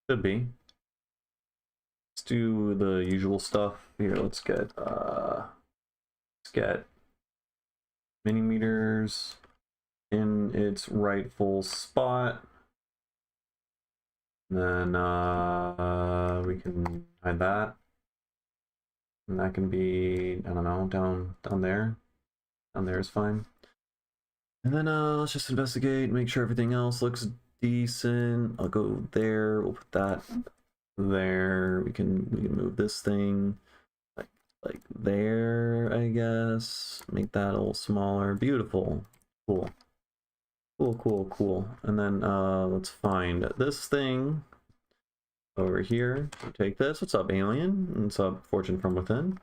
Could be. Let's do the usual stuff here. Let's get mini meters in its rightful spot. Then we can hide that. And that can be, I don't know, down there. Down there is fine. And then let's just investigate, make sure everything else looks decent. I'll go there, we'll put that there. We can move this thing like there, I guess. Make that a little smaller. Beautiful. Cool. Cool. And then let's find this thing over here. Take this. What's up, alien? What's up, Fortune from Within?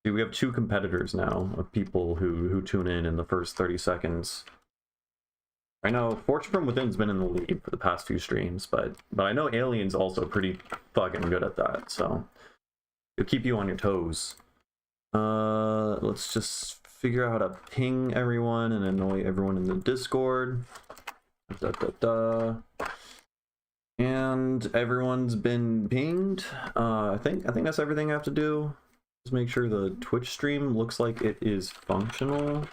See, we have 2 competitors now of people who tune in the first 30 seconds. I know Fortune from Within's been in the lead for the past few streams, but I know Alien's also pretty fucking good at that, so it'll keep you on your toes. Let's just figure out how to ping everyone and annoy everyone in the Discord. And everyone's been pinged. I think that's everything I have to do. Just make sure the Twitch stream looks like it is functional.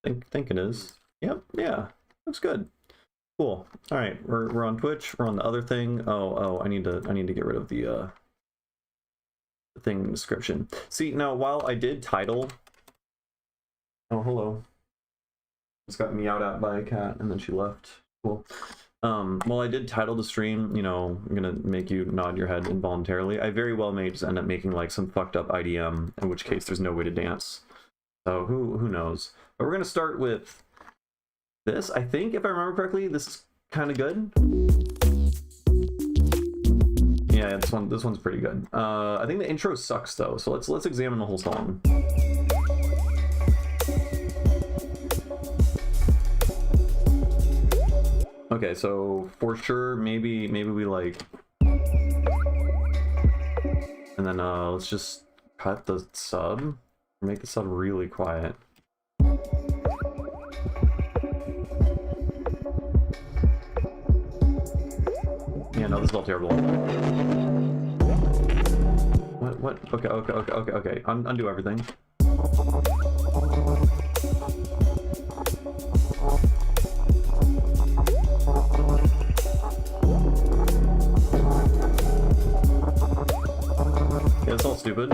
Think it is. Yep, yeah, looks good. Cool. All right, we're on Twitch. We're on the other thing. Oh, I need to get rid of the thing description. See, now while I did title. Oh, hello. Just got meowed at by a cat and then she left. Cool. Well, I did title the stream, you know, I'm gonna make you nod your head involuntarily. I very well may just end up making like some fucked up IDM, in which case there's no way to dance. So who knows? But we're gonna start with this. I think, if I remember correctly, this is kind of good. Yeah, this one's pretty good. I think the intro sucks though, so let's examine the whole song. Okay, so for sure, maybe we like, and then let's just cut the sub, make the sub really quiet. Yeah, no, this is all terrible. What? Okay. Undo everything. Yeah, it's all stupid.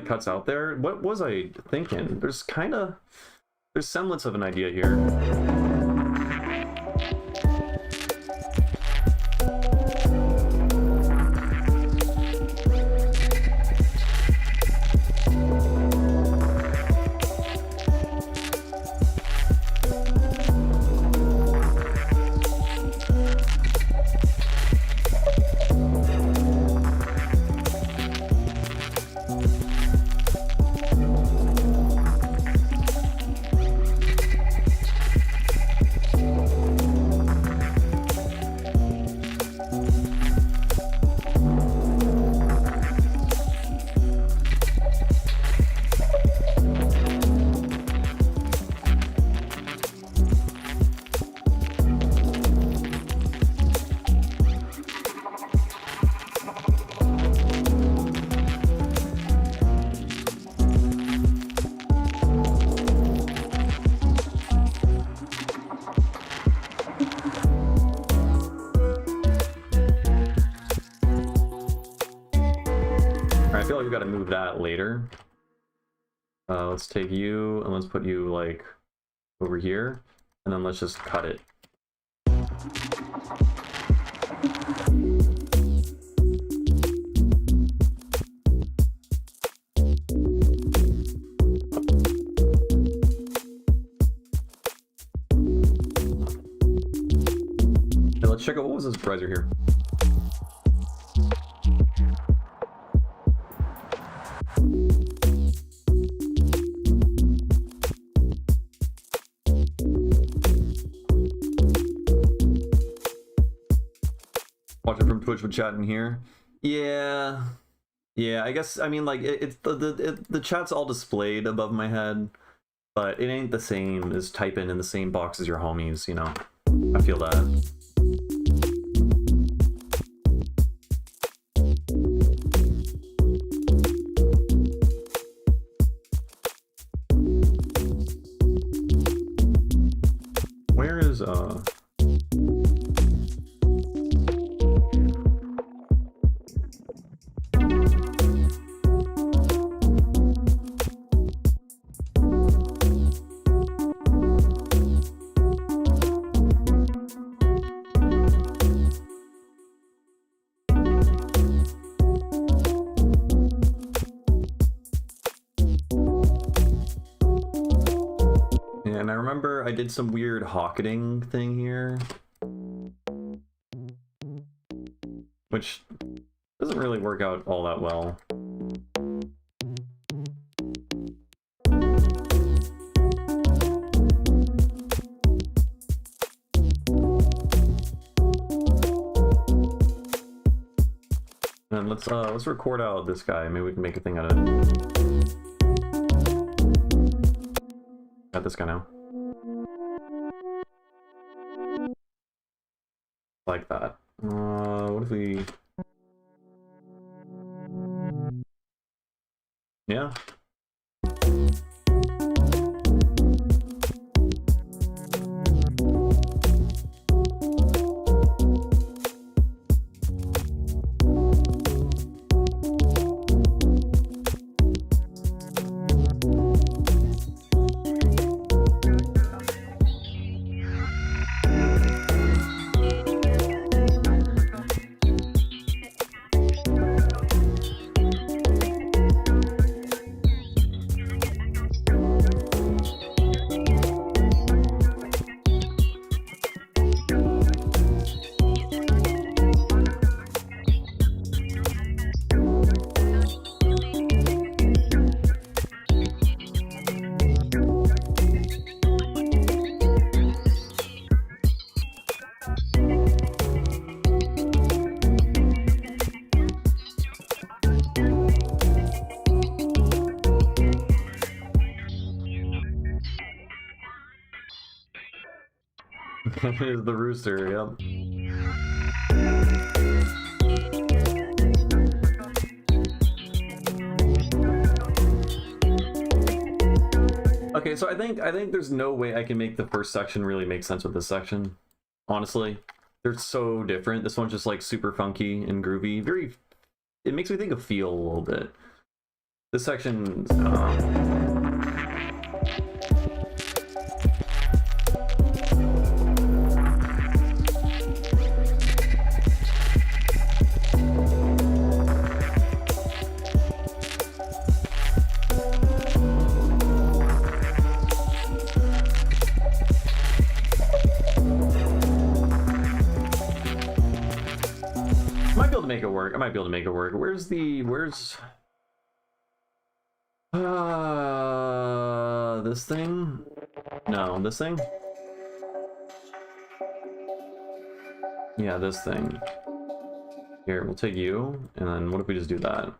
Cuts out there. What was I thinking? There's semblance of an idea here. That later. Let's take you and let's put you like over here. And then let's just cut it. Okay, let's check out what was this riser here. Watching from Twitch with chat in here. Yeah, I guess, I mean, like, it's the chat's all displayed above my head, but it ain't the same as typing in the same box as your homies, you know. I feel that. Where is and I remember I did some weird hocketing thing here, which doesn't really work out all that well. And let's record out this guy. Maybe we can make a thing out of it. Got this guy now. Like that. What if we... Yeah. Here's the rooster, yep. Okay, so I think there's no way I can make the first section really make sense with this section. Honestly, they're so different. This one's just like super funky and groovy. It makes me think of Feel a little bit. This section, make it work. I might be able to make it work. Where's this thing? No, this thing? Yeah, this thing. Here, we'll take you, and then what if we just do that?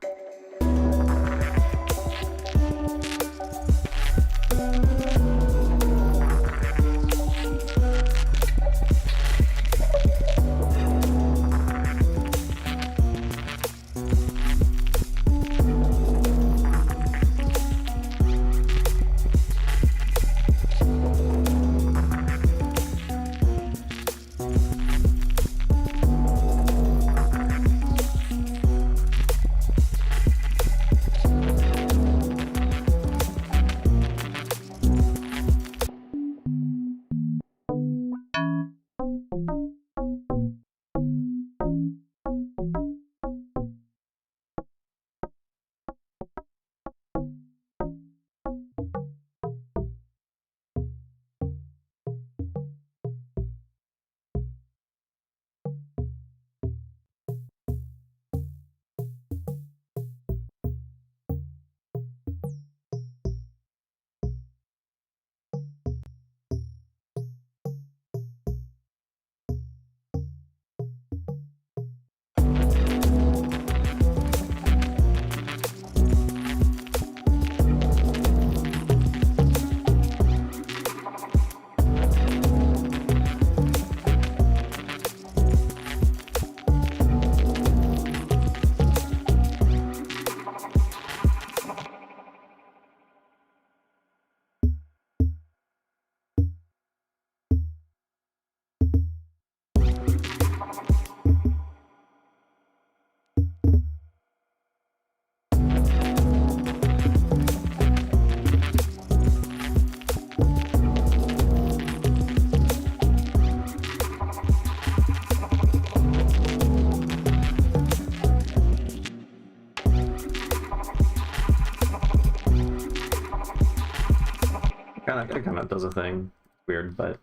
it does a thing. Weird, but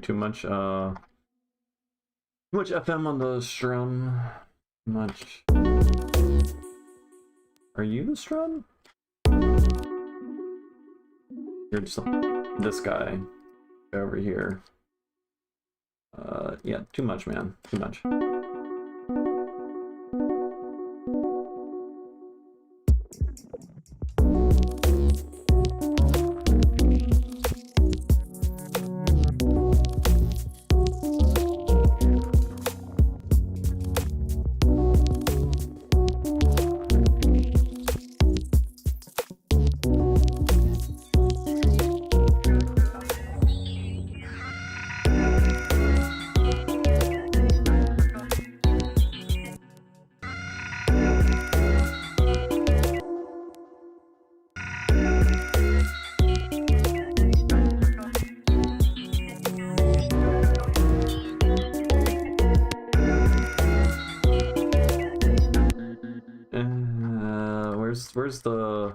too much FM on the strum. Much. Are you the strum? You're just this guy over here. Yeah, too much, man. Too much. Where's the...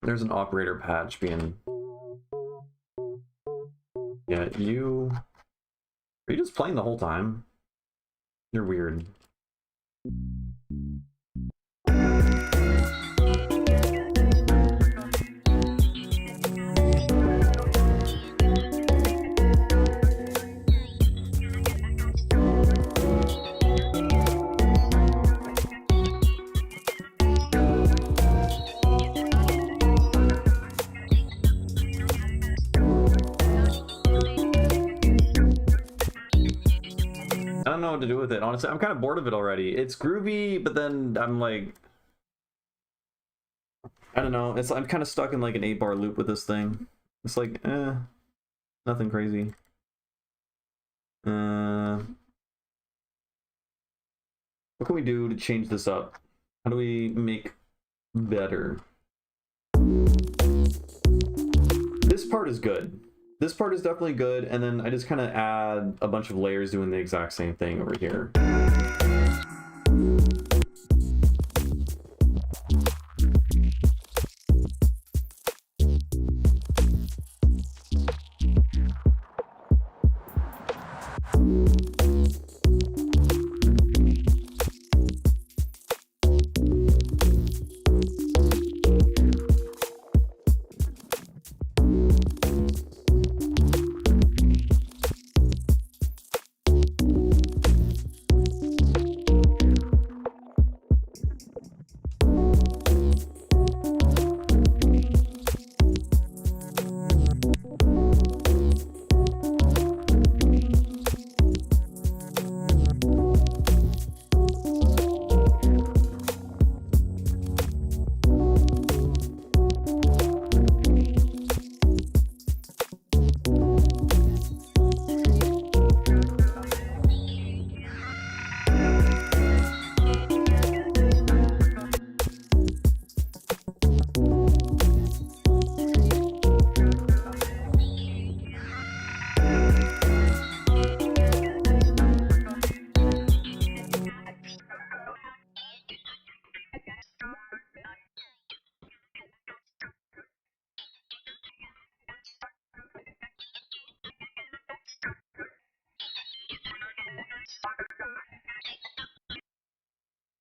There's an operator patch being... Yeah, you... Are you just playing the whole time? You're weird. I don't know what to do with it, honestly. I'm kind of bored of it already. It's groovy, but then I'm like... I don't know. I'm kind of stuck in like an 8-bar loop with this thing. It's like, nothing crazy. What can we do to change this up? How do we make better? This part is good. This part is definitely good, and then I just kind of add a bunch of layers doing the exact same thing over here.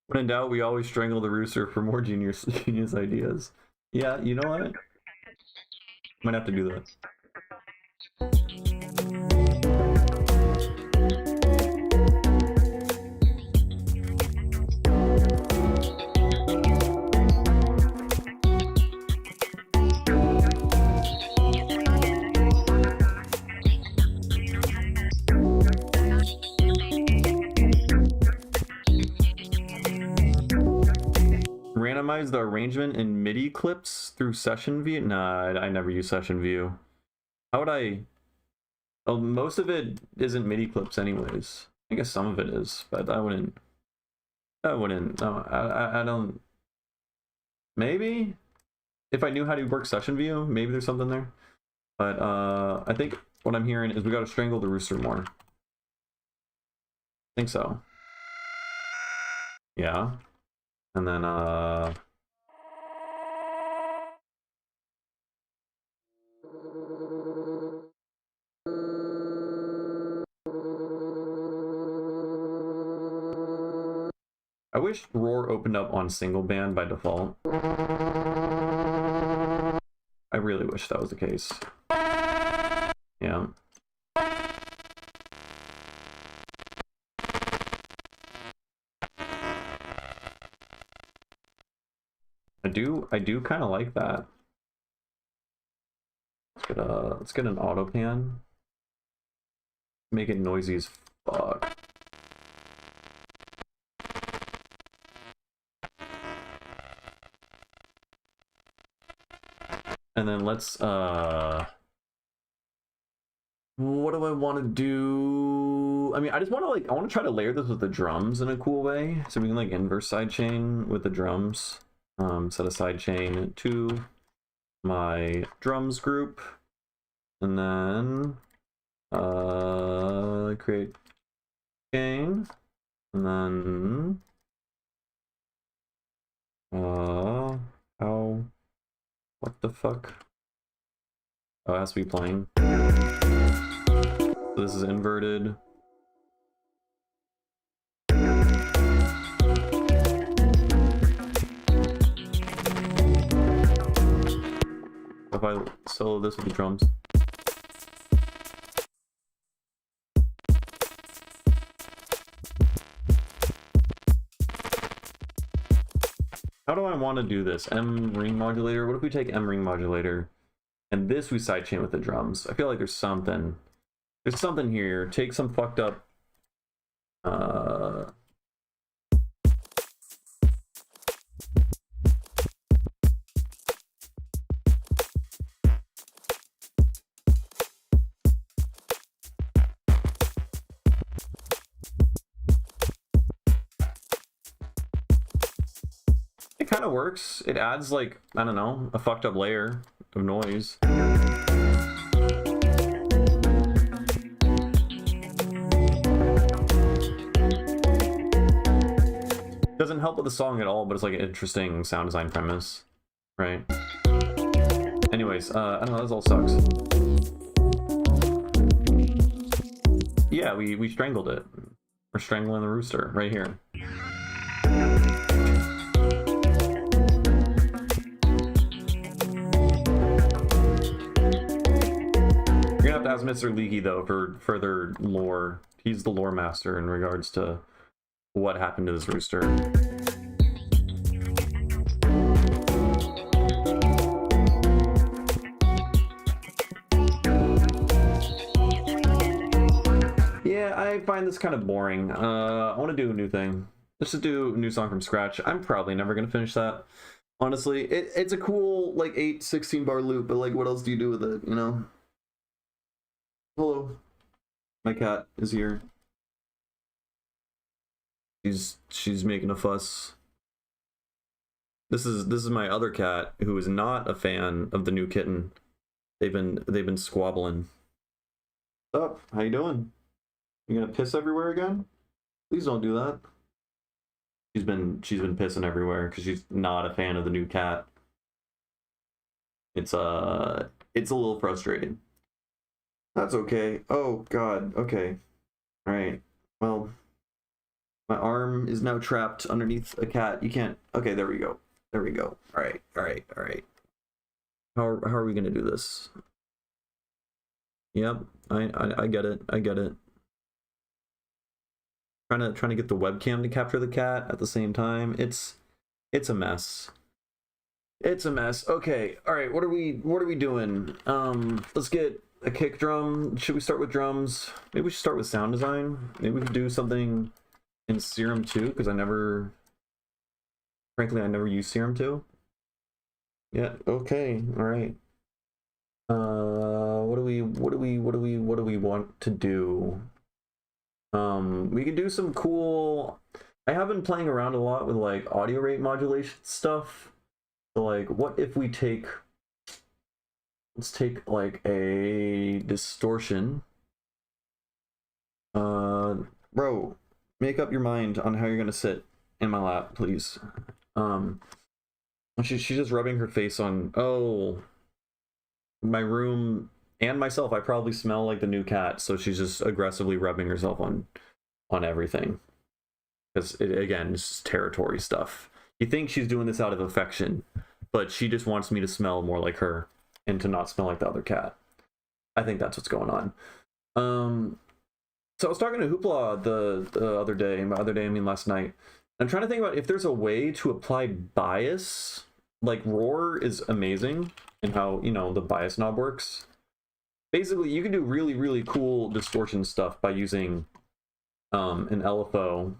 When in doubt, we always strangle the rooster for more genius ideas. Yeah, you know what? Might have to do that. Randomize the arrangement in MIDI clips through session view? Nah, I never use session view. How would I? Oh, most of it isn't MIDI clips anyways. I guess some of it is, but I wouldn't. No, I don't. Maybe if I knew how to work session view, maybe there's something there. But I think what I'm hearing is we got to strangle the rooster more. I think so. Yeah. And then I wish Roar opened up on single band by default. I really wish that was the case. Yeah. I do kind of like that. Let's get an auto pan. Make it noisy as fuck. And then let's what do I want to do? I mean, I just want to I want to try to layer this with the drums in a cool way. So we can like inverse sidechain with the drums. Set a sidechain to my drums group. And then create chain. And then how, what the fuck? Oh, it has to be playing. So this is inverted. If I solo this with the drums. How do I want to do this? M ring modulator? What if we take M ring modulator and this we sidechain with the drums? I feel like there's something here. Take some fucked up it kind of works. It adds like, I don't know, a fucked up layer of noise. Doesn't help with the song at all, but it's like an interesting sound design premise, right? Anyways, I don't know, this all sucks. Yeah, we strangled it. We're strangling the rooster right here. You're gonna have to ask Mr. Leaky though for further lore. He's the lore master in regards to what happened to this rooster. Yeah, I find this kind of boring. I want to do a new thing. Let's just do a new song from scratch. I'm probably never gonna finish that. Honestly, it's a cool like 16 bar loop, but like what else do you do with it, you know? Hello. My cat is here. She's making a fuss. This is my other cat who is not a fan of the new kitten. They've been squabbling. What's up? How you doing? You gonna piss everywhere again? Please don't do that. She's been pissing everywhere because she's not a fan of the new cat. It's a little frustrating. That's okay. Oh God. Okay. All right. Well, My arm is now trapped underneath a cat. You can't. Okay, there we go. There we go. All right, all right, all right. How are we gonna do this? Yep, I get it. I get it. Trying to get the webcam to capture the cat at the same time. It's a mess. It's a mess. Okay, all right. What are we doing? Let's get a kick drum. Should we start with drums? Maybe we should start with sound design. Maybe we could do something in Serum 2 because frankly, I never used Serum 2. Yeah. Okay. All right. What do we want to do? We could do some cool. I have been playing around a lot with like audio rate modulation stuff. So like, what if we let's take like a distortion. Bro, make up your mind on how you're gonna sit in my lap, please. She's just rubbing her face on. Oh, my room and myself. I probably smell like the new cat, so she's just aggressively rubbing herself on everything. Because again, it's just territory stuff. You think she's doing this out of affection, but she just wants me to smell more like her and to not smell like the other cat. I think that's what's going on. So I was talking to Hoopla the other day. By other day, I mean last night. I'm trying to think about if there's a way to apply bias. Like Roar is amazing in how, you know, the bias knob works. Basically, you can do really, really cool distortion stuff by using an LFO.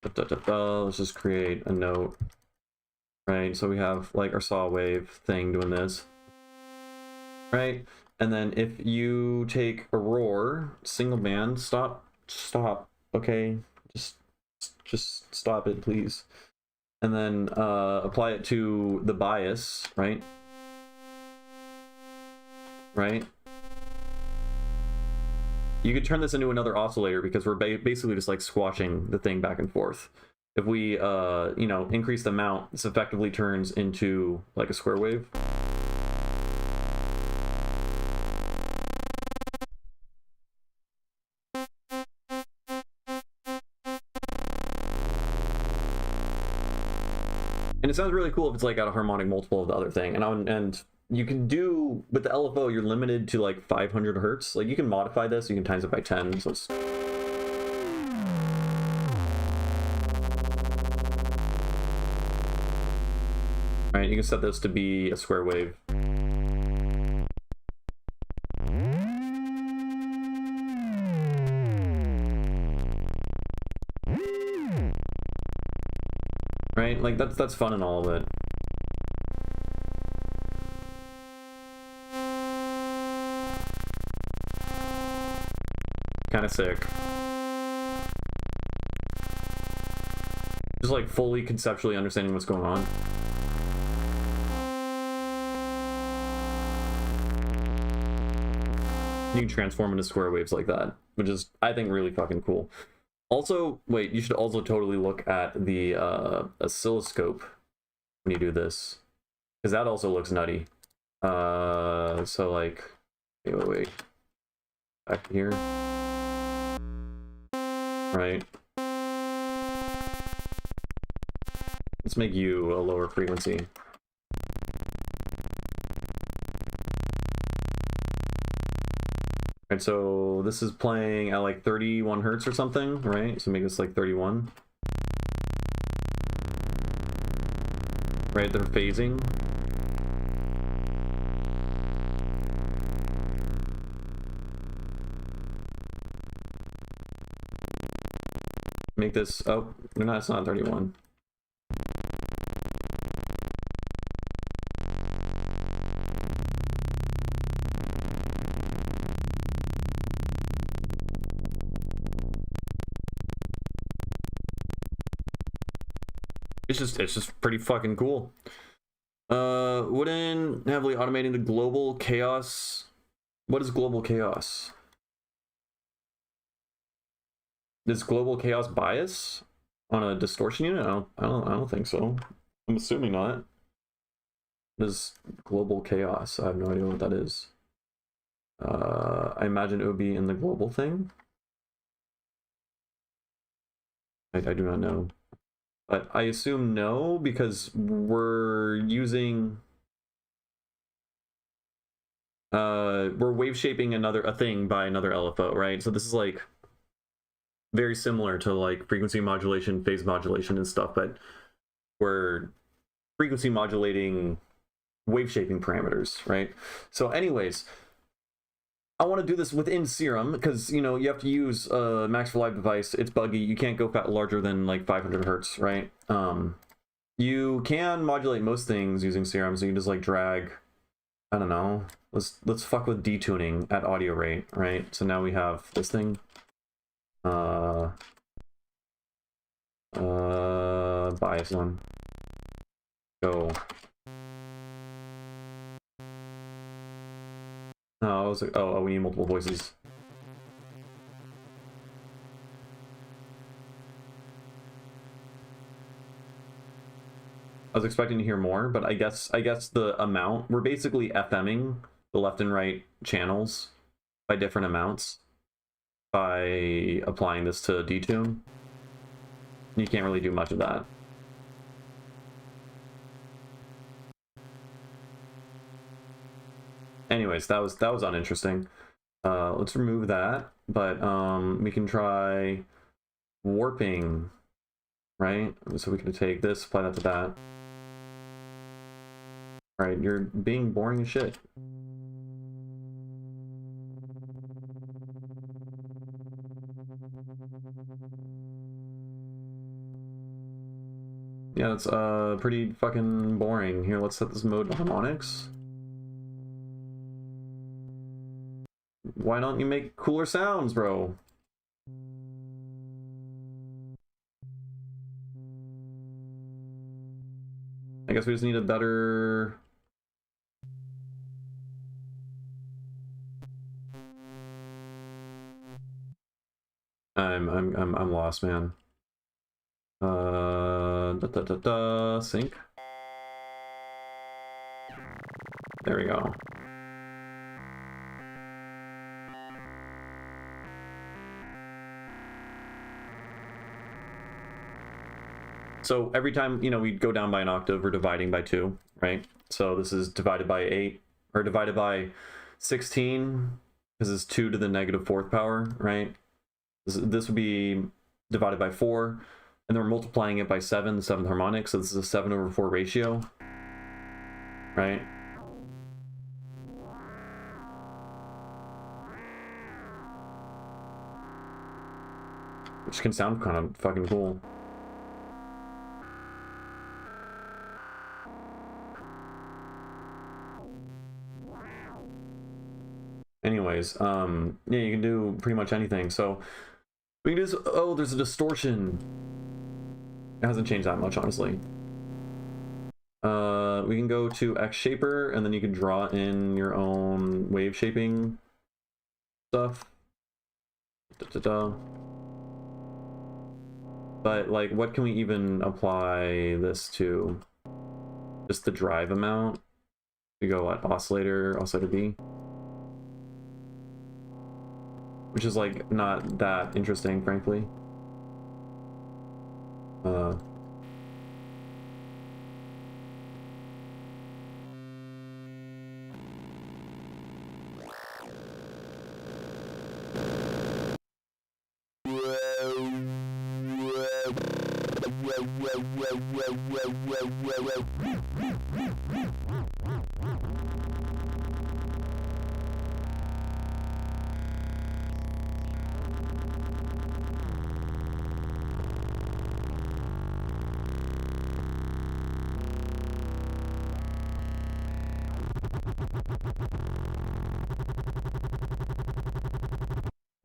Let's just create a note. Right, so we have like our saw wave thing doing this. Right, and then if you take a roar, single band, stop, okay, just stop it, please. And then apply it to the bias, right? Right. You could turn this into another oscillator because we're basically just like squashing the thing back and forth. If we, you know, increase the amount, this effectively turns into like a square wave. And it sounds really cool if it's like at a harmonic multiple of the other thing. And you can do, with the LFO, you're limited to like 500 hertz. Like you can modify this, you can times it by 10. So it's... Right, you can set this to be a square wave. Right, like that's fun and all of it. Kind of sick. Just like fully conceptually understanding what's going on. You can transform into square waves like that, which is, I think, really fucking cool. Also, wait, you should also totally look at the oscilloscope when you do this, because that also looks nutty. So like, wait, back here, right? Let's make you a lower frequency. Right, so this is playing at like 31 hertz or something, right? So make this like 31. Right, they're phasing. Make this, oh, no, it's not 31. It's just pretty fucking cool. Wooden, heavily automating the global chaos. What is global chaos? Is global chaos bias on a distortion unit? I don't think so. I'm assuming not. What is global chaos? I have no idea what that is. I imagine it would be in the global thing. I do not know. But I assume no, because we're using... we're wave shaping a thing by another LFO, right? So this is like very similar to like frequency modulation, phase modulation and stuff, but we're frequency modulating wave shaping parameters, right? So anyways, I want to do this within Serum because, you know, you have to use a Max for Live device. It's buggy. You can't go larger than like 500 hertz, right? You can modulate most things using Serum, so you can just like drag, I don't know, let's fuck with detuning at audio rate, right? So now we have this thing. Bias on. Go. Oh, I was like, oh, we need multiple voices. I was expecting to hear more, but I guess the amount, we're basically FMing the left and right channels by different amounts by applying this to detune. You can't really do much of that. Anyways, that was uninteresting. Let's remove that, but we can try warping, right? So we can take this, apply that to that. All right, you're being boring as shit. Yeah, it's pretty fucking boring. Here, let's set this mode to harmonics. Why don't you make cooler sounds, bro? I guess we just need a better... I'm lost, man. Sync. There we go. So every time, you know, we go down by an octave, we're dividing by 2, right? So this is divided by 8, or divided by 16, because it's 2 to the -4th power, right? This would be divided by 4, and then we're multiplying it by 7, the 7th harmonic, so this is a 7/4 ratio, right? Which can sound kind of fucking cool. Anyways, yeah, you can do pretty much anything. So we can do this. Oh, there's a distortion. It hasn't changed that much, honestly. We can go to X Shaper, and then you can draw in your own wave shaping stuff. But like, what can we even apply this to? Just the drive amount. We go what? Oscillator B. Which is like not that interesting, frankly.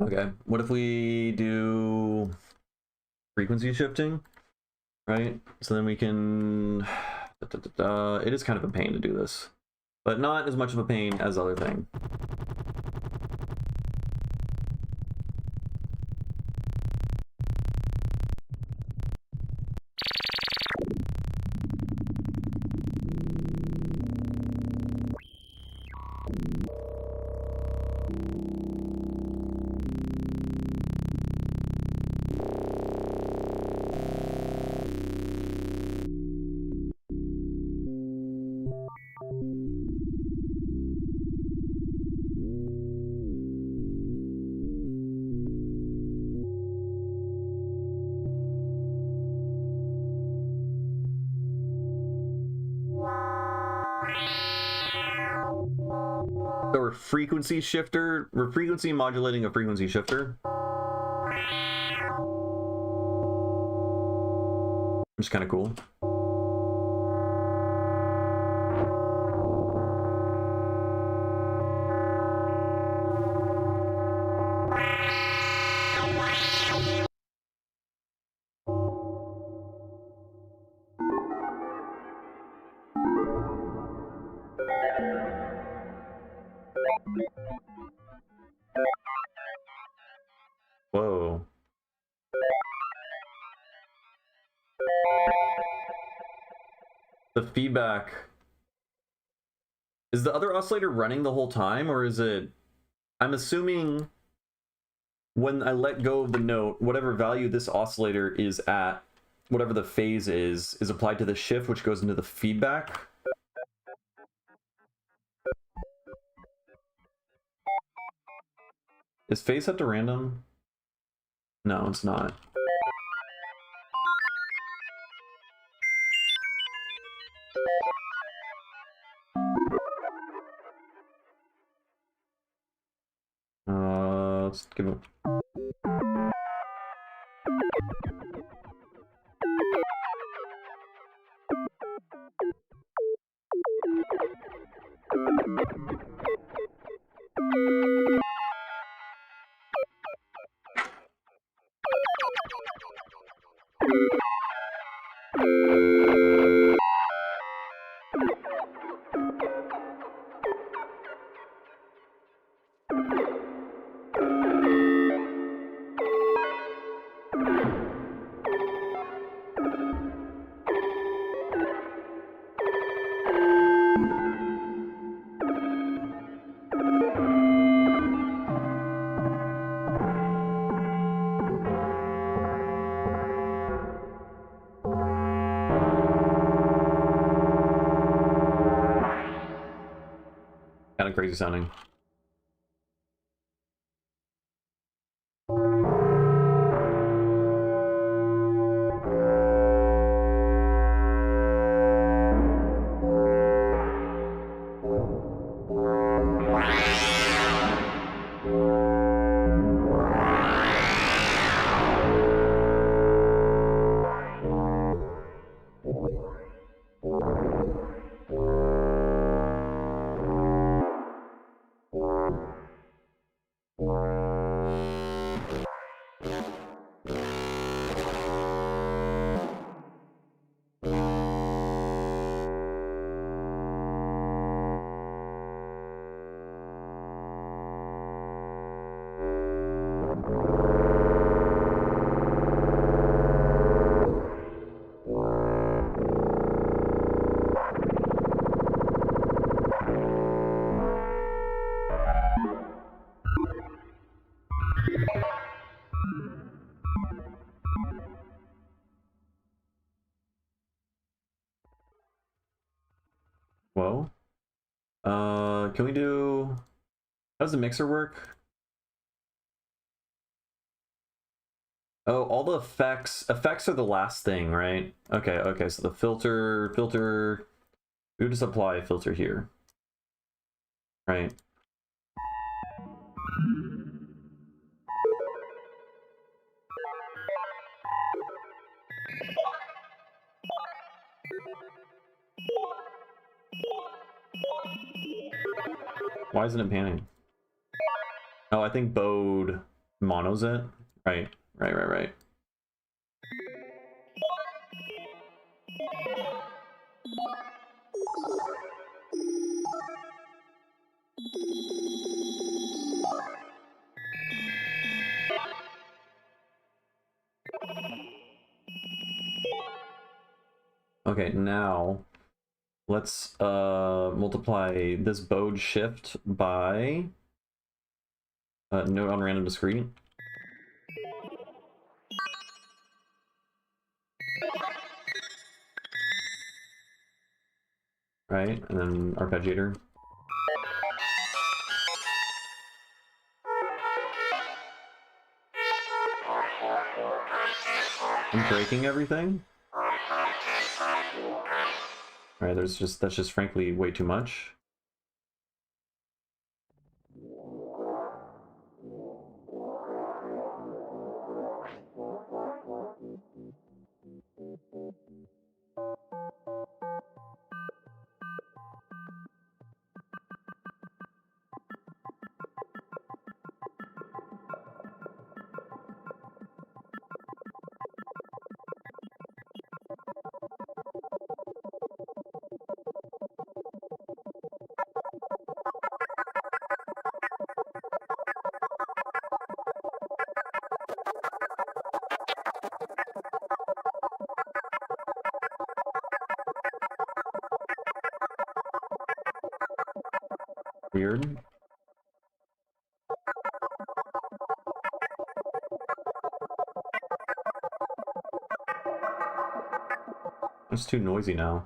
Okay, what if we do frequency shifting, right? So then we can... It is kind of a pain to do this, but not as much of a pain as other thing. So we're frequency shifter. We're frequency modulating a frequency shifter. Which is kind of cool. Whoa. The feedback. Is the other oscillator running the whole time, or is it... I'm assuming when I let go of the note, whatever value this oscillator is at, whatever the phase is applied to the shift, which goes into the feedback. Is phase set to random? No, it's not. Let's give it... Kind of crazy sounding. Whoa. Can we do... How does the mixer work? Oh, all the effects are the last thing, right? Okay, so the filter, we would just apply a filter here. Right? Why isn't it panning? Oh, I think Bode monos it. Right. Okay, now let's multiply this Bode shift by note on random discrete. Right, and then arpeggiator. I'm breaking everything? Right, that's just frankly way too much. Weird. It's too noisy now.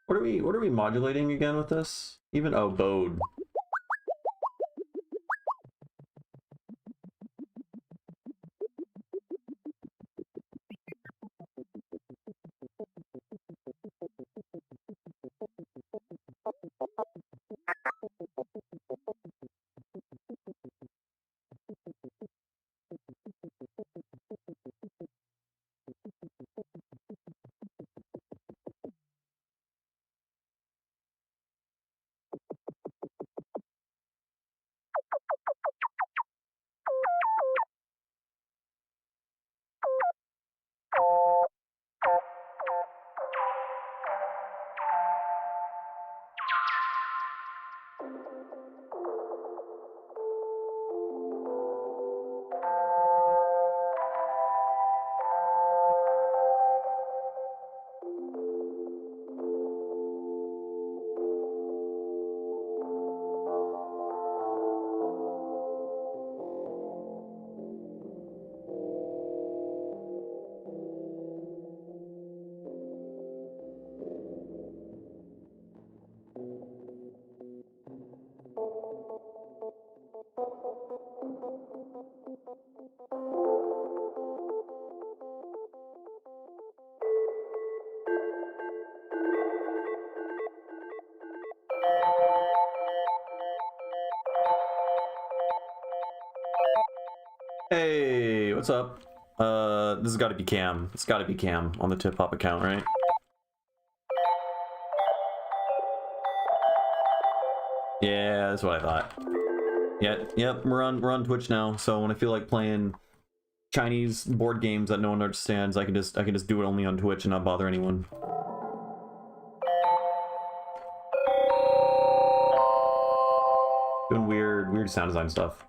What are we modulating again with this? Even oh, bode. Hey, what's up? This has got to be Cam. It's got to be Cam on the Tip Hop account, right? Yeah, that's what I thought. Yep, we're on Twitch now. So when I feel like playing Chinese board games that no one understands, I can just do it only on Twitch and not bother anyone. Doing weird sound design stuff.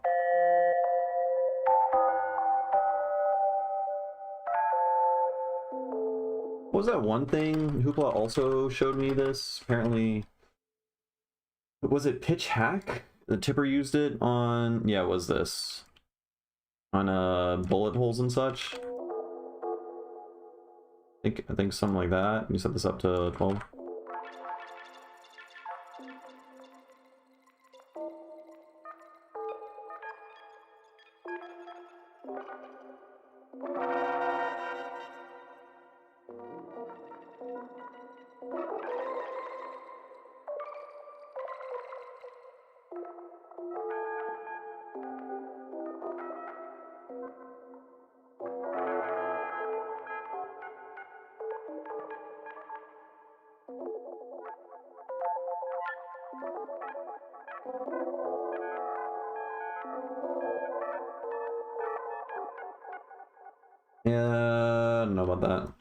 What was that one thing? Hoopla also showed me this. Apparently, was it Pitch Hack? The Tipper used it on, yeah, it was this. On bullet holes and such. I think something like that. You set this up to 12. Yeah, I don't know about that.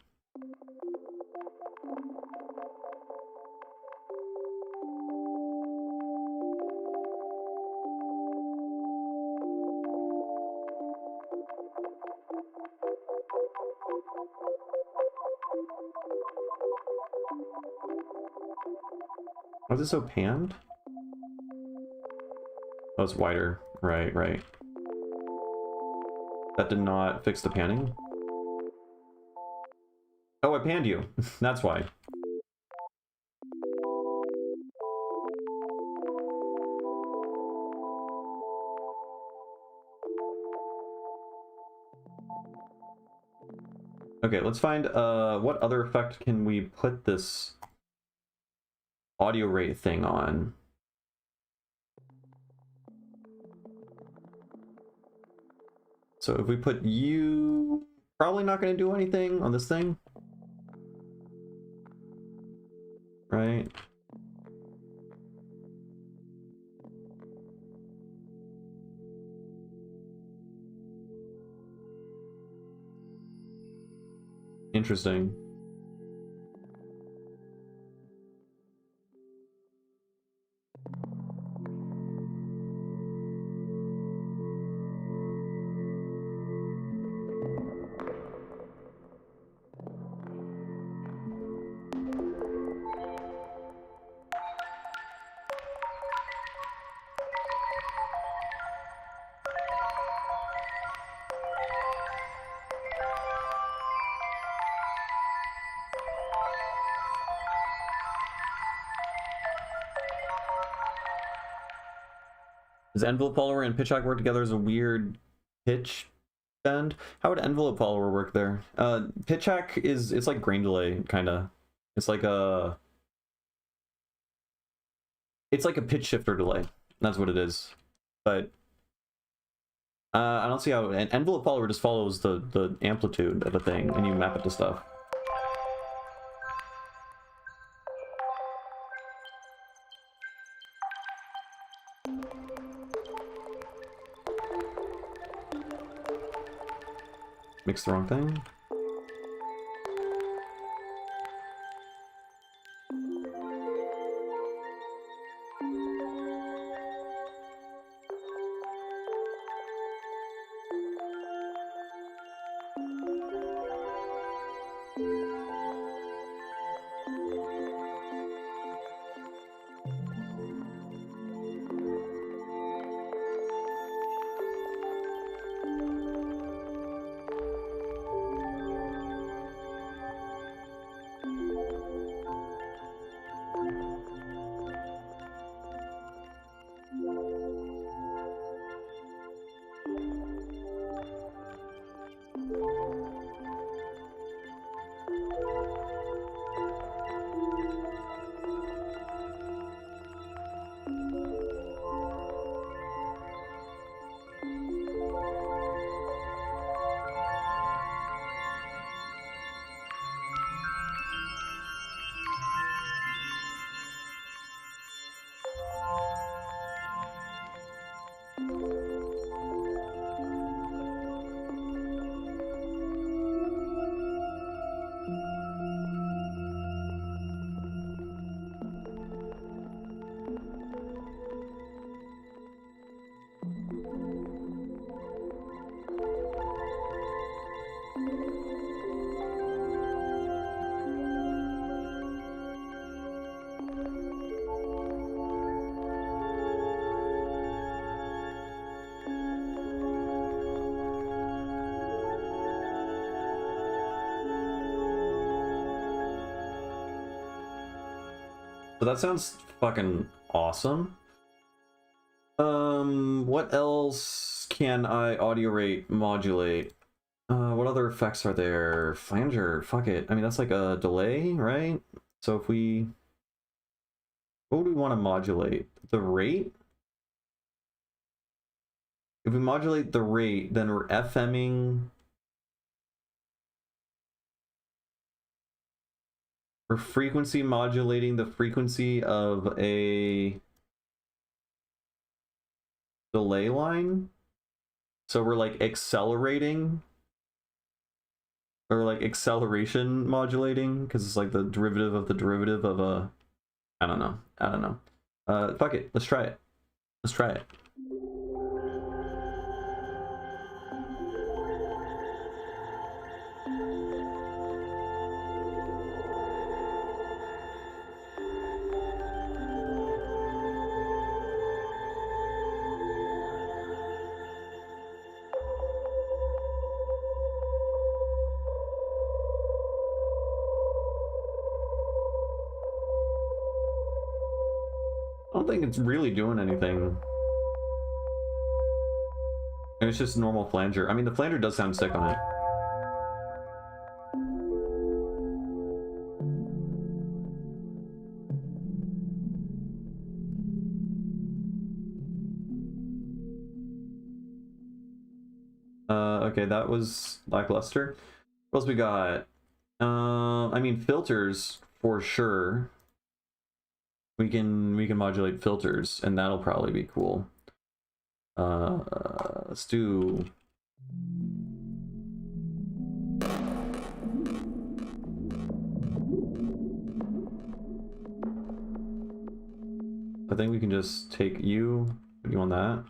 Was it so panned? Oh, it's wider. Right. That did not fix the panning? Oh, I panned you. That's why. Okay, let's find what other effect can we put this audio rate thing on. So if we put you, probably not going to do anything on this thing, right? Interesting. Does envelope follower and pitch hack work together as a weird pitch bend? How would envelope follower work there? Pitch hack it's like grain delay, kinda. It's like a pitch shifter delay. That's what it is. But I don't see how an envelope follower just follows the amplitude of a thing and you map it to stuff. Mixed the wrong thing. So that sounds fucking awesome. What else can I audio rate modulate? What other effects are there? Flanger, fuck it. I mean, that's like a delay, right? So if we... What do we want to modulate? The rate? If we modulate the rate, then we're FMing... We're frequency modulating the frequency of a delay line. So we're like accelerating, or like acceleration modulating, because it's like the derivative of the derivative of a, I don't know. Fuck it, let's try it. Let's try it. I don't think it's really doing anything. It's just normal flanger. I mean, the flanger does sound sick on it. Okay, that was lackluster. What else we got? I mean, filters for sure. We can modulate filters, and that'll probably be cool. Let's do. I think we can just take you, put you on that.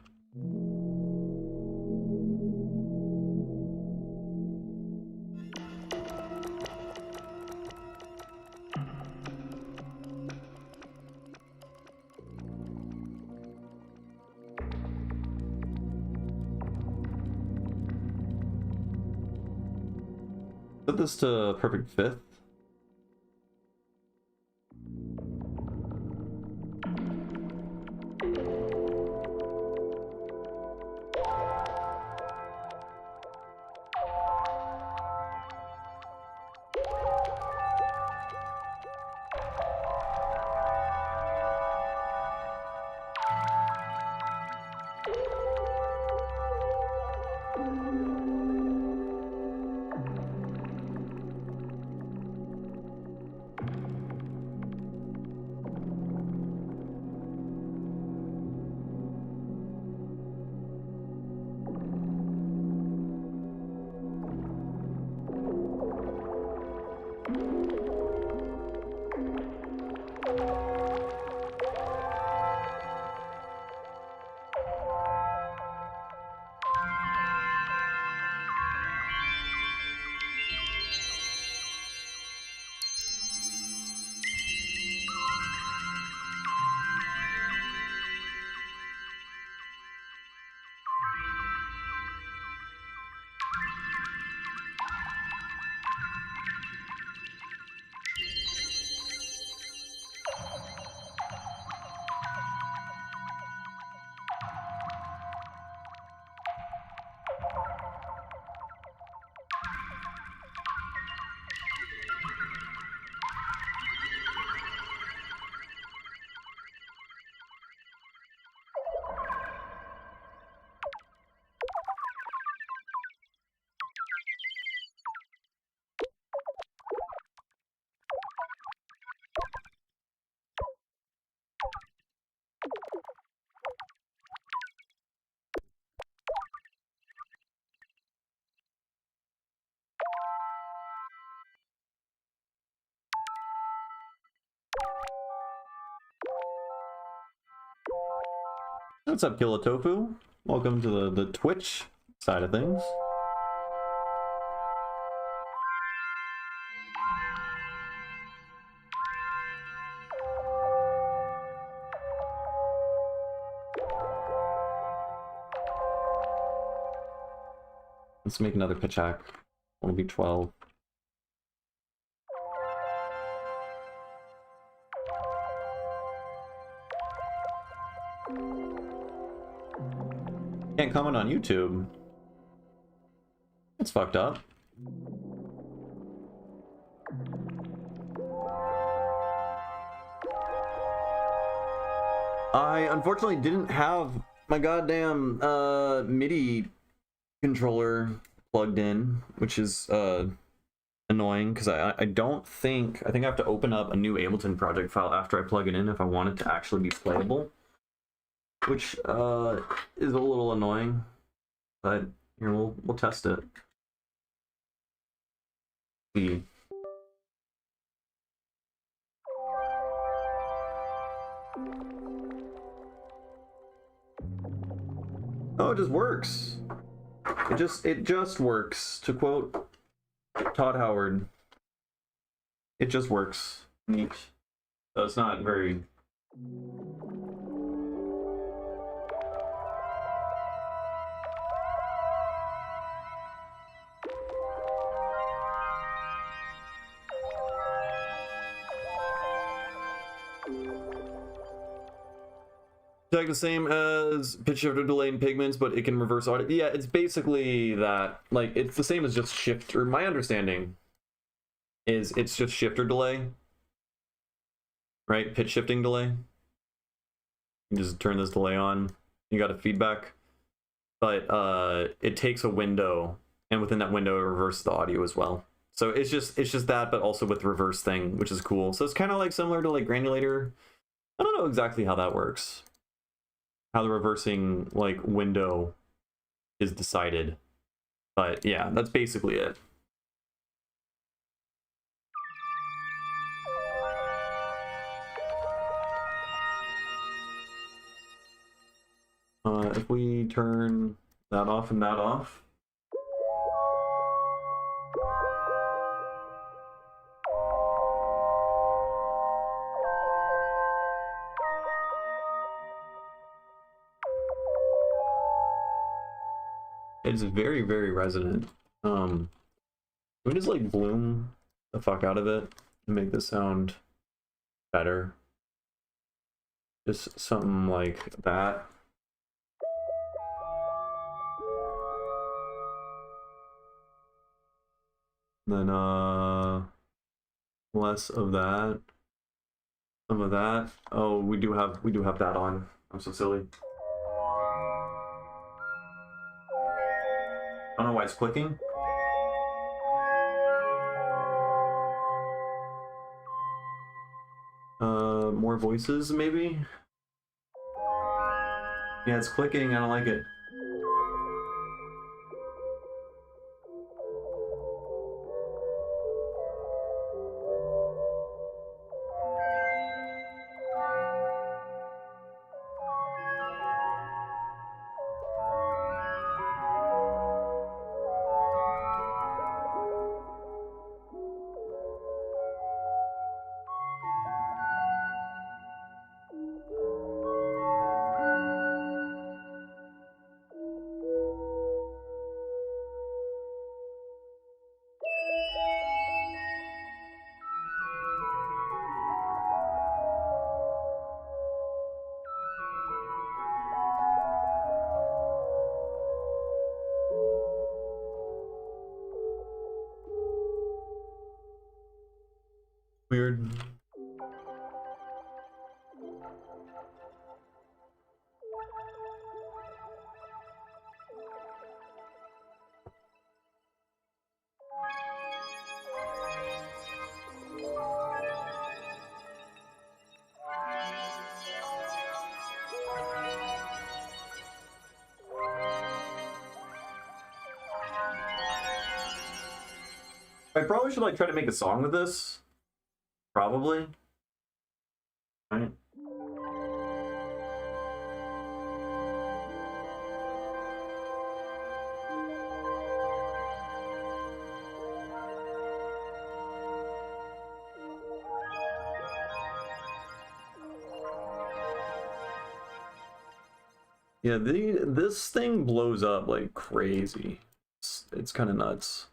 Put this to perfect fifth. What's up, Kilatofu? Welcome to the Twitch side of things. Let's make another pitch hack. Only be 12. Can't comment on YouTube. It's fucked up. I unfortunately didn't have my goddamn MIDI controller plugged in, which is annoying because I don't think I have to open up a new Ableton project file after I plug it in if I want it to actually be playable, which is a little annoying, but here we'll test it. See. Oh, it just works. It just works. To quote Todd Howard, it just works. Neat. So it's not very. It's like the same as pitch shifter delay in Pigments, but it can reverse audio. Yeah, it's basically that. Like, it's the same as just shifter. My understanding is it's just shifter delay, right? Pitch shifting delay. You just turn this delay on. You got a feedback. but it takes a window, and within that window, it reverses the audio as well. So it's just that, but also with the reverse thing, which is cool. So it's kind of like similar to like Granulator. I don't know exactly how that works. How the reversing like window is decided, but yeah, that's basically it. If we turn that off and that off. It's very, very resonant. We just like bloom the fuck out of it and make this sound better. Just something like that. Then less of that. Some of that. Oh, we do have that on. I'm so silly. I don't know why it's clicking. More voices maybe? Yeah, it's clicking, I don't like it. Weird. I probably should like try to make a song with this. Probably. Right. Yeah, this thing blows up like crazy. It's kind of nuts.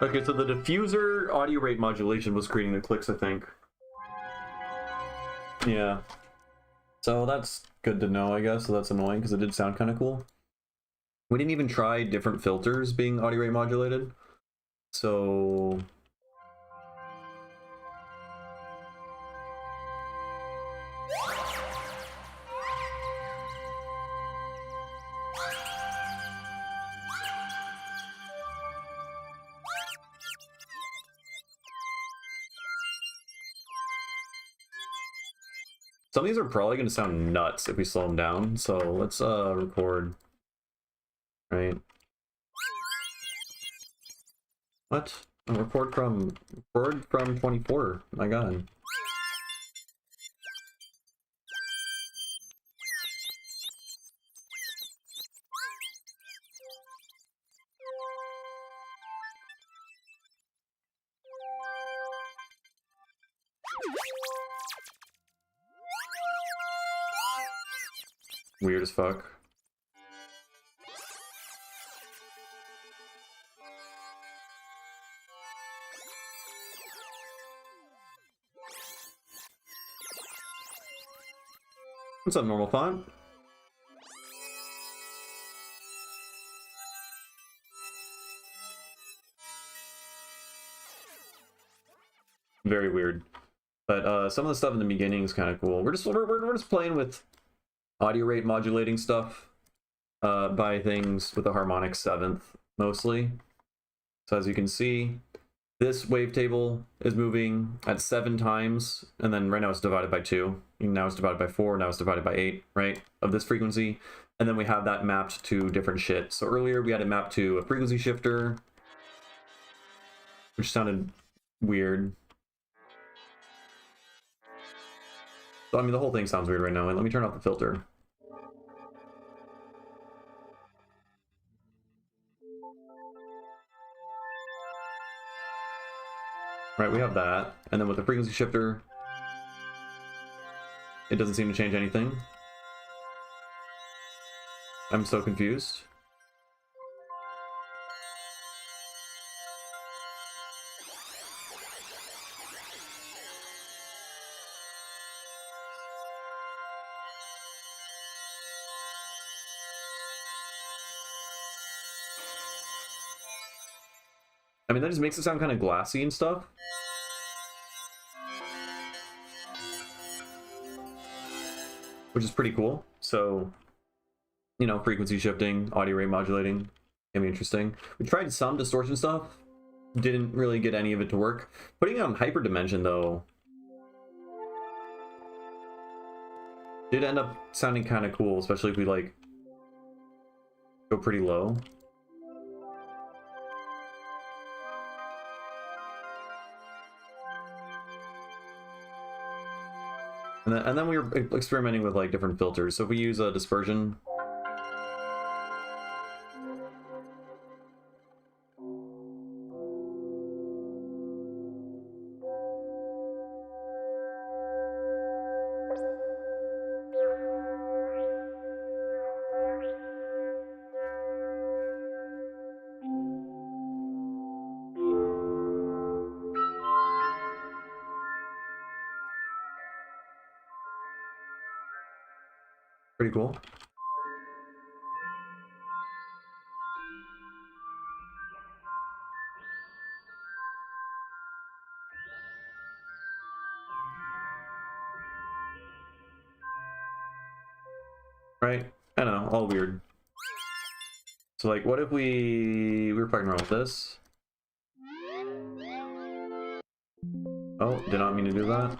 Okay, so the diffuser audio rate modulation was creating the clicks, I think. Yeah. So that's good to know, I guess. So that's annoying because it did sound kind of cool. We didn't even try different filters being audio rate modulated. So some of these are probably going to sound nuts if we slow them down. So let's record. Right. What? Record from 24. My God. Weird as fuck. What's up, normal font? very weird. But some of the stuff in the beginning is kind of cool. We're just playing with audio rate modulating stuff by things with a harmonic seventh mostly. So as you can see, this wavetable is moving at 7 times, and then right now it's divided by 2. Now it's divided by 4, now it's divided by 8, right, of this frequency. And then we have that mapped to different shit. So earlier we had it mapped to a frequency shifter, which sounded weird. So, I mean, the whole thing sounds weird right now. Let me turn off the filter. Right, we have that. And then with the frequency shifter, it doesn't seem to change anything. I'm so confused. I mean, that just makes it sound kind of glassy and stuff. Which is pretty cool. So, you know, frequency shifting, audio rate modulating, can be interesting. We tried some distortion stuff, didn't really get any of it to work. Putting it on hyperdimension, though, did end up sounding kind of cool, especially if we, like, go pretty low. And then we were experimenting with like different filters. So if we use a dispersion, pretty cool. Right? I know, all weird. So like, what if we were fucking around with this? Oh, did not mean to do that.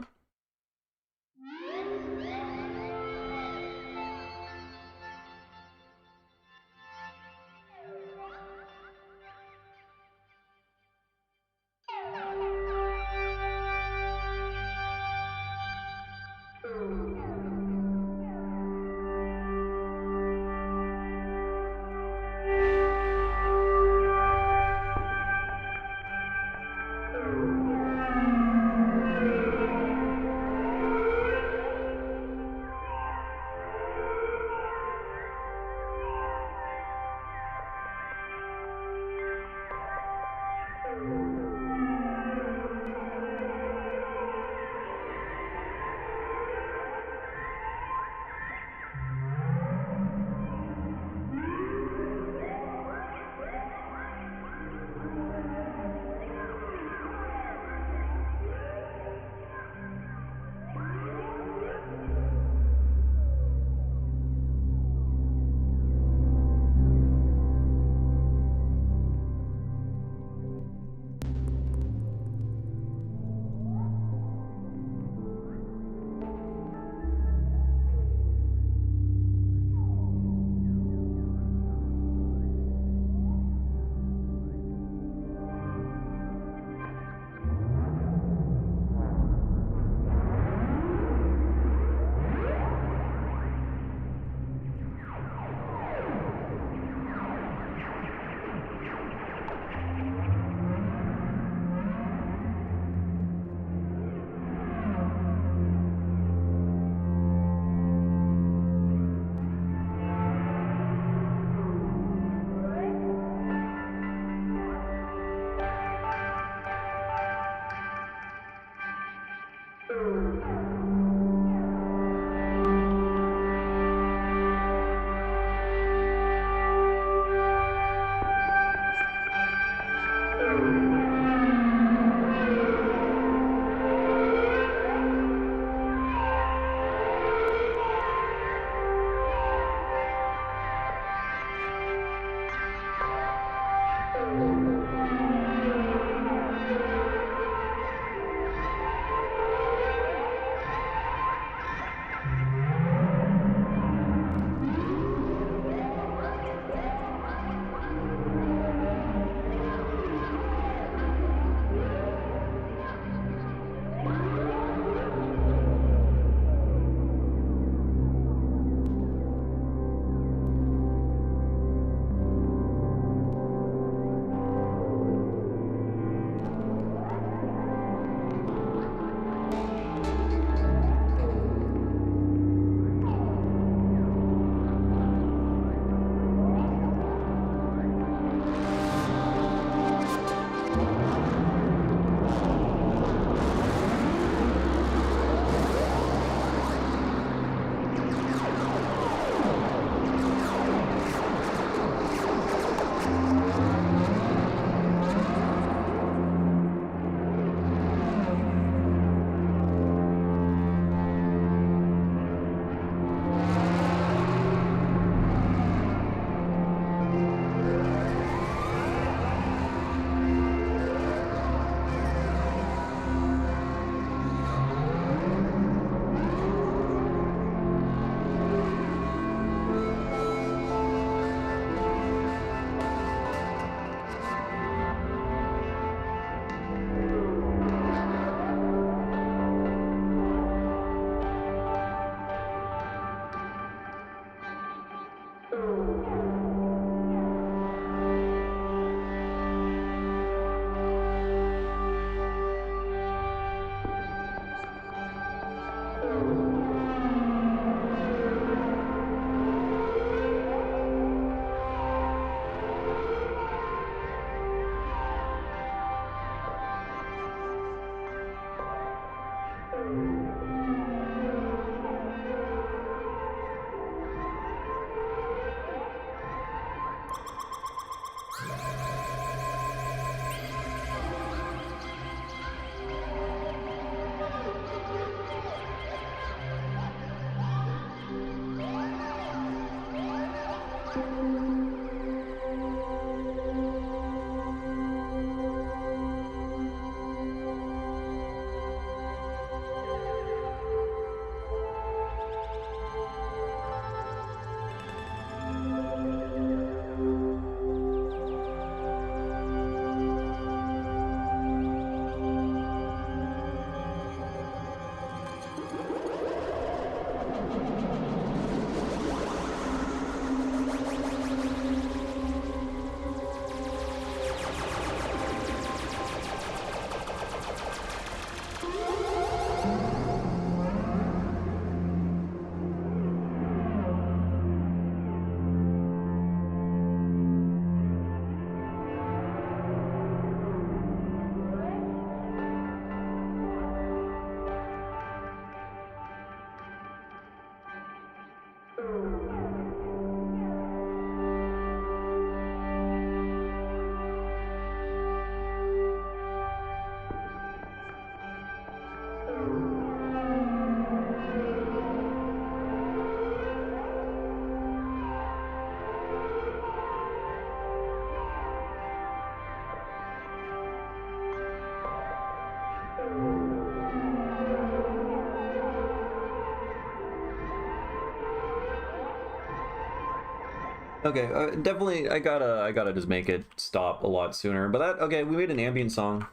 Okay, definitely. I gotta just make it stop a lot sooner. But that okay. We made an ambient song.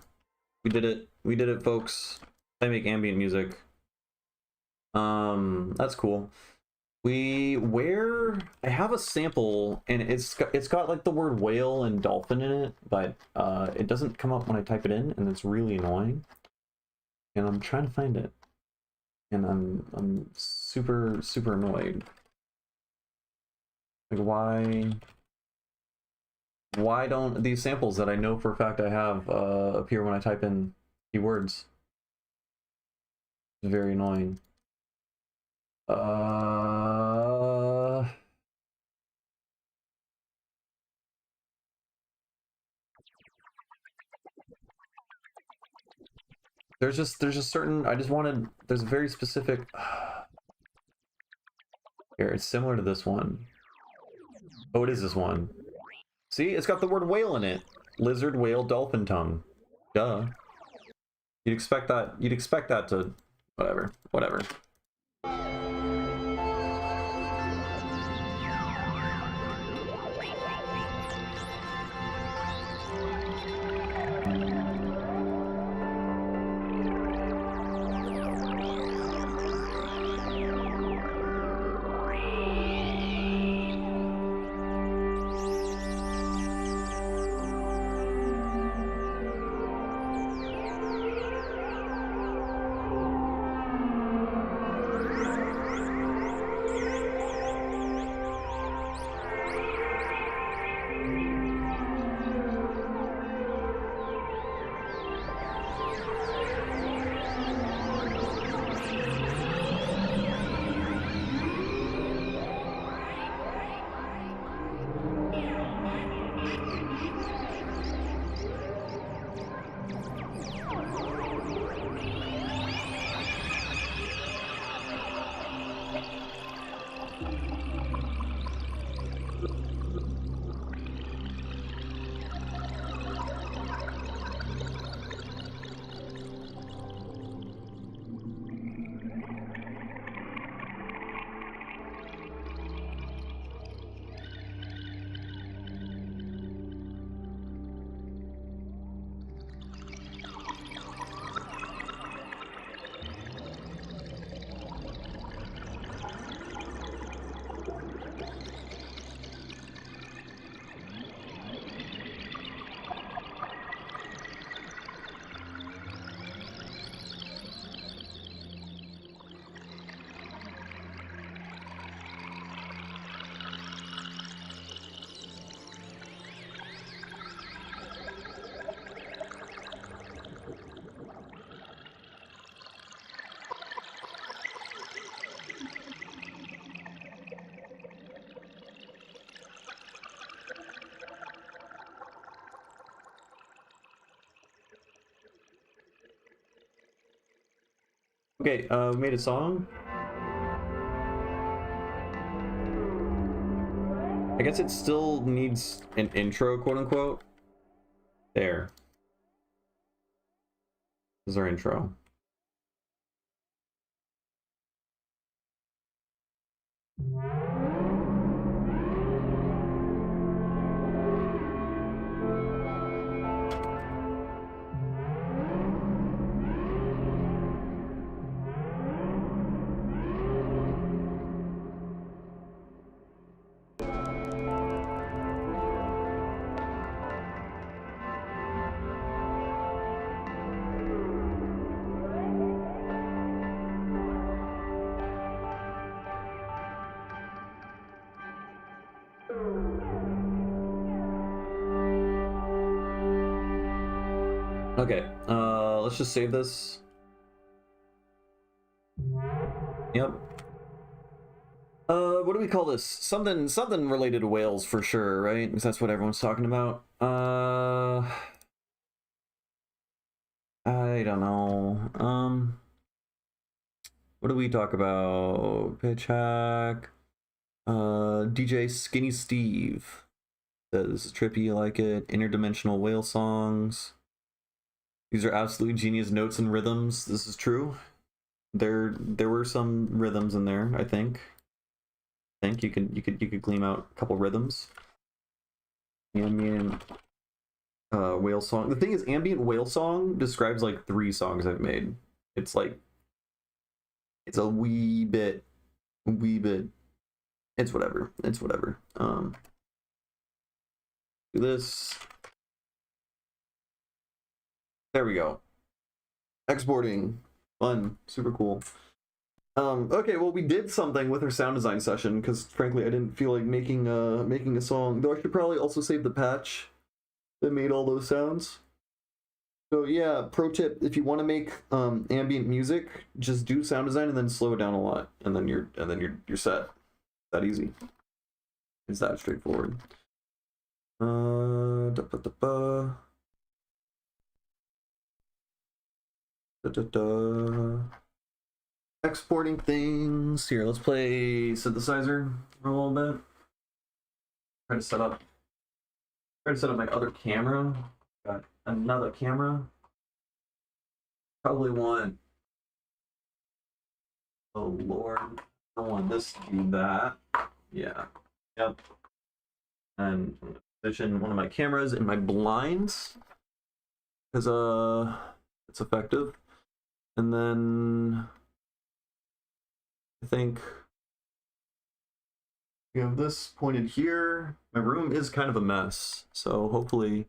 We did it. We did it, folks. I make ambient music. That's cool. I have a sample and it's got like the word whale and dolphin in it, but it doesn't come up when I type it in, and it's really annoying. And I'm trying to find it, and I'm super annoyed. Like why don't these samples that I know for a fact I have appear when I type in keywords? It's very annoying. There's just certain there's a very specific here, it's similar to this one. Oh, it is this one. See, it's got the word whale in it. Lizard, whale, dolphin tongue. Duh. You'd expect that to whatever. Okay, we made a song. I guess it still needs an intro, quote unquote. There. This is our intro. Okay, let's just save this. Yep. What do we call this? Something related to whales for sure, right? Because that's what everyone's talking about. I don't know. What do we talk about? Pitch hack. DJ Skinny Steve says trippy, you like it. Interdimensional whale songs. These are absolute genius notes and rhythms. This is true. There were some rhythms in there, I think. think you could glean out a couple rhythms. Ambient whale song. The thing is, ambient whale song describes like 3 songs I've made. It's like it's a wee bit. It's whatever. It's whatever. Do this. There we go. Exporting. Fun. Super cool. Okay, well, we did something with our sound design session because, frankly, I didn't feel like making a song. Though I should probably also save the patch that made all those sounds. So yeah, pro tip: if you want to make ambient music, just do sound design and then slow it down a lot, and then you're set. That easy. It's that straightforward. Da, da, da, da. Da, da, da. Exporting things. Here, let's play synthesizer for a little bit. Try to set up my other camera. Got another camera. Probably want, oh Lord, I don't want this to do that. Yeah. Yep. And I'm gonna position one of my cameras in my blinds because it's effective. And then I think we have this pointed here. My room is kind of a mess, so hopefully,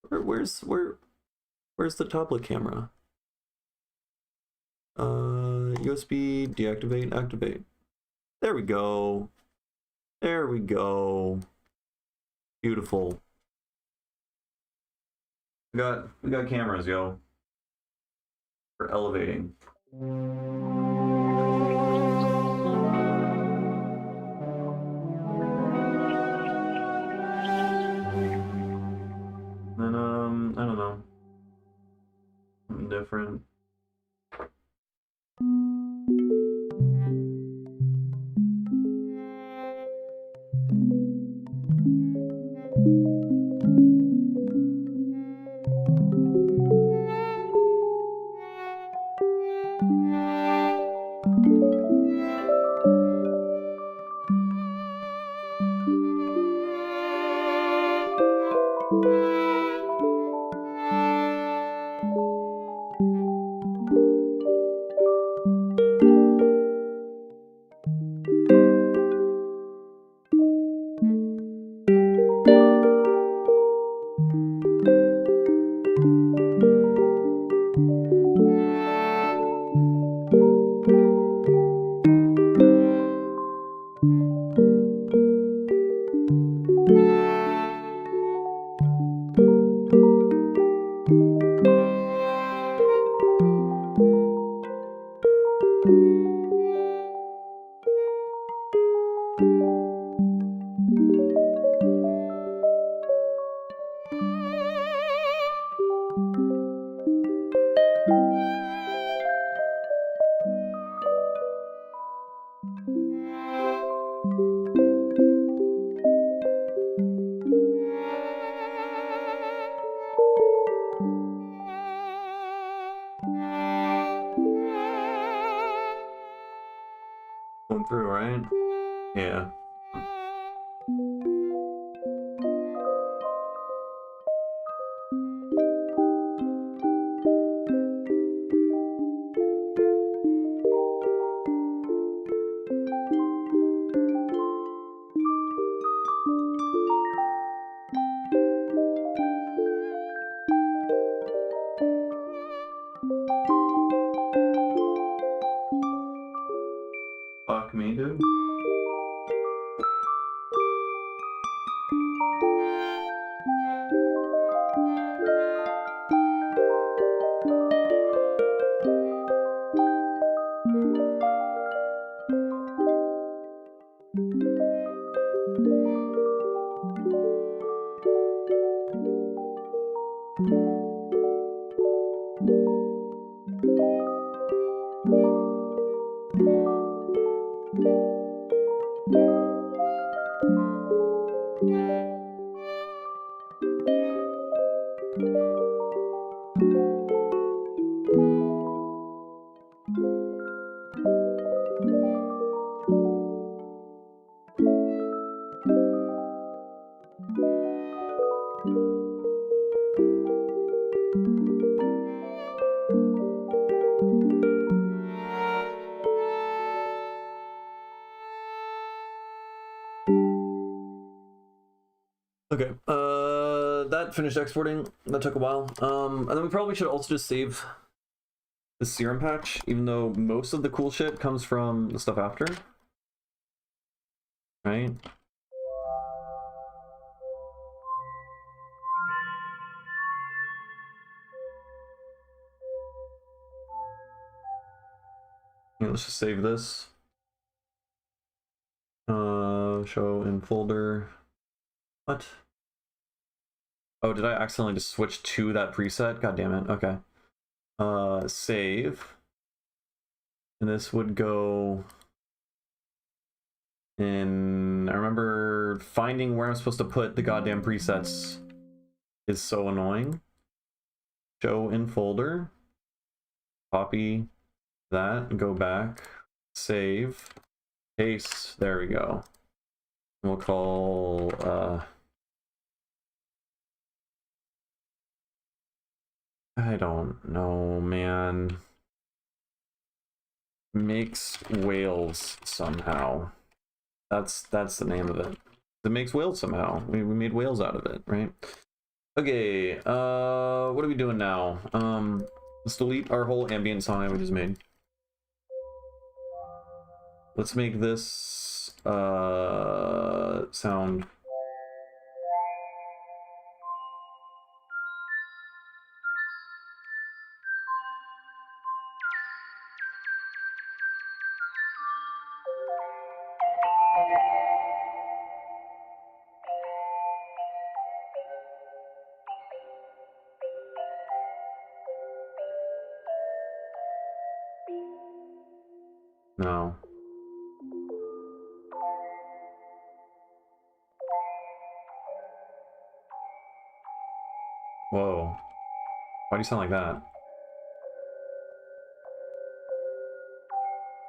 where's the tablet camera? USB deactivate, activate. There we go. There we go. Beautiful. We got cameras, yo. For elevating. And I don't know. Something different. Going through, right? Yeah. Fuck me, dude. Okay, that finished exporting. That took a while. And then we probably should also just save the serum patch, even though most of the cool shit comes from the stuff after. Right? Yeah, let's just save this. Show in folder. What? Oh, did I accidentally just switch to that preset? God damn it. Okay. Save. And this would go in... I remember finding where I'm supposed to put the goddamn presets is so annoying. Show in folder. Copy that, go back, save, paste, there we go. We'll call, I don't know, man. Makes whales somehow. That's the name of it. It makes whales somehow. We made whales out of it, right? Okay, what are we doing now? Let's delete our whole ambient song we just made. Let's make this, sound. No. Whoa. Why do you sound like that?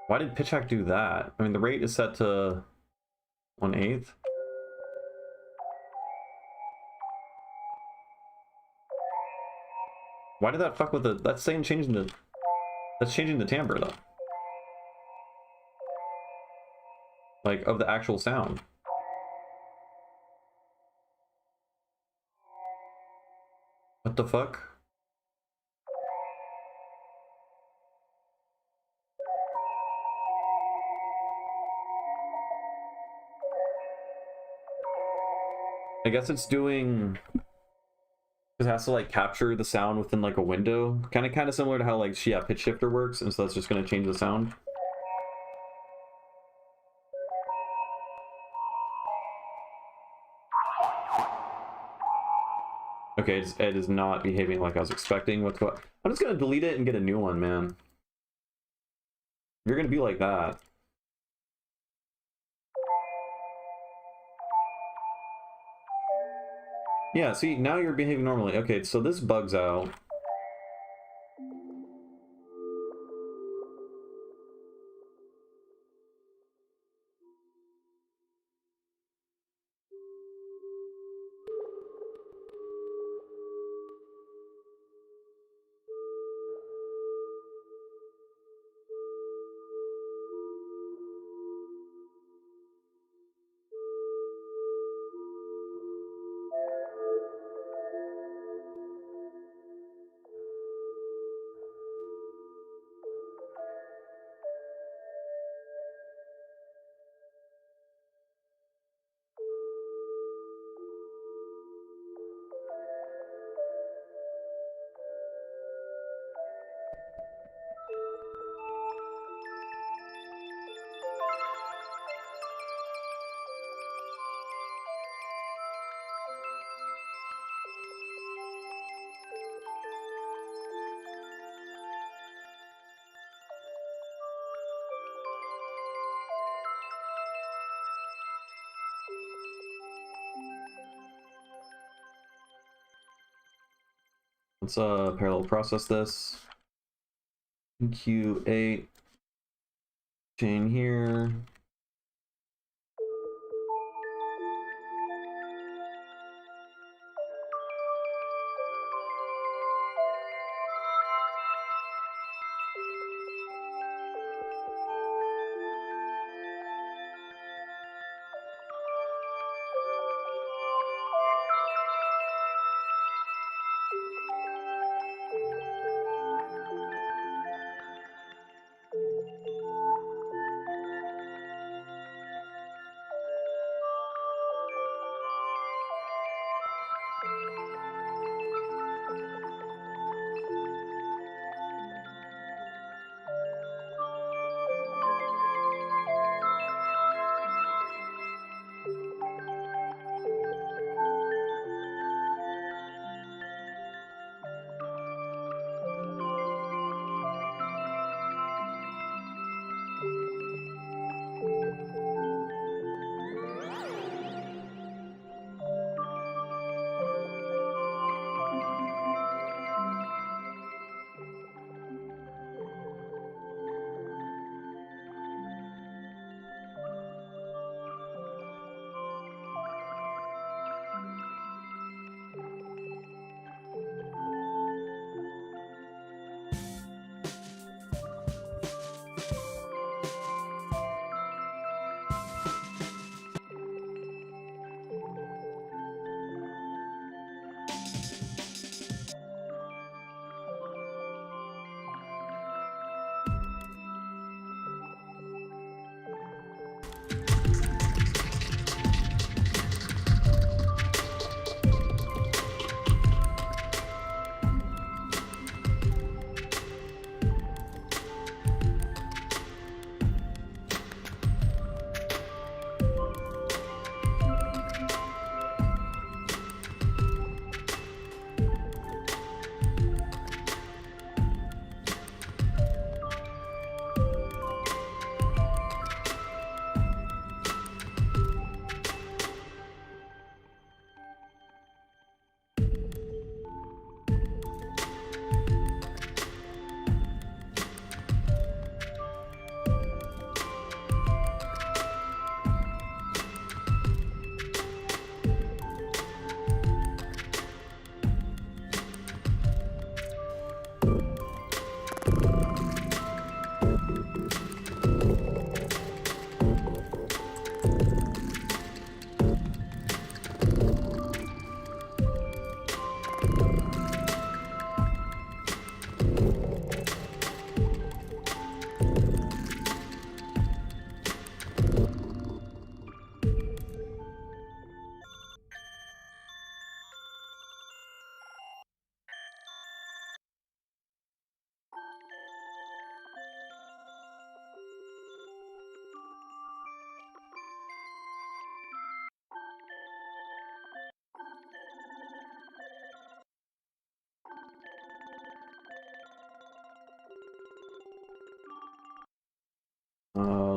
Why did pitch hack do that? I mean, the rate is set to 1/8. Why did that fuck with the... That's saying changing the... That's changing the timbre, though. Like, of the actual sound. What the fuck? I guess it's doing... It has to, like, capture the sound within, like, a window. Kind of similar to how, like, pitch shifter works, and so that's just going to change the sound. Okay, it is not behaving like I was expecting. What's what? I'm just going to delete it and get a new one, man. You're going to be like that. Yeah, see, now you're behaving normally. Okay, so this bugs out. Let's parallel process this. Q8 chain here.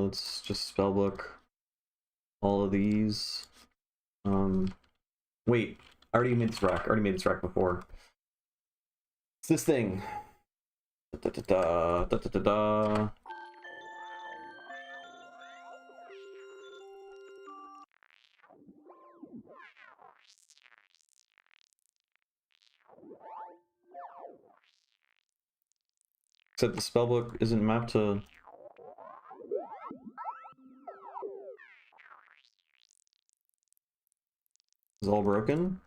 let's just spellbook all of these. Wait, I already made this rack. I already made this rack before. It's this thing. Da, da, da, da, da, da, da. Except the spellbook isn't mapped to... It's all broken?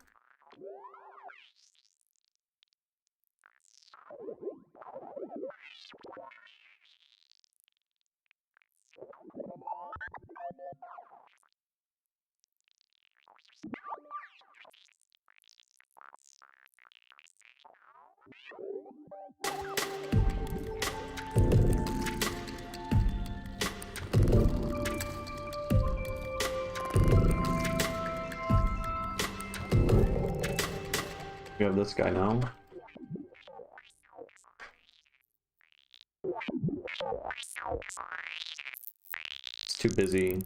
We have this guy now. It's too busy.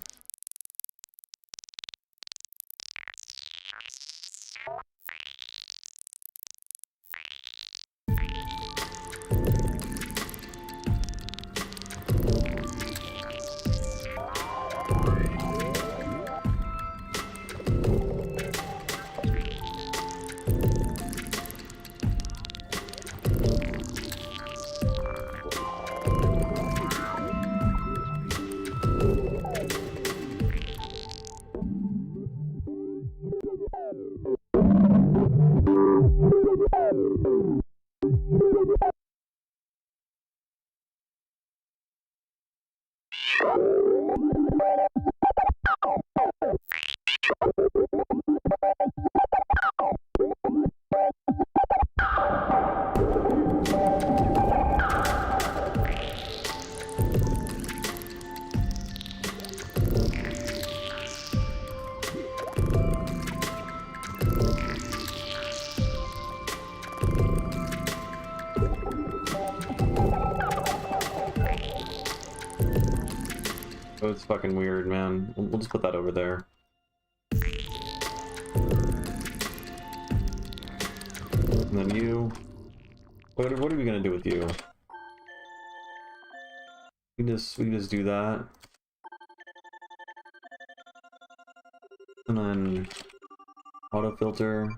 Oh, it's fucking weird, man. We'll just put that over there. And then you... What are we gonna do with you? We can just do that. And then... Auto filter.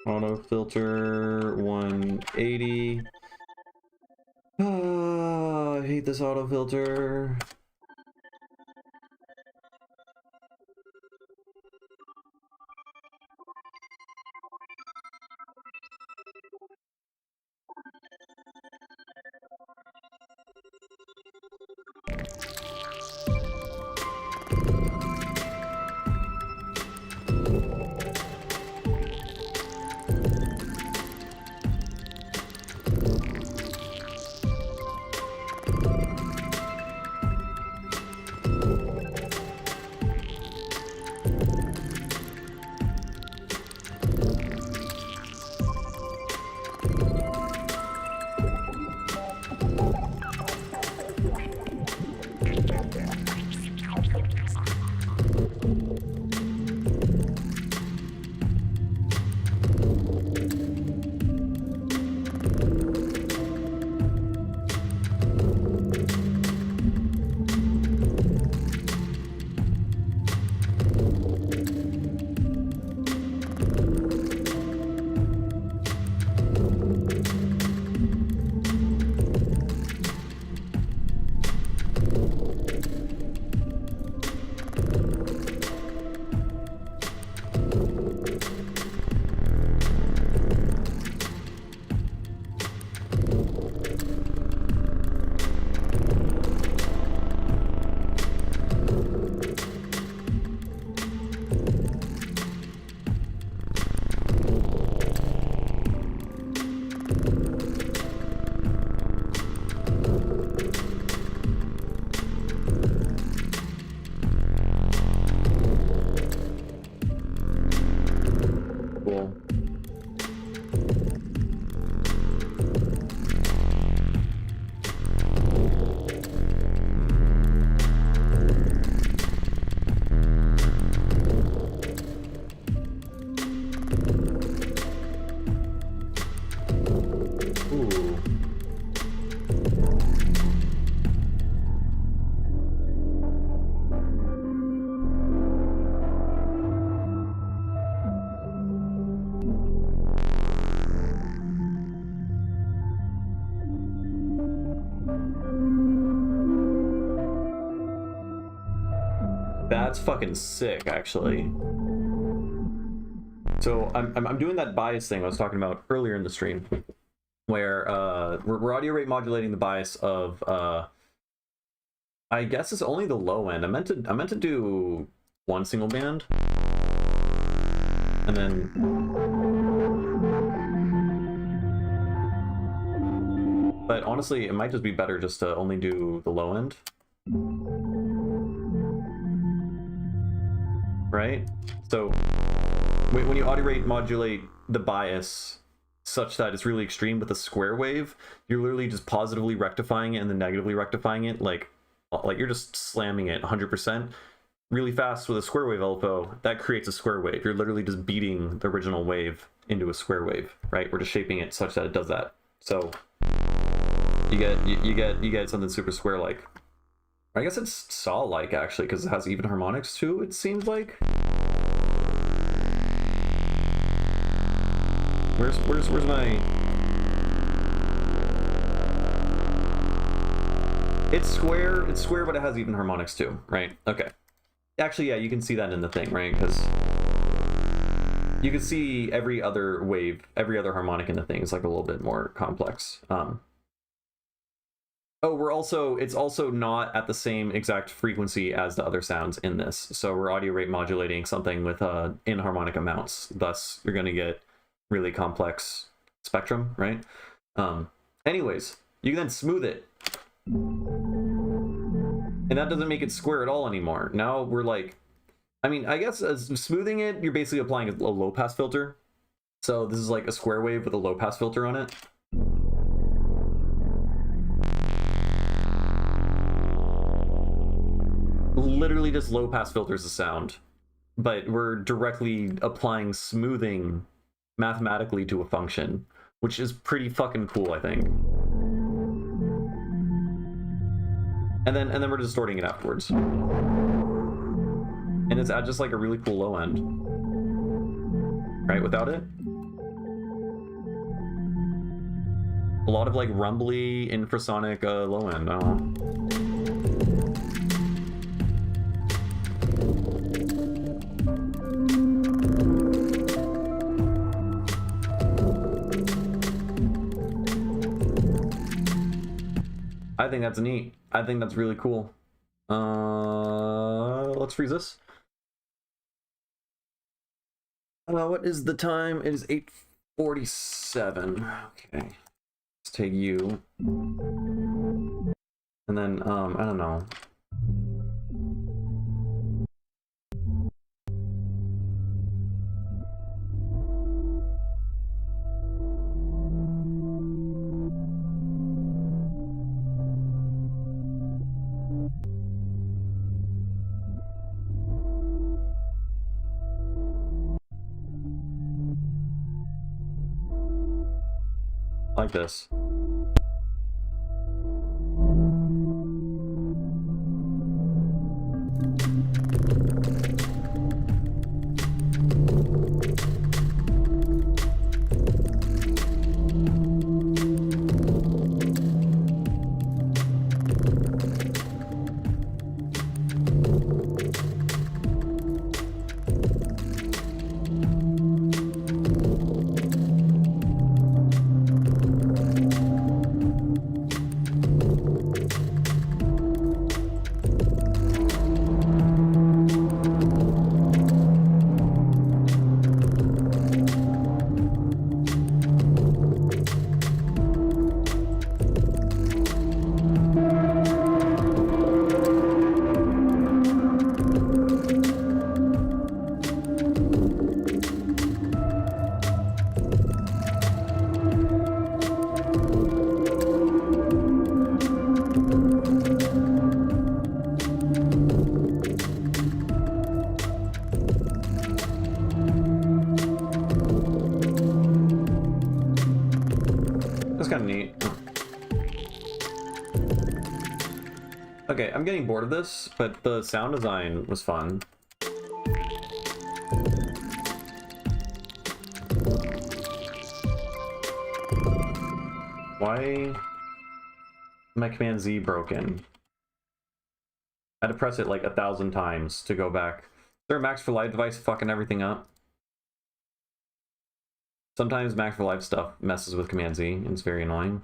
Auto filter 180. Oh, I hate this auto filter. That's fucking sick, actually. So I'm doing that bias thing I was talking about earlier in the stream, where we're audio rate modulating the bias of I guess it's only the low end. I meant to do one single band, and then but honestly, it might just be better just to only do the low end. Right? So when you audio rate modulate the bias such that it's really extreme with a square wave, you're literally just positively rectifying it and then negatively rectifying it, like you're just slamming it 100% really fast with a square wave LFO. That creates a square wave. You're literally just beating the original wave into a square wave, right? We're just shaping it such that it does that. So you get something super square like. I guess it's saw like actually, because it has even harmonics too, it seems like. Where's my... It's square, but it has even harmonics too, right? Okay. Actually, yeah, you can see that in the thing, right? Because you can see every other wave, every other harmonic in the thing is like a little bit more complex. Oh, it's also not at the same exact frequency as the other sounds in this. So we're audio rate modulating something with inharmonic amounts. Thus, you're going to get really complex spectrum, right? Anyways, you can then smooth it. And that doesn't make it square at all anymore. Now we're like, I mean, I guess as smoothing it, you're basically applying a low pass filter. So this is like a square wave with a low pass filter on it. Literally just low pass filters the sound, but we're directly applying smoothing mathematically to a function, which is pretty fucking cool, I think. And then we're distorting it afterwards, and it's at just like a really cool low end, right? Without it, a lot of like rumbly infrasonic low end. I don't know. I think that's neat. I think that's really cool. Let's freeze this. What is the time? It is 8:47. Okay. Let's take you. And then, I don't know. Like this. That's kind of neat. Okay, I'm getting bored of this, but the sound design was fun. Why? My Command Z broken. I had to press it like 1,000 times to go back. Is there a Max for Live device fucking everything up? Sometimes Max for Live stuff messes with Command Z, and it's very annoying.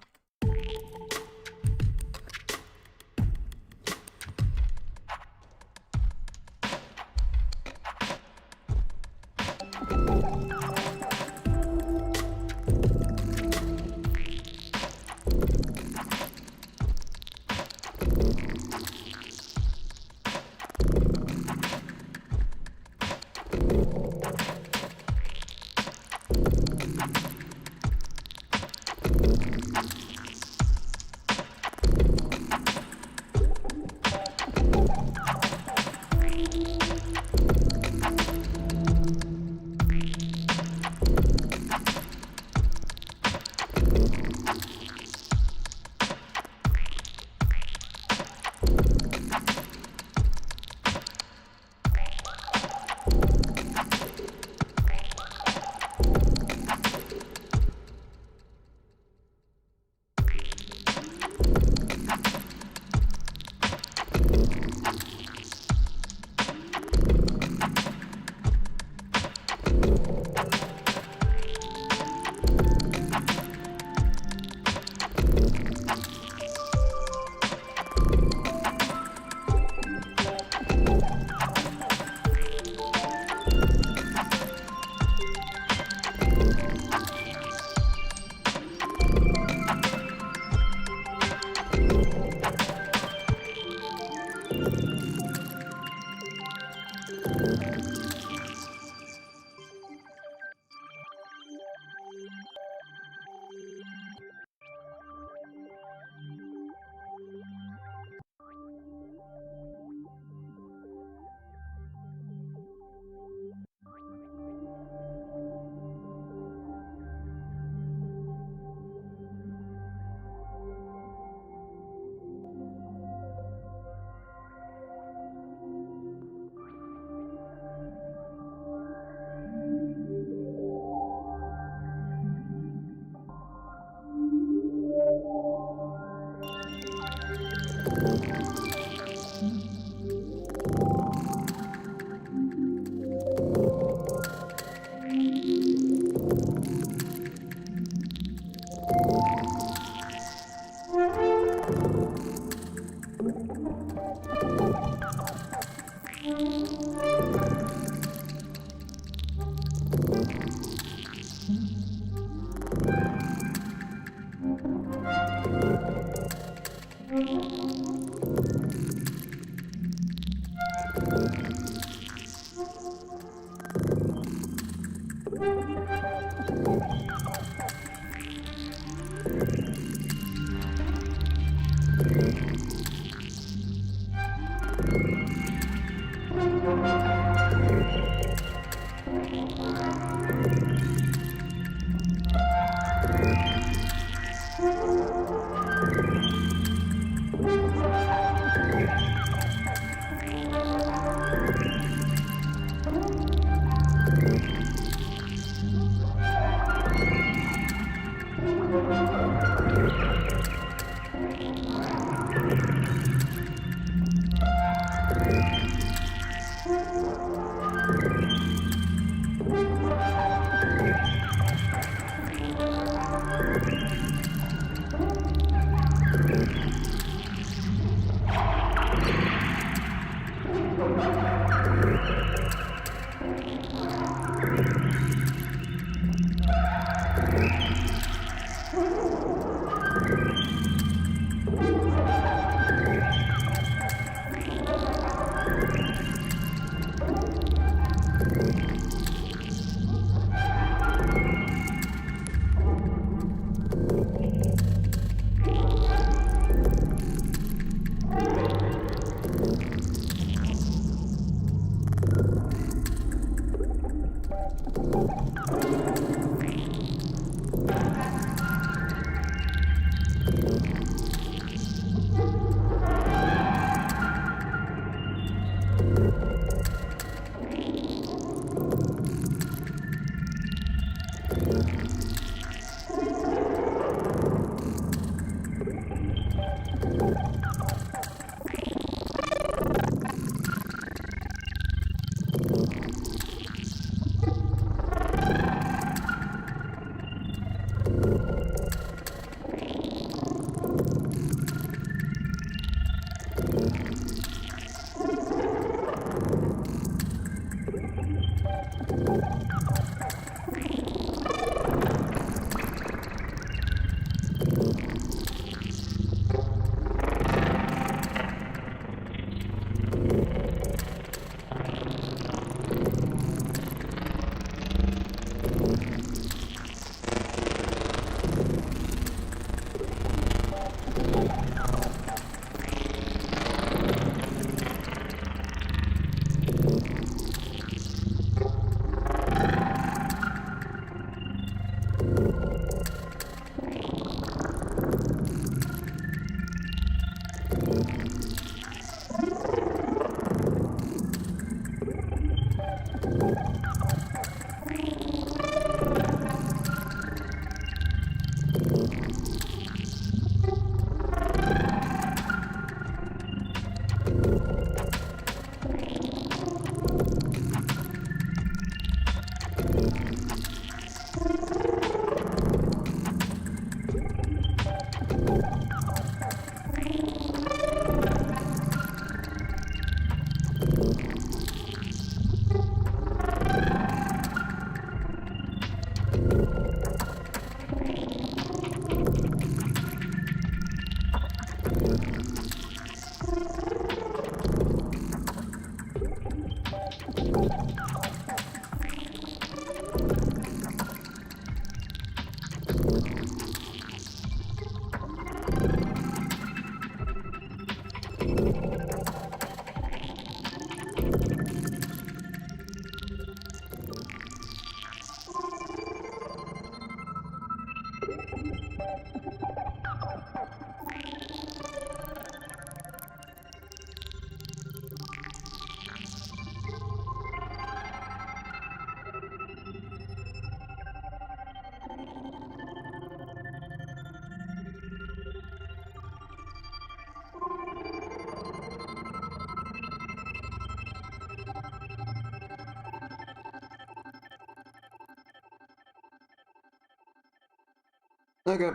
Okay.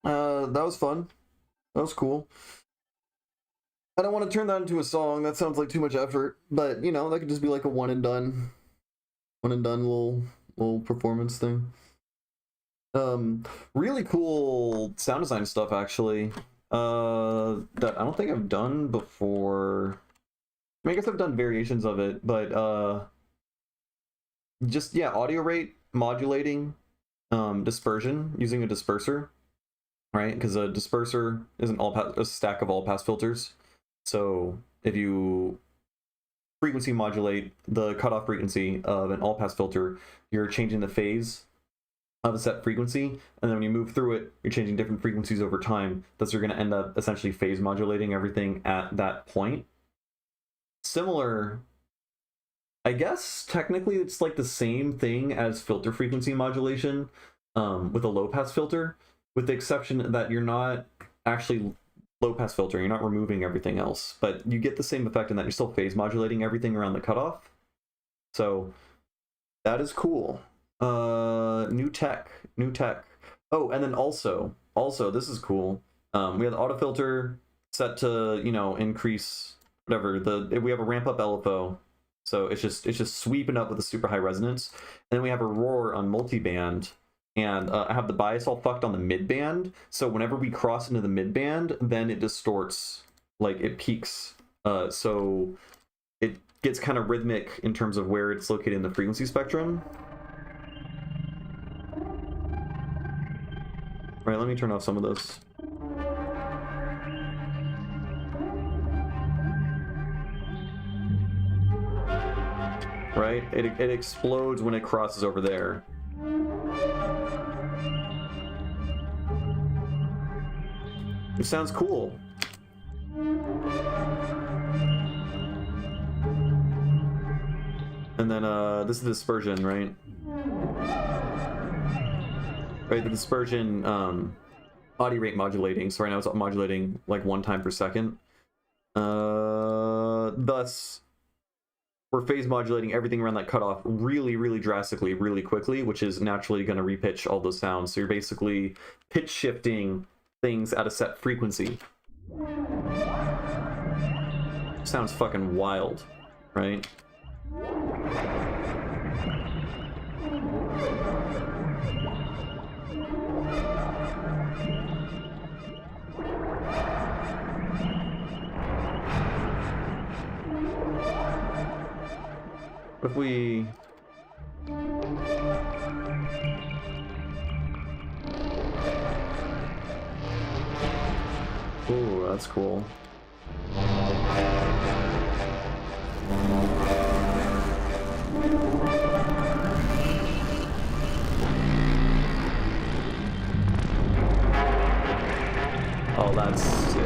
That was fun. That was cool. I don't want to turn that into a song. That sounds like too much effort. But, you know, that could just be like a one and done little performance thing. Really cool sound design stuff, actually. That I don't think I've done before. I mean, I guess I've done variations of it, but just, yeah, audio rate modulating, dispersion using a disperser, right? Because a disperser is a stack of all pass filters. So if you frequency modulate the cutoff frequency of an all pass filter, you're changing the phase of a set frequency, and then when you move through it, you're changing different frequencies over time. Thus, you're going to end up essentially phase modulating everything at that point. Similar, I guess technically it's like the same thing as filter frequency modulation with a low pass filter, with the exception that you're not actually low pass filtering, you're not removing everything else, but you get the same effect in that you're still phase modulating everything around the cutoff. So that is cool. New tech. Oh, and then also this is cool. We have the auto filter set to, you know, increase whatever we have a ramp up LFO, so it's just sweeping up with a super high resonance. And then we have a roar on multiband, and I have the bias all fucked on the mid band, so whenever we cross into the mid band, then it distorts, like it peaks, so it gets kind of rhythmic in terms of where it's located in the frequency spectrum. All right, let me turn off some of this. Right? It explodes when it crosses over there. It sounds cool. And then this is the dispersion, right? Right, the dispersion body rate modulating. So right now it's modulating like 1 time per second. Thus, we're phase modulating everything around that cutoff really, really drastically, really quickly, which is naturally going to repitch all those sounds. So you're basically pitch shifting things at a set frequency. Sounds fucking wild, right? If we... Ooh, that's cool. Oh, that's sick.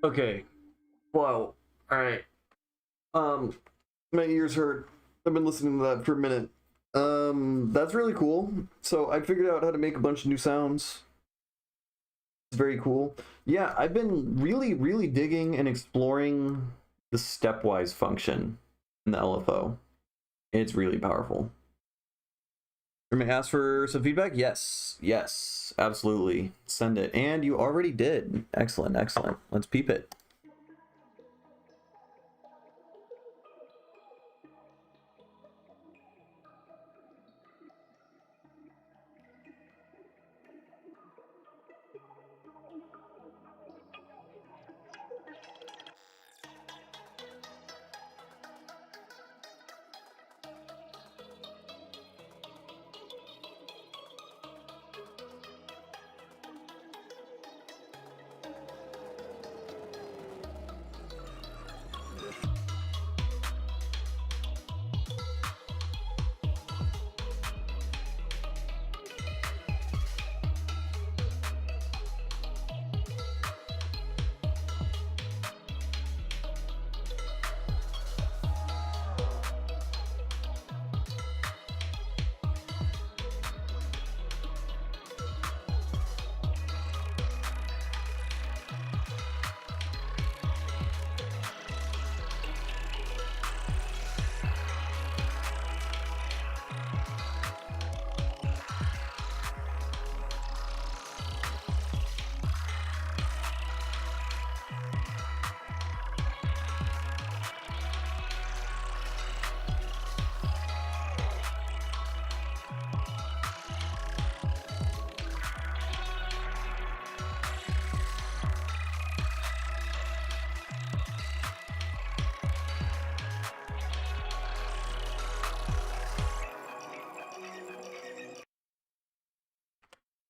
Okay. Wow. All right. My ears hurt. I've been listening to that for a minute. That's really cool. So I figured out how to make a bunch of new sounds. It's very cool. Yeah, I've been really digging and exploring the stepwise function in the LFO. It's really powerful. You may ask for some feedback? Yes, absolutely. Send it. And you already did. Excellent. Let's peep it.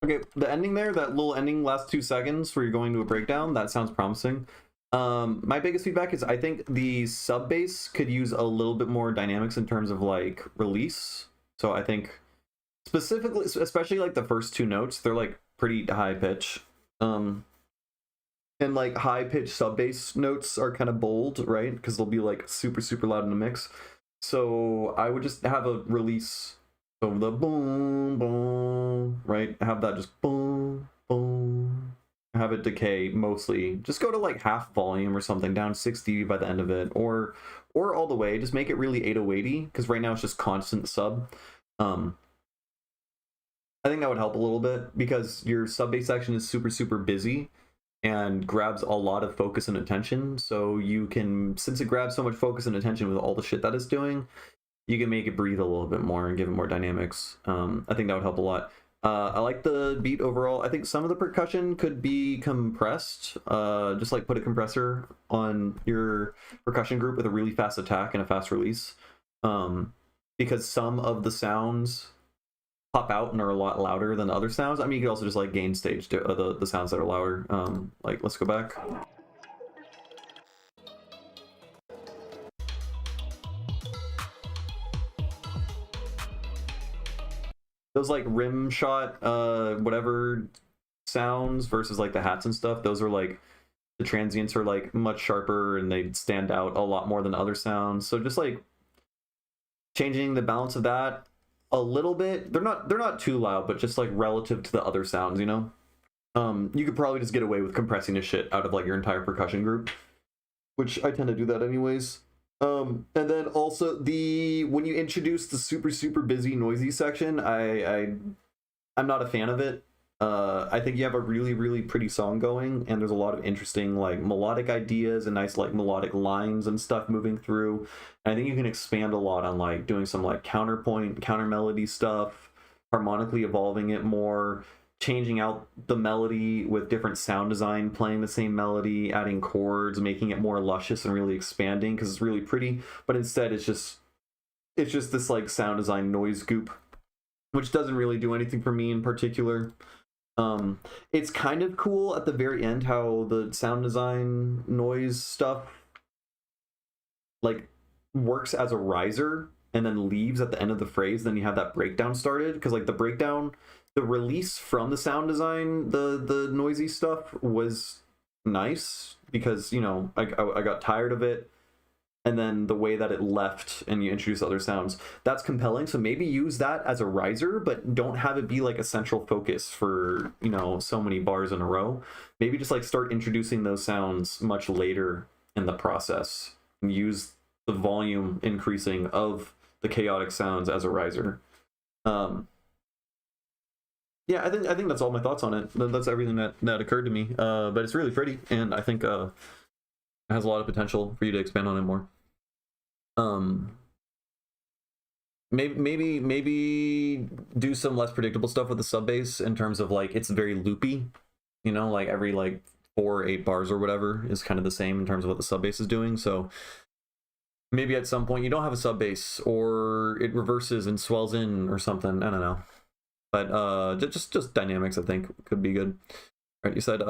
Okay, the ending there, that little ending last 2 seconds where you're going to a breakdown, that sounds promising. My biggest feedback is I think the sub bass could use a little bit more dynamics in terms of like release. So I think specifically, especially like the first 2 notes, they're like pretty high pitch. And like high pitched sub bass notes are kind of bold, right? Because they'll be like super super loud in the mix. So I would just have a release of the boom boom, right? Have that just boom boom. Have it decay mostly. Just go to like half volume or something, down 60 by the end of it, or all the way. Just make it really 808y, because right now it's just constant sub. I think that would help a little bit, because your sub bass section is super super busy and grabs a lot of focus and attention. So you can, since it grabs so much focus and attention with all the shit that it's doing, you can make it breathe a little bit more and give it more dynamics. I think that would help a lot. I like the beat overall. I think some of the percussion could be compressed. Just like put a compressor on your percussion group with a really fast attack and a fast release. Because some of the sounds pop out and are a lot louder than other sounds. I mean, you could also just like gain stage the sounds that are louder. Like, let's go back. Those like rim shot, whatever sounds versus like the hats and stuff, those are like, the transients are like much sharper and they stand out a lot more than other sounds. So just like changing the balance of that a little bit. They're not too loud, but just like relative to the other sounds, you know? You could probably just get away with compressing the shit out of like your entire percussion group, which I tend to do that anyways. And then also when you introduce the super super busy noisy section, I'm not a fan of it. I think you have a really really pretty song going, and there's a lot of interesting like melodic ideas and nice like melodic lines and stuff moving through. And I think you can expand a lot on like doing some like counterpoint, counter melody stuff, harmonically evolving it more, changing out the melody with different sound design, playing the same melody, adding chords, making it more luscious and really expanding because it's really pretty. But instead, it's just this like sound design noise goop, which doesn't really do anything for me in particular. It's kind of cool at the very end how the sound design noise stuff like works as a riser and then leaves at the end of the phrase. Then you have that breakdown started, because like the breakdown, the release from the sound design, the noisy stuff was nice, because you know I got tired of it, and then the way that it left and you introduce other sounds, that's compelling. So maybe use that as a riser, but don't have it be like a central focus for, you know, so many bars in a row. Maybe just like start introducing those sounds much later in the process and use the volume increasing of the chaotic sounds as a riser. Yeah, I think that's all my thoughts on it. That's everything that occurred to me. But it's really pretty, and I think it has a lot of potential for you to expand on it more. Maybe do some less predictable stuff with the sub bass in terms of like it's very loopy, you know, like every like 4 or 8 bars or whatever is kind of the same in terms of what the sub bass is doing. So maybe at some point you don't have a sub bass, or it reverses and swells in or something. I don't know, but just dynamics I think could be good. Right, you said,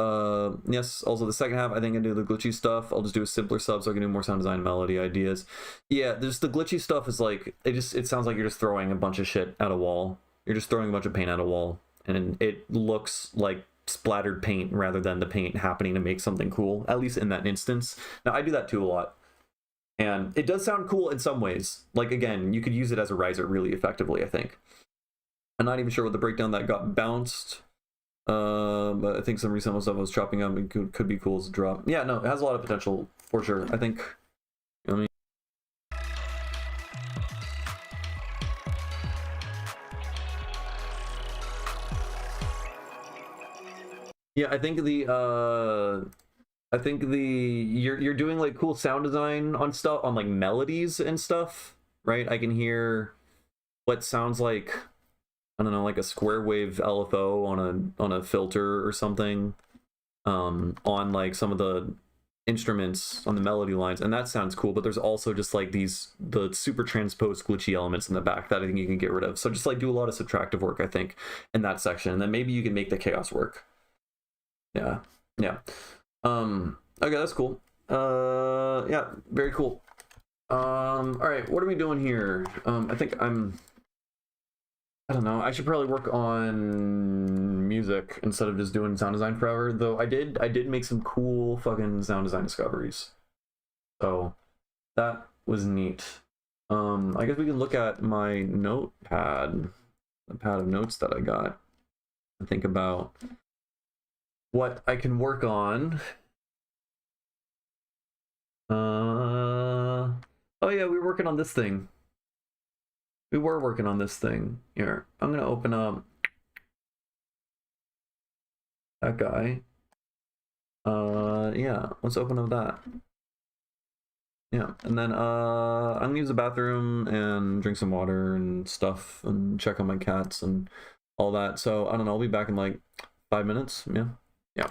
yes, also the second half, I think I do the glitchy stuff. I'll just do a simpler sub so I can do more sound design melody ideas. Yeah, there's the glitchy stuff is like, it sounds like you're just throwing a bunch of shit at a wall. You're just throwing a bunch of paint at a wall, and it looks like splattered paint rather than the paint happening to make something cool, at least in that instance. Now, I do that too a lot. And it does sound cool in some ways. Like, again, you could use it as a riser really effectively, I think. I'm not even sure what the breakdown that got bounced. But I think some recent stuff I was chopping up and could be cool as a drop. Yeah, no, it has a lot of potential for sure. I think. I mean, yeah, I think you're doing like cool sound design on stuff, on like melodies and stuff, right? I can hear what sounds like, I don't know, like a square wave LFO on a filter or something, on like some of the instruments on the melody lines, and that sounds cool. But there's also just like the super transposed glitchy elements in the back that I think you can get rid of. So just like do a lot of subtractive work, I think, in that section, and then maybe you can make the chaos work. Yeah. Okay, that's cool. Yeah, very cool. All right, what are we doing here? I think I'm I don't know. I should probably work on music instead of just doing sound design forever. Though I did make some cool fucking sound design discoveries. So that was neat. I guess we can look at my notepad, the pad of notes that I got, and think about what I can work on. Oh yeah, we were working on this thing. We were working on this thing. Here, I'm gonna open up that guy. Yeah, let's open up that. Yeah, and then I'm gonna use the bathroom and drink some water and stuff and check on my cats and all that. So I don't know, I'll be back in like 5 minutes. Yeah. Yeah.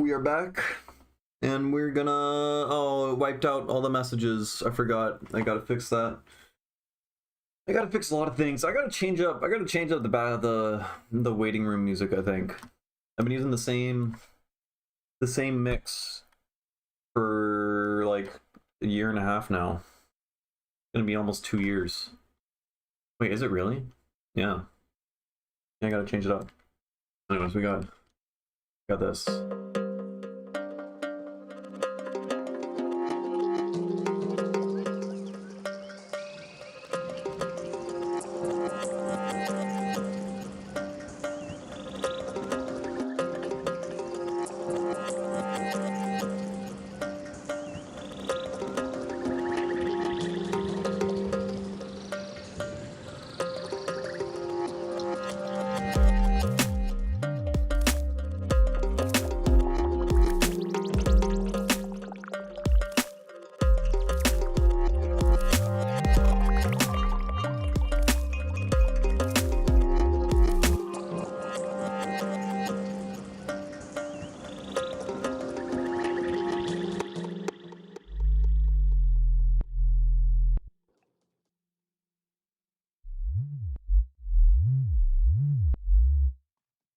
We are back. And we're gonna... Oh, it wiped out all the messages. I forgot. I gotta fix that. I gotta fix a lot of things. I gotta change up the waiting room music, I think. I've been using the same mix for like a year and a half now. It's gonna be almost 2 years. Wait, is it really? Yeah. I gotta change it up. Anyways, we got this.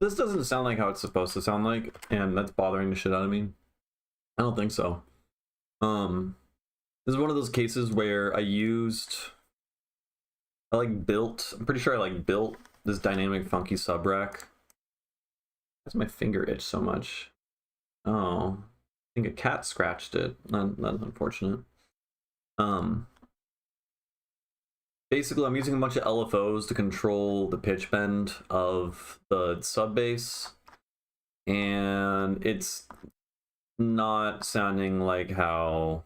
This doesn't sound like how it's supposed to sound like, and that's bothering the shit out of me. I don't think so. This is one of those cases where I'm pretty sure I built this dynamic funky sub rack. Why's my finger itch so much? Oh, I think a cat scratched it. That's unfortunate. Basically, I'm using a bunch of LFOs to control the pitch bend of the sub bass, and it's not sounding like how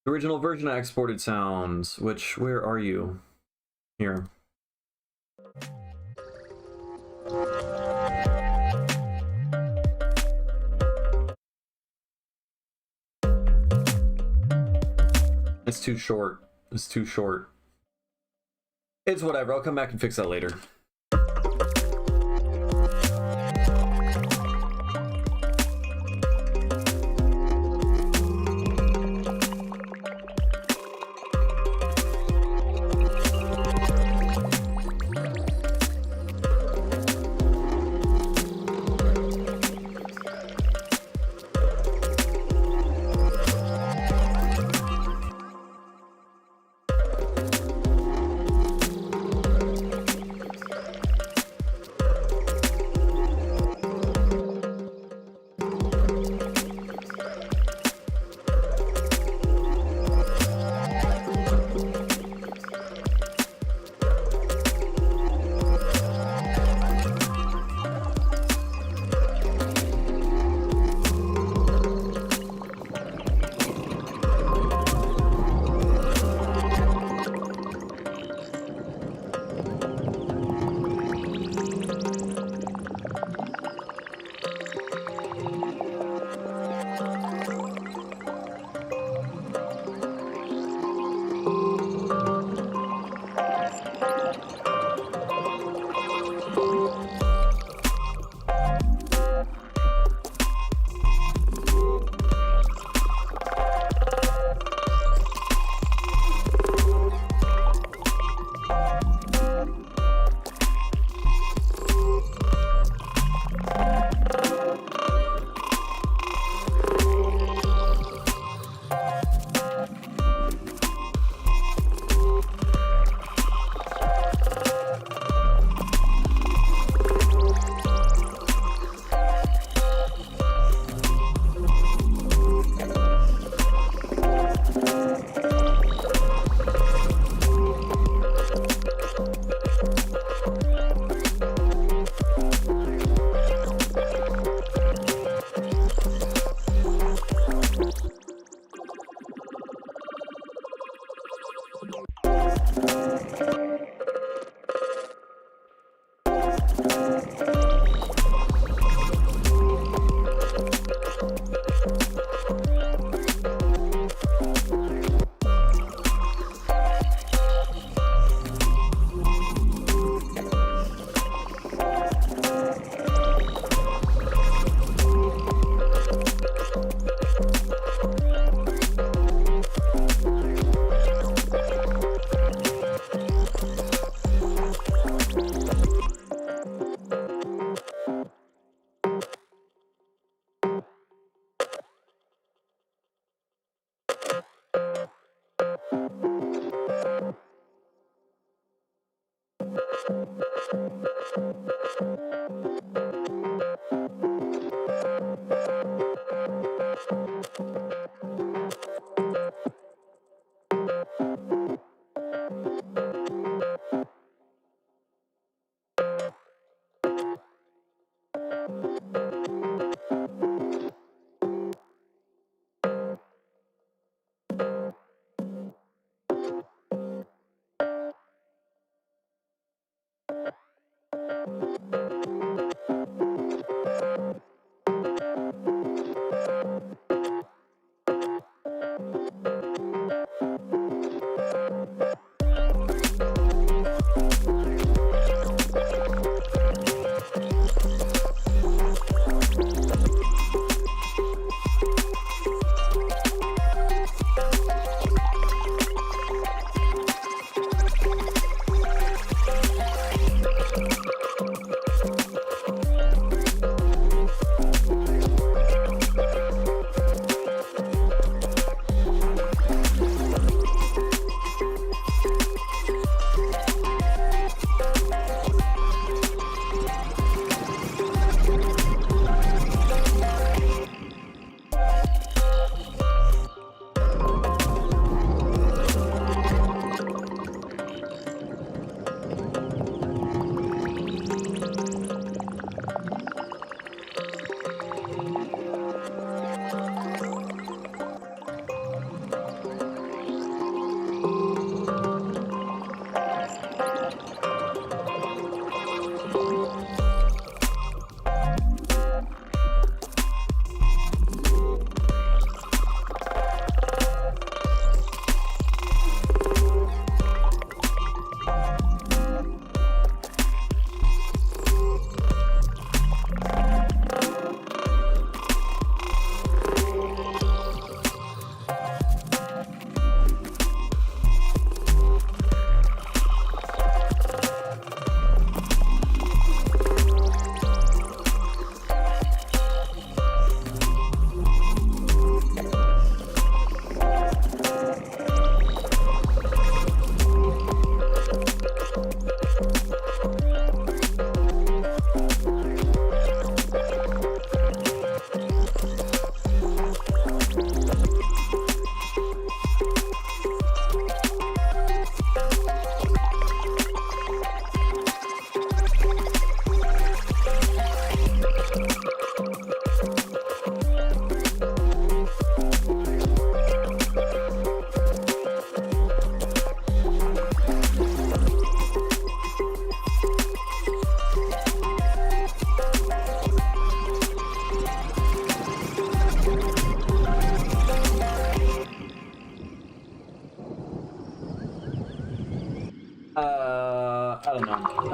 the original version I exported sounds. Which, where are you? Here. It's too short. It's too short. It's whatever, I'll come back and fix that later.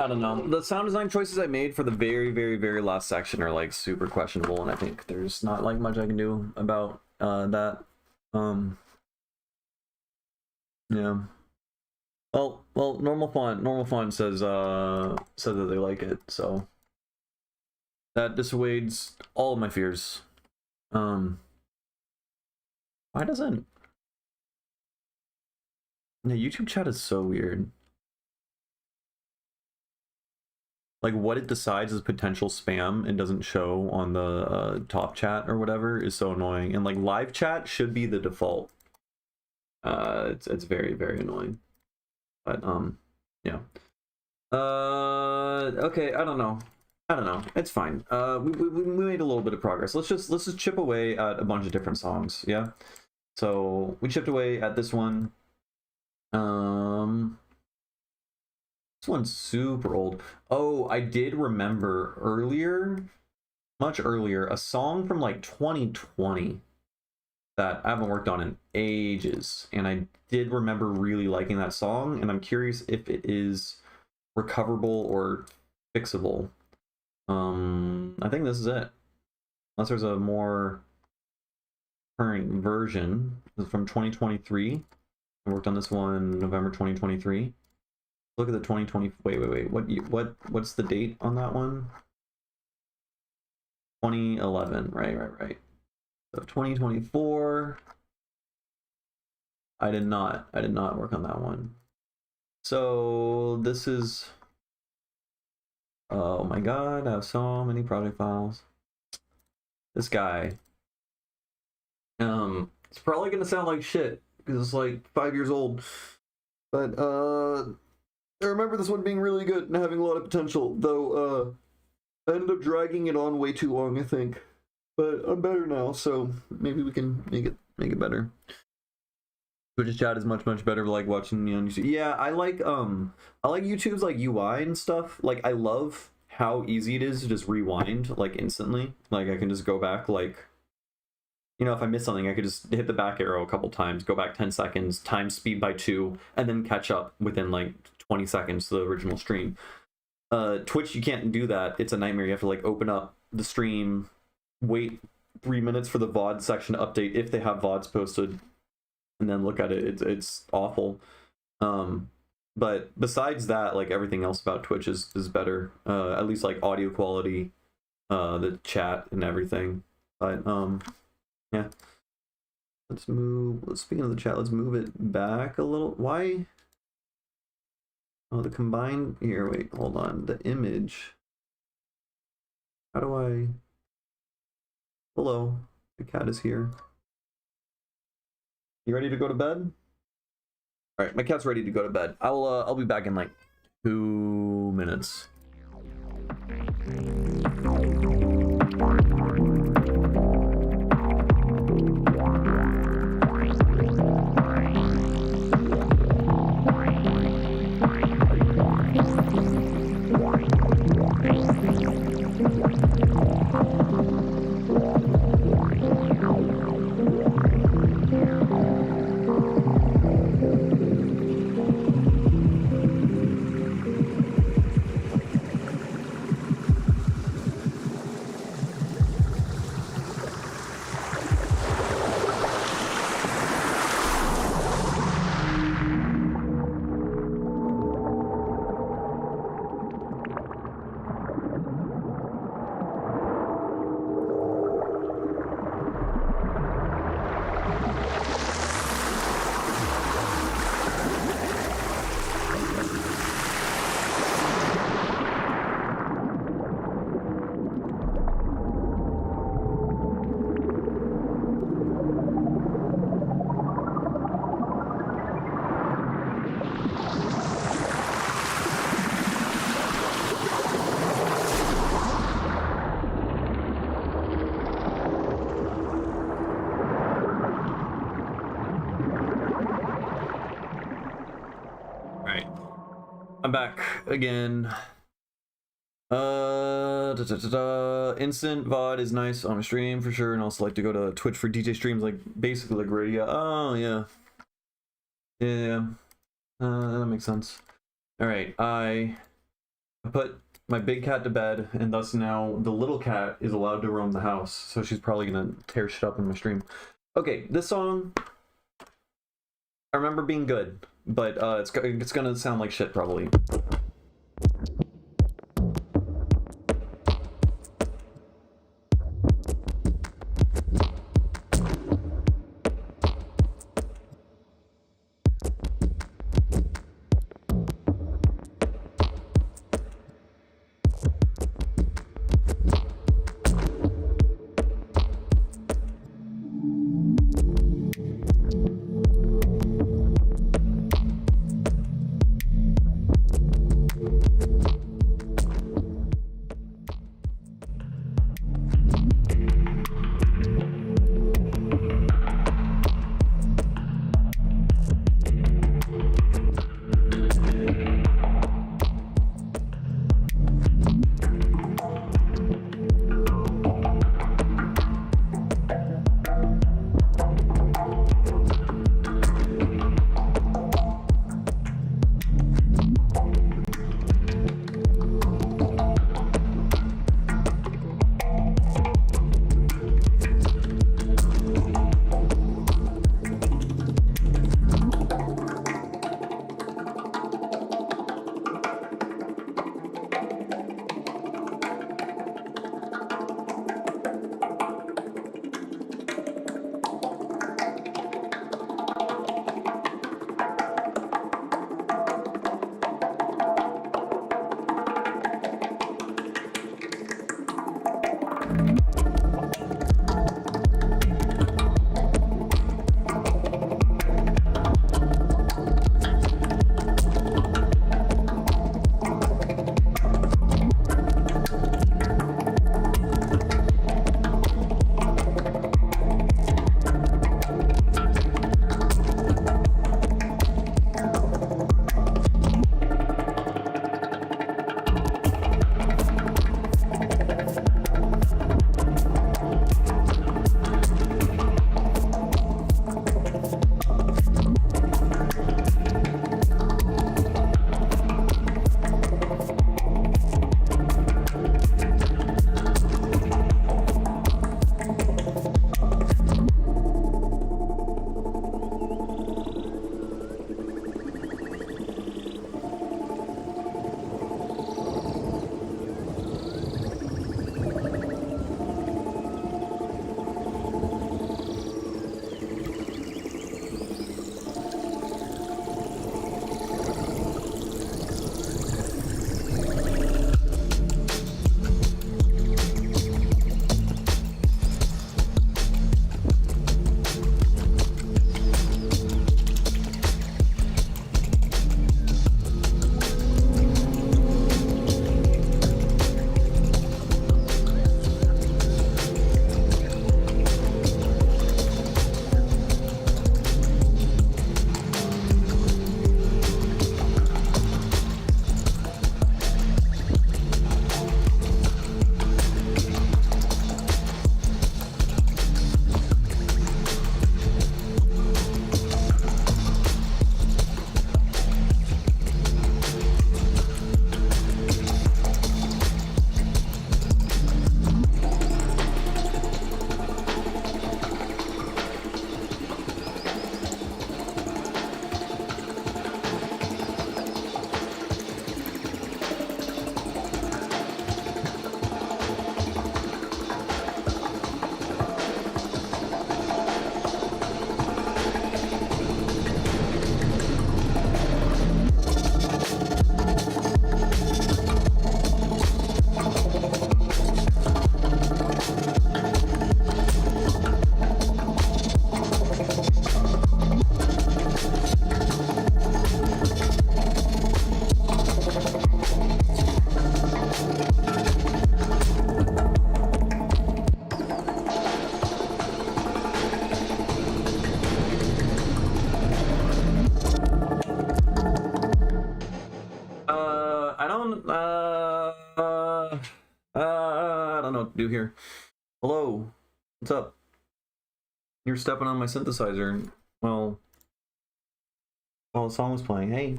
I don't know. The sound design choices I made for the very, very, very last section are like super questionable, and I think there's not like much I can do about that. Yeah. Well, normal font says that they like it, so that dissuades all of my fears. Why doesn't? Yeah, YouTube chat is so weird. Like what it decides is potential spam and doesn't show on the top chat or whatever is so annoying. And like live chat should be the default. It's very, very annoying. But yeah. Okay, I don't know. It's fine. We made a little bit of progress. Let's just chip away at a bunch of different songs. Yeah. So we chipped away at this one. This one's super old. Oh, I did remember earlier, much earlier, a song from like 2020 that I haven't worked on in ages, and I did remember really liking that song, and I'm curious if it is recoverable or fixable. I think this is it. Unless there's a more current version. This is from 2023. I worked on this one November 2023. Look at the 2020. Wait. What's the date on that one? 2011. Right. So 2024. I did not work on that one. So this is Oh my god, I have so many project files. This guy. It's probably gonna sound like shit because it's like 5 years old. But I remember this one being really good and having a lot of potential, though I ended up dragging it on way too long, I think. But I'm better now, so maybe we can make it better. Twitch chat is much better, like watching me on YouTube. Yeah, I like YouTube's like UI and stuff. Like I love how easy it is to just rewind like instantly. Like I can just go back, like, you know, if I miss something, I could just hit the back arrow a couple times, go back 10 seconds, time speed by 2, and then catch up within like 20 seconds to the original stream. Twitch, you can't do that. It's a nightmare. You have to like open up the stream, wait 3 minutes for the VOD section to update if they have VODs posted, and then look at it. It's awful. But besides that, like everything else about Twitch is better. At least like audio quality, the chat and everything. But yeah. Speaking of the chat, let's move it back a little. Why? Oh, the combined here, wait, hold on. The image. How do I? Hello. The cat is here. You ready to go to bed? All right, my cat's ready to go to bed. I'll be back in like 2 minutes. I'm back again. Instant VOD is nice on my stream for sure, and also like to go to Twitch for DJ streams, like basically like radio. Oh yeah, yeah, that makes sense. All right, I put my big cat to bed, and thus now the little cat is allowed to roam the house. So she's probably gonna tear shit up in my stream. Okay, this song I remember being good, but it's gonna sound like shit probably. I don't know what to do here. Hello, what's up? You're stepping on my synthesizer. Well, while the song was playing. Hey,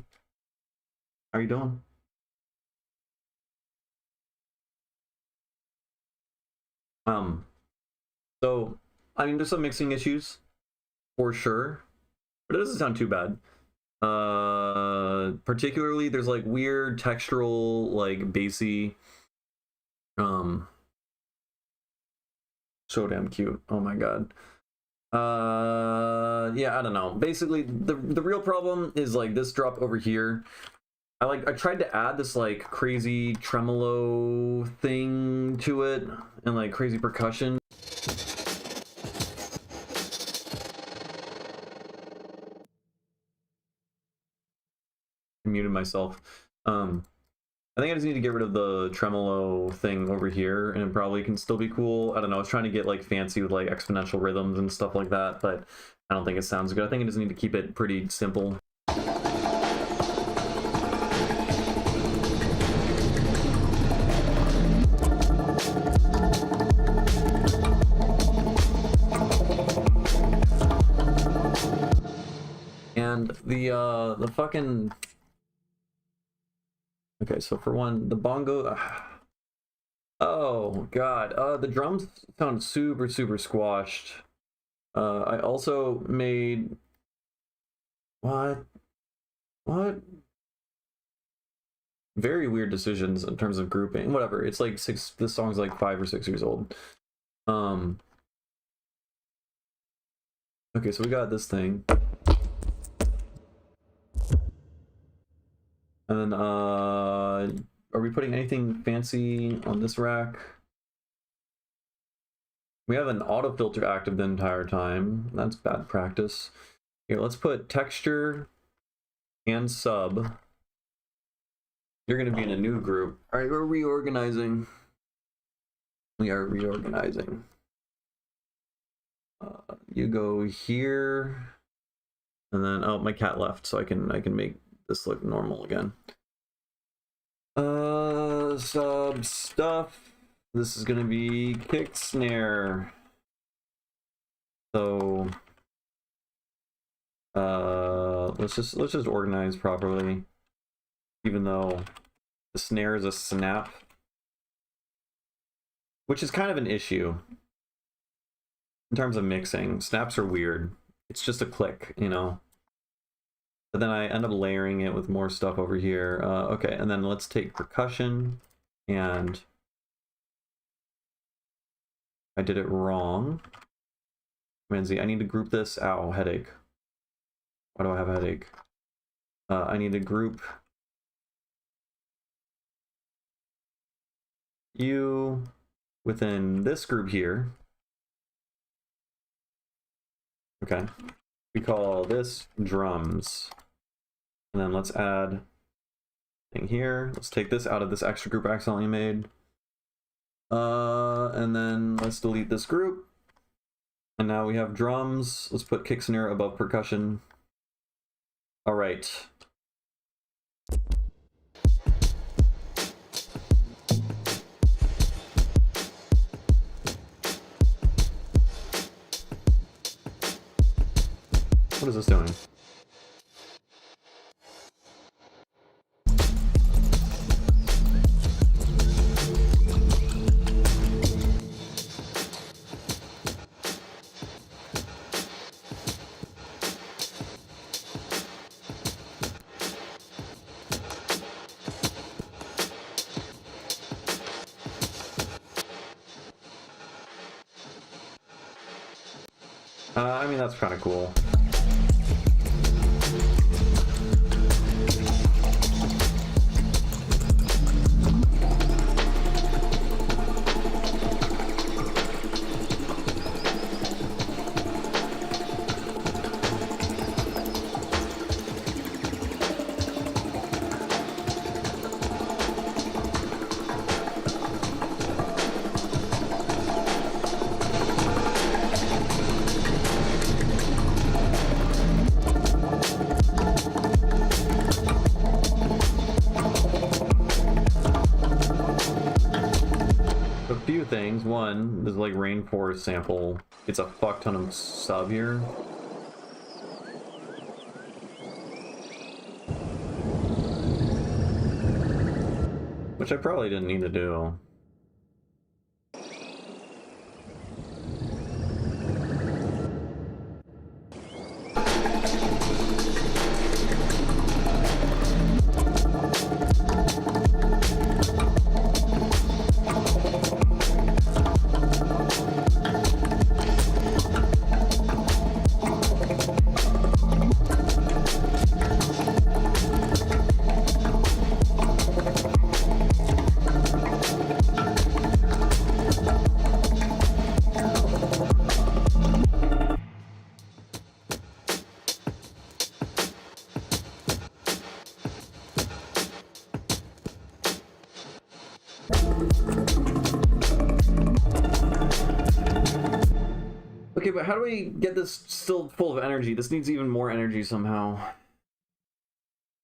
how are you doing? So I mean, there's some mixing issues for sure, but it doesn't sound too bad. Particularly there's like weird textural, like bassy. So damn cute. Oh my god. Yeah, I don't know. Basically, the real problem is like this drop over here. I tried to add this like crazy tremolo thing to it and like crazy percussion. I muted myself. I think I just need to get rid of the tremolo thing over here, and it probably can still be cool. I don't know. I was trying to get like fancy with like exponential rhythms and stuff like that, but I don't think it sounds good. I think I just need to keep it pretty simple. And the fucking... Okay, so for one, the bongo... Oh, God. The drums sound super, super squashed. I also made... What? Very weird decisions in terms of grouping. Whatever. It's like this song's like 5 or 6 years old. Okay, so we got this thing. And then, are we putting anything fancy on this rack? We have an auto filter active the entire time. That's bad practice. Here, let's put texture and sub. You're going to be in a new group. All right, we're reorganizing. We are reorganizing. You go here, and then oh, my cat left, so I can make this look normal again. Sub stuff. This is gonna be kick snare. So let's just organize properly. Even though the snare is a snap, which is kind of an issue in terms of mixing. Snaps are weird. It's just a click, you know. But then I end up layering it with more stuff over here. Okay, and then let's take percussion, and I did it wrong. Manzi, I need to group this. Ow, headache. Why do I have a headache? I need to group you within this group here. Okay. We call this drums. And then let's add thing here. Let's take this out of this extra group I accidentally made. And then let's delete this group. And now we have drums. Let's put kick snare above percussion. All right. What is this doing? I mean, that's kind of cool. a few things. One, this like rainforest sample. It's a fuck ton of sub here. Which I probably didn't need to do. Okay, but how do we get this still full of energy? This needs even more energy somehow.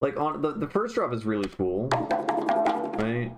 Like, on the first drop is really cool, right?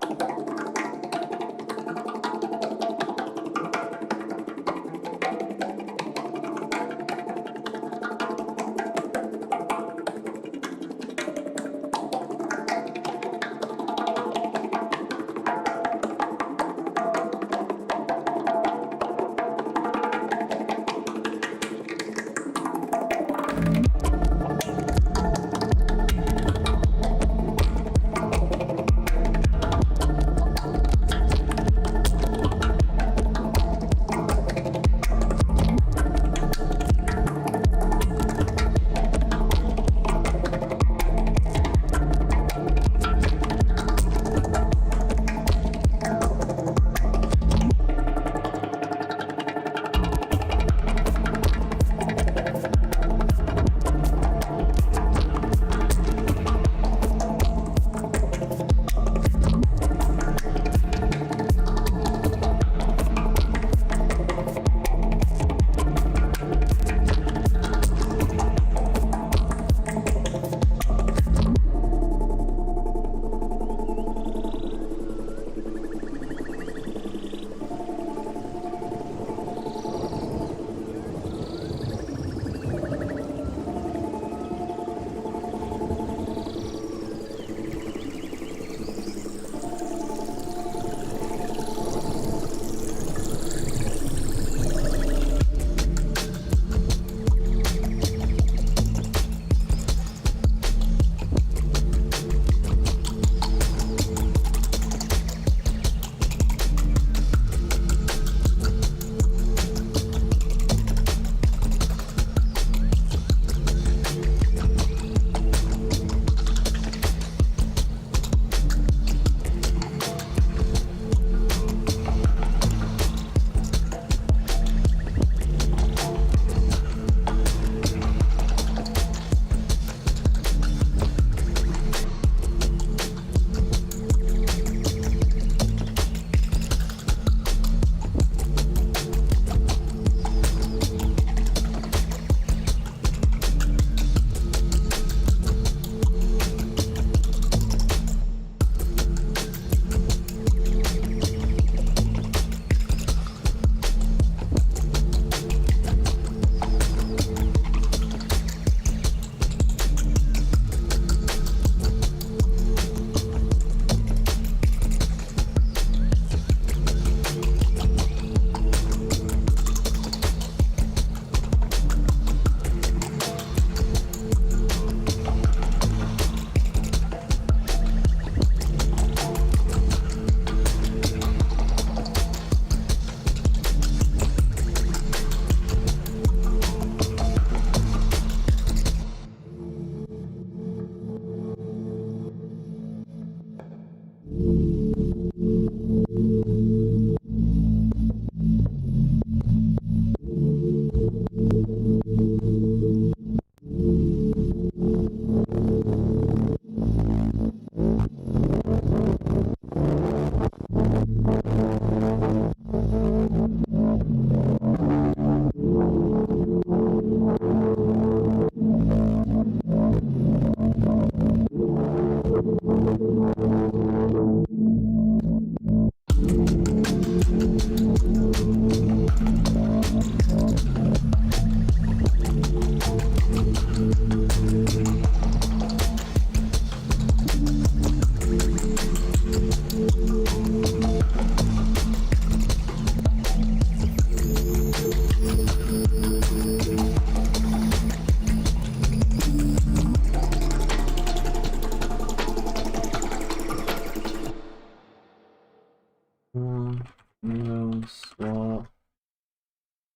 No swap.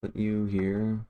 Put you here.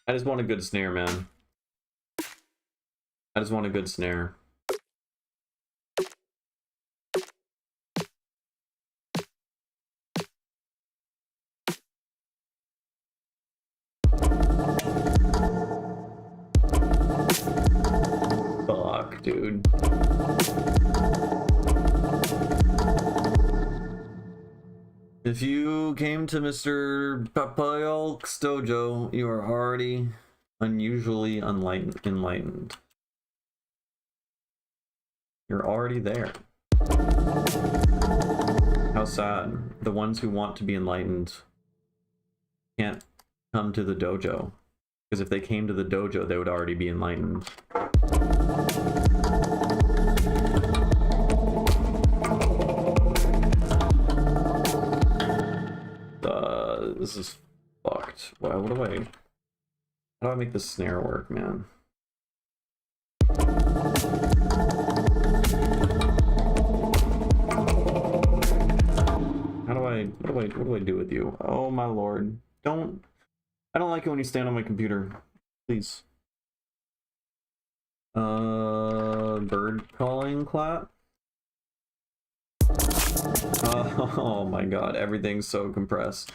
I just want a good snare, man. I just want a good snare. Fuck, dude. If you came to Mr. Papayolk's dojo, you are already unusually enlightened. You're already there. How sad. The ones who want to be enlightened can't come to the dojo. Because if they came to the dojo, they would already be enlightened. This is fucked. Wow, what do I... How do I make this snare work, man? What do I do with you? Oh my lord. I don't like it when you stand on my computer. Please. Bird calling clap? Oh my god, everything's so compressed.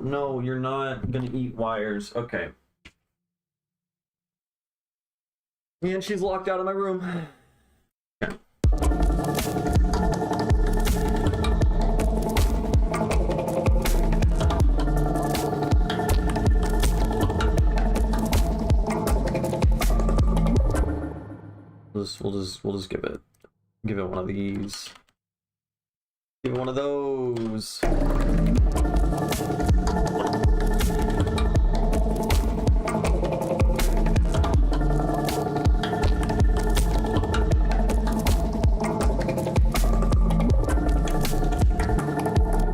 No, you're not gonna eat wires. Okay. And she's locked out of my room. Okay. We'll just give it one of these. Give it one of those.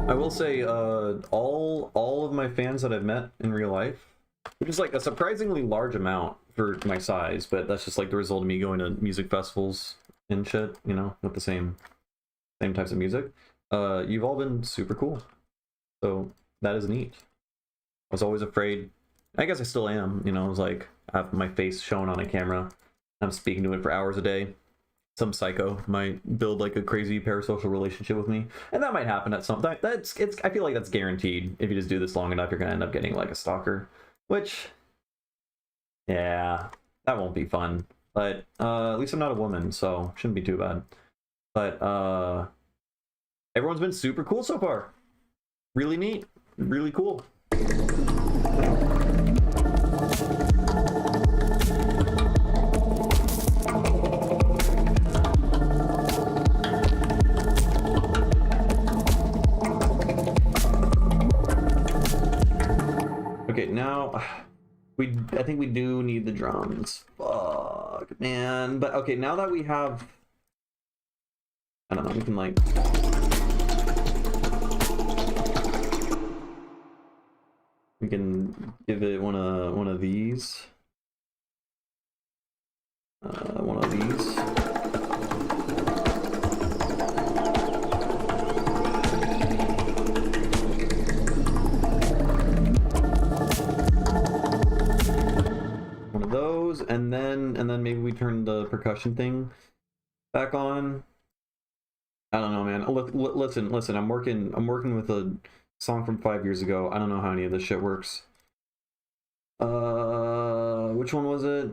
I will say, all of my fans that I've met in real life, which is like a surprisingly large amount for my size, but that's just like the result of me going to music festivals and shit, you know, with the same types of music. You've all been super cool, so that is neat. I was always afraid I guess I still am, you know. It was like I have my face shown on a camera. I'm speaking to it for hours a day. Some psycho might build like a crazy parasocial relationship with me, and that might happen at some. It's. I feel like that's guaranteed. If you just do this long enough, you're gonna end up getting like a stalker, which, yeah, that won't be fun. But at least I'm not a woman, so shouldn't be too bad. But everyone's been super cool so far. Really neat, really cool. Okay, now I think we do need the drums. Fuck, man. But okay, now that we have, I don't know, we can like, we can give it one of these. One of these. And then maybe we turn the percussion thing back on. I don't know, man. Listen. I'm working with a song from 5 years ago. I don't know how any of this shit works. Which one was it?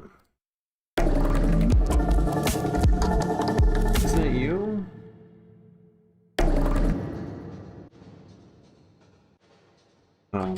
Isn't it you? Oh.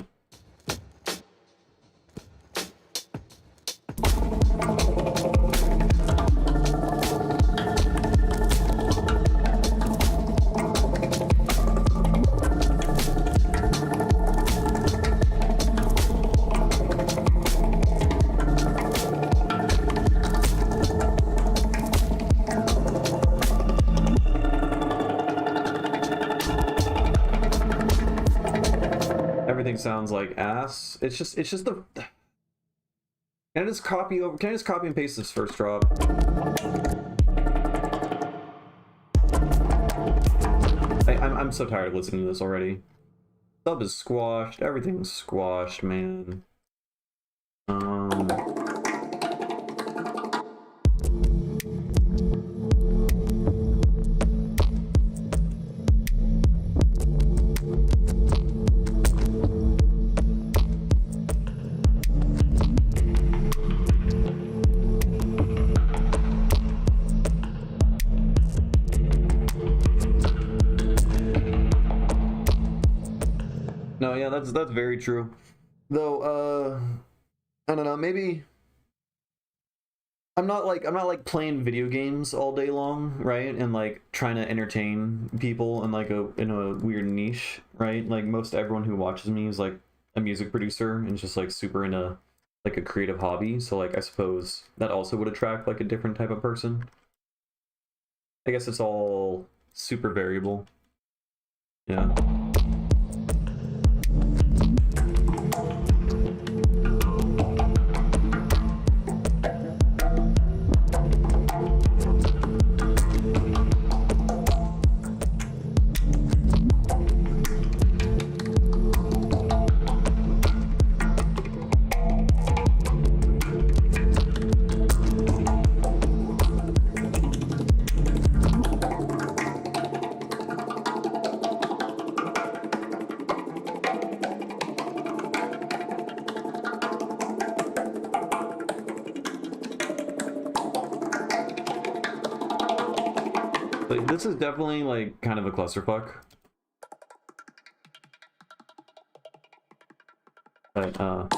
Everything sounds like ass. It's just the. Can I just copy and paste this first drop? I'm so tired of listening to this already. Sub is squashed. Everything's squashed, man. No, yeah, that's very true. Though, I don't know, maybe I'm not like playing video games all day long, right? And like trying to entertain people in like in a weird niche, right? Like most everyone who watches me is like a music producer and just like super into like a creative hobby. So like I suppose that also would attract like a different type of person. I guess it's all super variable. Yeah. Like, this is definitely like kind of a clusterfuck. But oh,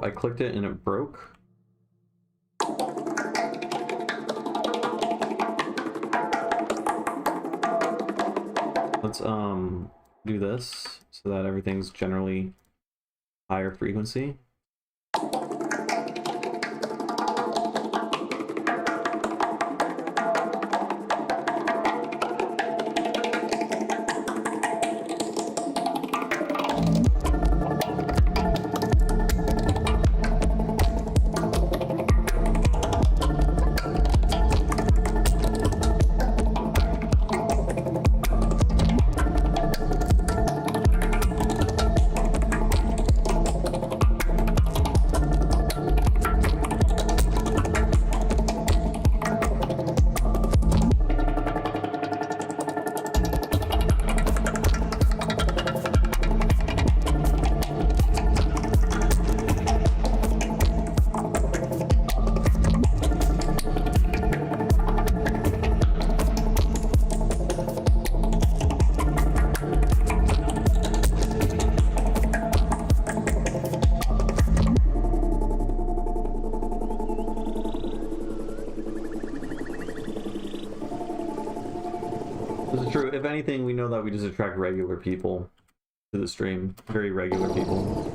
I clicked it and it broke. Let's do this so that everything's generally higher frequency. True, if anything, we know that we just attract regular people to the stream. Very regular people.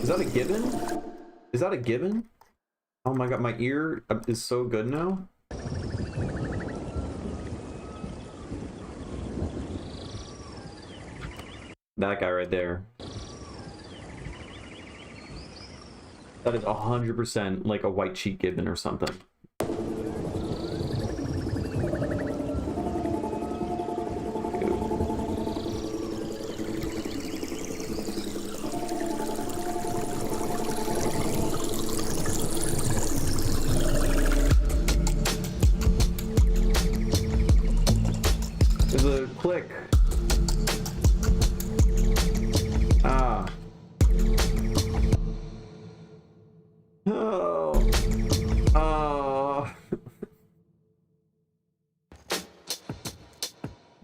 Is that a gibbon? Is that a gibbon? Oh my god, my ear is so good now. That guy right there. That is 100% like a white cheek gibbon or something. There's a click. Ah. Oh. Oh.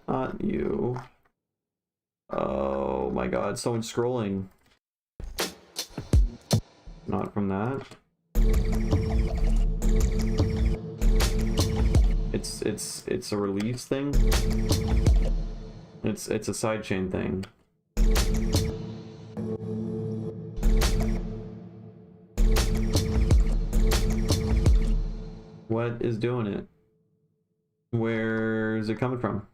Not you. Oh my god, someone's scrolling. Not from that. It's a release thing. It's a sidechain thing. What is doing it? Where's it coming from?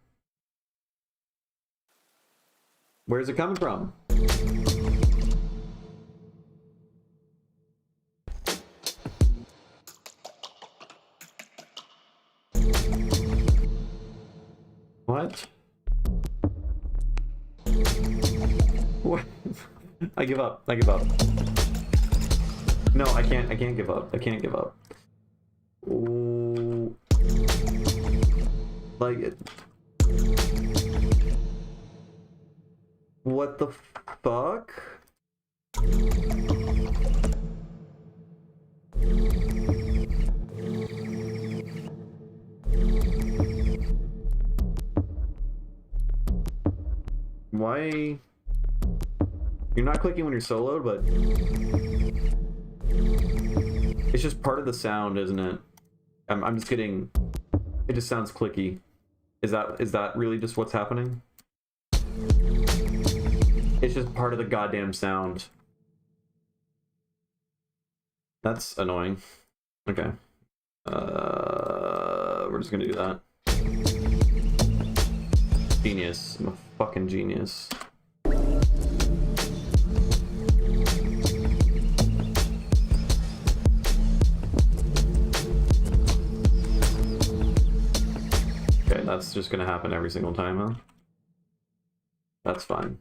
Where's it coming from? What? What? I give up. I give up. No, I can't give up. I can't give up. Ooh. Like, what the fuck? Why? You're not clicking when you're soloed, but it's just part of the sound, isn't it? I'm just getting. It just sounds clicky. Is that really just what's happening? It's just part of the goddamn sound. That's annoying. Okay. We're just gonna do that. Genius. I'm a fucking genius. Okay, that's just gonna happen every single time, huh? That's fine.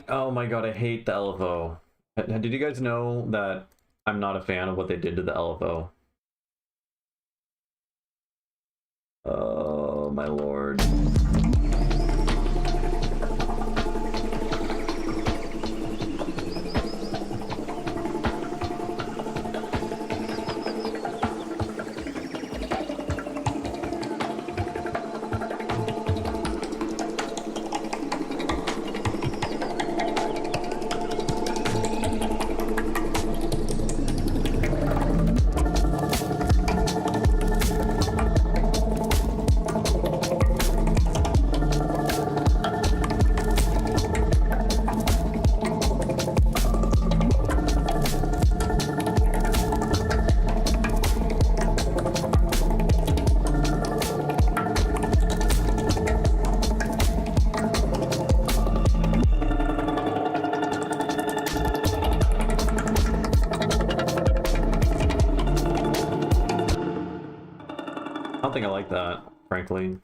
Oh my god, I hate the LFO. Did you guys know that I'm not a fan of what they did to the LFO? Oh my lord. don't think I like that, frankly.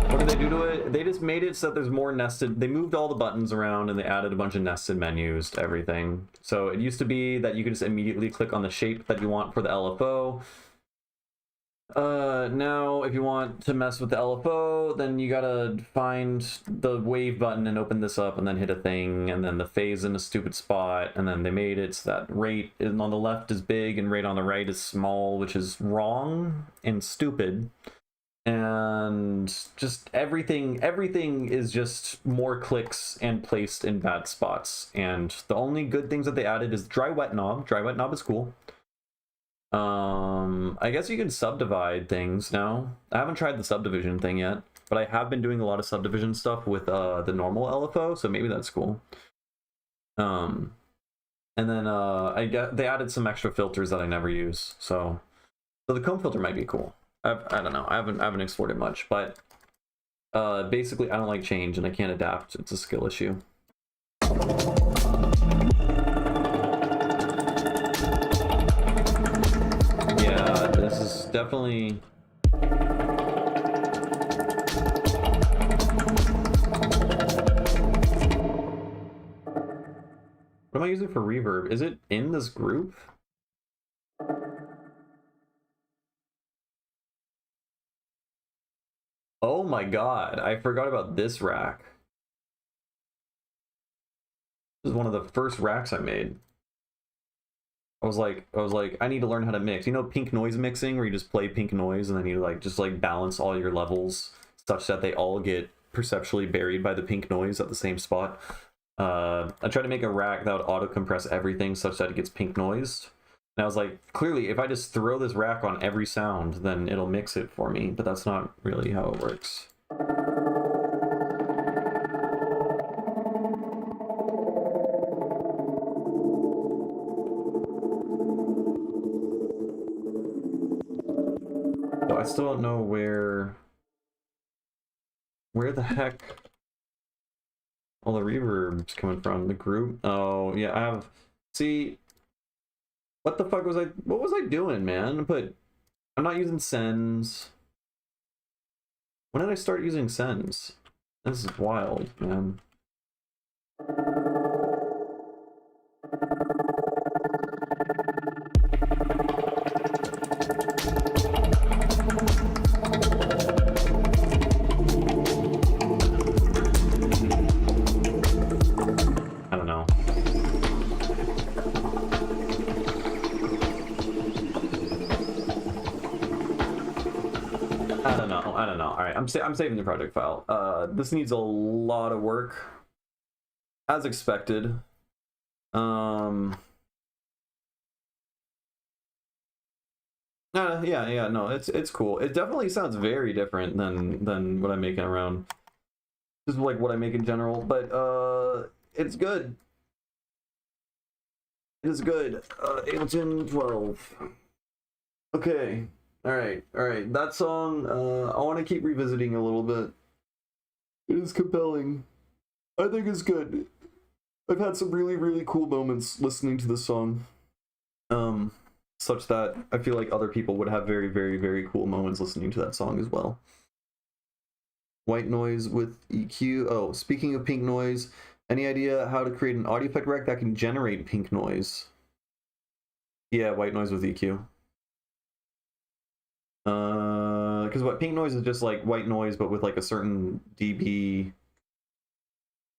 What did they do to it? They just made it so that there's more nested. They moved all the buttons around and they added a bunch of nested menus to everything. So it used to be that you could just immediately click on the shape that you want for the LFO. Now if you want to mess with the LFO, then you gotta find the wave button and open this up and then hit a thing, and then the phase in a stupid spot, and then they made it so that rate on the left is big and rate on the right is small, which is wrong and stupid. And just everything is just more clicks and placed in bad spots. And the only good things that they added is dry wet knob. Dry wet knob is cool. I guess you can subdivide things now. I haven't tried the subdivision thing yet, but I have been doing a lot of subdivision stuff with the normal LFO, so maybe that's cool. And then they added some extra filters that I never use, so the comb filter might be cool. I don't know. I haven't explored it much, but basically I don't like change and I can't adapt. It's a skill issue. Yeah, this is definitely. What am I using for reverb? Is it in this group? Oh my god, I forgot about this rack. This is one of the first racks I made. I was like, I need to learn how to mix. You know, pink noise mixing, where you just play pink noise and then you just balance all your levels such that they all get perceptually buried by the pink noise at the same spot. I tried to make a rack that would auto compress everything such that it gets pink noised. And I was like, clearly, if I just throw this rack on every sound, then it'll mix it for me. But that's not really how it works. So I still don't know where the heck all the reverb's coming from. The group? Oh, yeah, I have... See... What the fuck was I... What was I doing, man? I'm not using sends. When did I start using sends? This is wild, man. I don't know. I don't know. All right, I'm saving the project file. This needs a lot of work, as expected. Yeah, no, it's cool. It definitely sounds very different than what I'm making around. Just like what I make in general, but it's good. It is good. Ableton 12. Okay. All right. That song, I want to keep revisiting a little bit. It is compelling. I think it's good. I've had some really, really cool moments listening to this song. Such that I feel like other people would have very, very, very cool moments listening to that song as well. White noise with EQ. Oh, speaking of pink noise, any idea how to create an audio effect rack that can generate pink noise? Yeah, white noise with EQ. Because what pink noise is just like white noise, but with like a certain dB.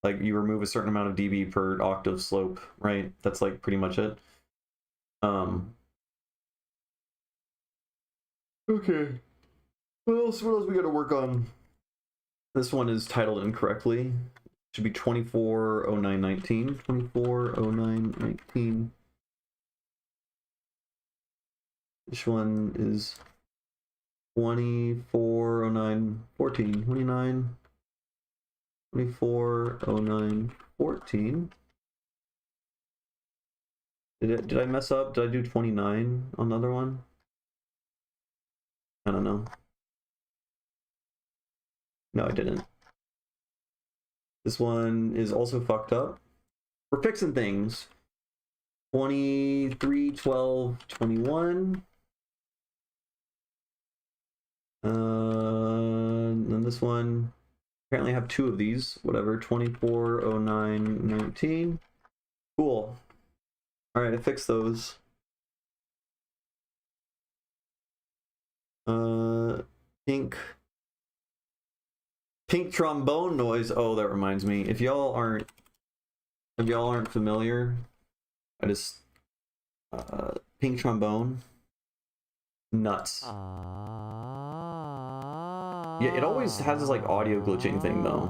Like you remove a certain amount of dB per octave slope, right? That's like pretty much it. Okay. What else we gotta work on? This one is titled incorrectly. Should be 240919. 240919. This one is 240914. 240914. Did I mess up? Did I do 29 on the other one? I don't know. No, I didn't. This one is also fucked up. We're fixing things. 23, 12, 21. And this one, apparently I have 2 of these, whatever, 24, 09, 19. Cool. All right, I fixed those. Pink trombone noise. Oh, that reminds me. If y'all aren't familiar, I just pink trombone. Nuts. Yeah, it always has this like audio glitching thing though.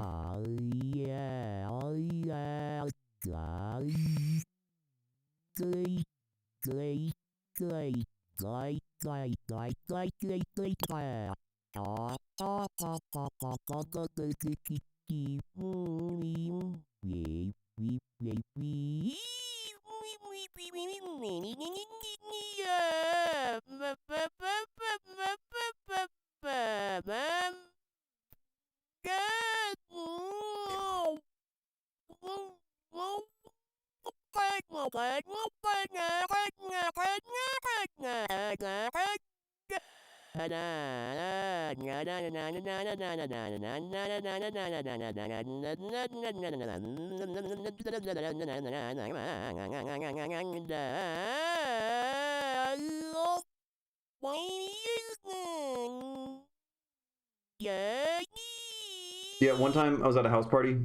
Yeah, one time I was at a house party,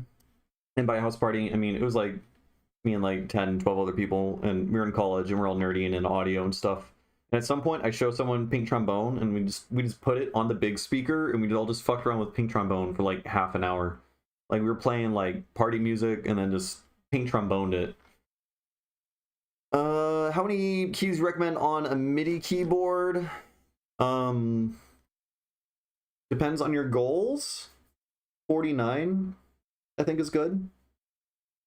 and by house party, I mean it was like me and like 10, 12 other people, and we were in college and we're all nerdy and in audio and stuff. And at some point I show someone pink trombone, and we just put it on the big speaker, and we all just fucked around with pink trombone for like half an hour. Like we were playing like party music and then just pink tromboned it. How many keys recommend on a MIDI keyboard? Depends on your goals. 49, I think, is good.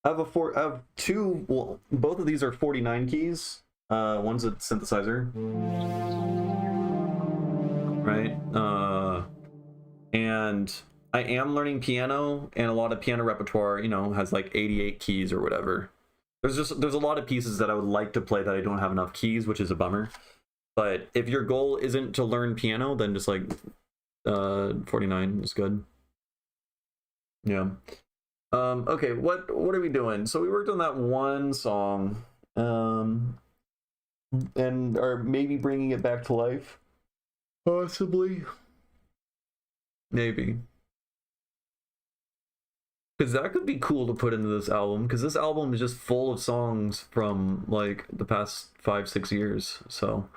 I have 2. Well, both of these are 49 keys. One's a synthesizer, right? And I am learning piano, and a lot of piano repertoire, has like 88 keys or whatever. There's a lot of pieces that I would like to play that I don't have enough keys, which is a bummer. But if your goal isn't to learn piano, then just like 49 is good. Yeah. Okay, what are we doing? So we worked on that one song, and are maybe bringing it back to life, possibly, maybe, because that could be cool to put into this album, because this album is just full of songs from like the past 5-6 years. So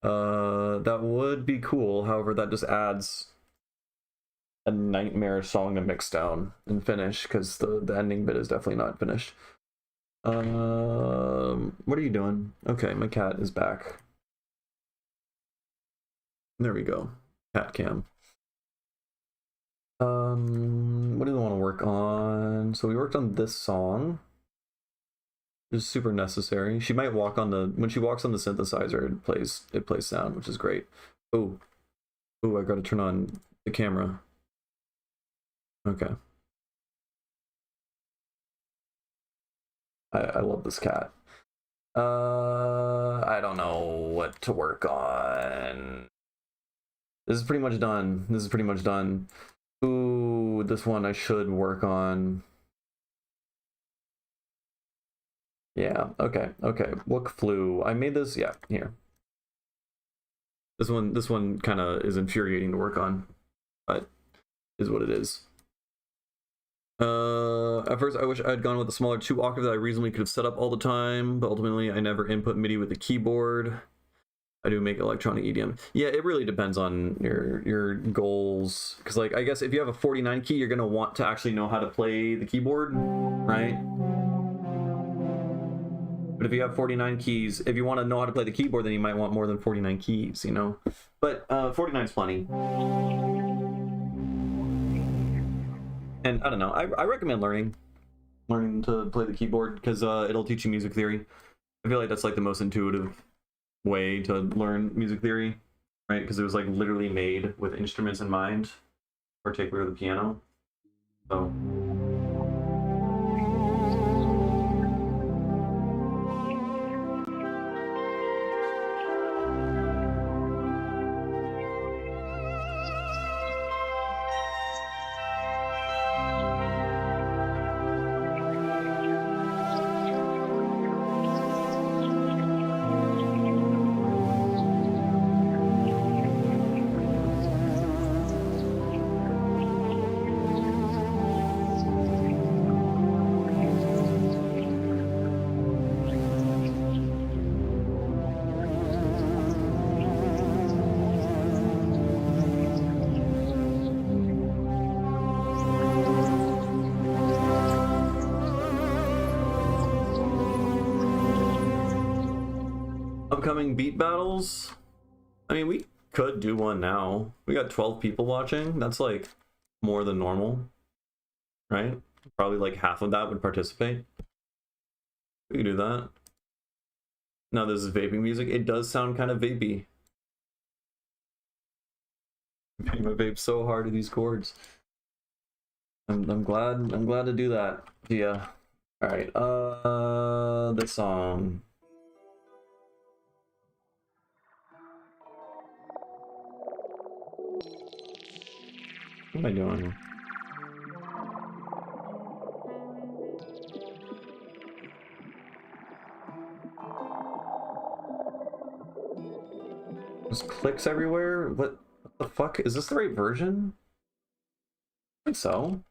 that would be cool. However, that just adds a nightmare song to mix down and finish, because the ending bit is definitely not finished. What are you doing? Okay, my cat is back. There we go. Cat cam. What do we want to work on? So we worked on this song. It's super necessary. She might walk on when she walks on the synthesizer, it plays sound, which is great. Oh, I gotta turn on the camera. Okay. I love this cat. I don't know what to work on. This is pretty much done. Ooh, this one I should work on. Yeah, okay. Look flu. I made this, yeah, here. This one kind of is infuriating to work on, but is what it is. At first I wish I had gone with a smaller 2 octave that I reasonably could have set up all the time, but ultimately I never input MIDI with the keyboard. I do make electronic EDM. Yeah, it really depends on your goals, because like I guess if you have a 49 key, you're gonna want to actually know how to play the keyboard, right? But if you have 49 keys, if you want to know how to play the keyboard, then you might want more than 49 keys, But 49 is plenty. And I don't know, I recommend learning to play the keyboard, because it'll teach you music theory. I feel like that's like the most intuitive way to learn music theory, right? Because it was like literally made with instruments in mind, particularly the piano. So Upcoming beat battles. I mean, we could do one now. We got 12 people watching. That's like more than normal, right? Probably like half of that would participate. We could do that. No, this is vaping music. It does sound kind of vapey. I'm hitting my vape so hard to these chords. I'm glad to do that. Yeah. All right. This song. What am I doing? There's clicks everywhere? What the fuck? Is this the right version? I think so.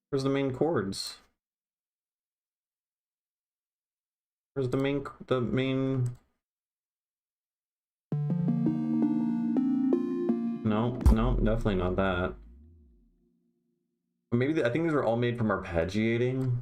Where's the main chords? Where's the main No, definitely not that. Maybe I think these were all made from arpeggiating.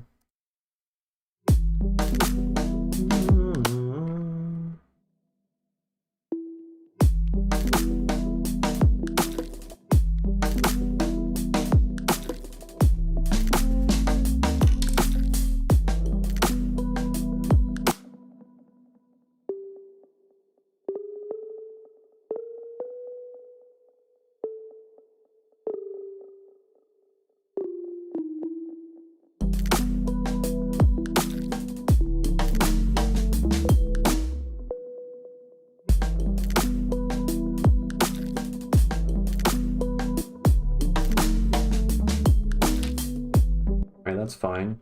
That's fine.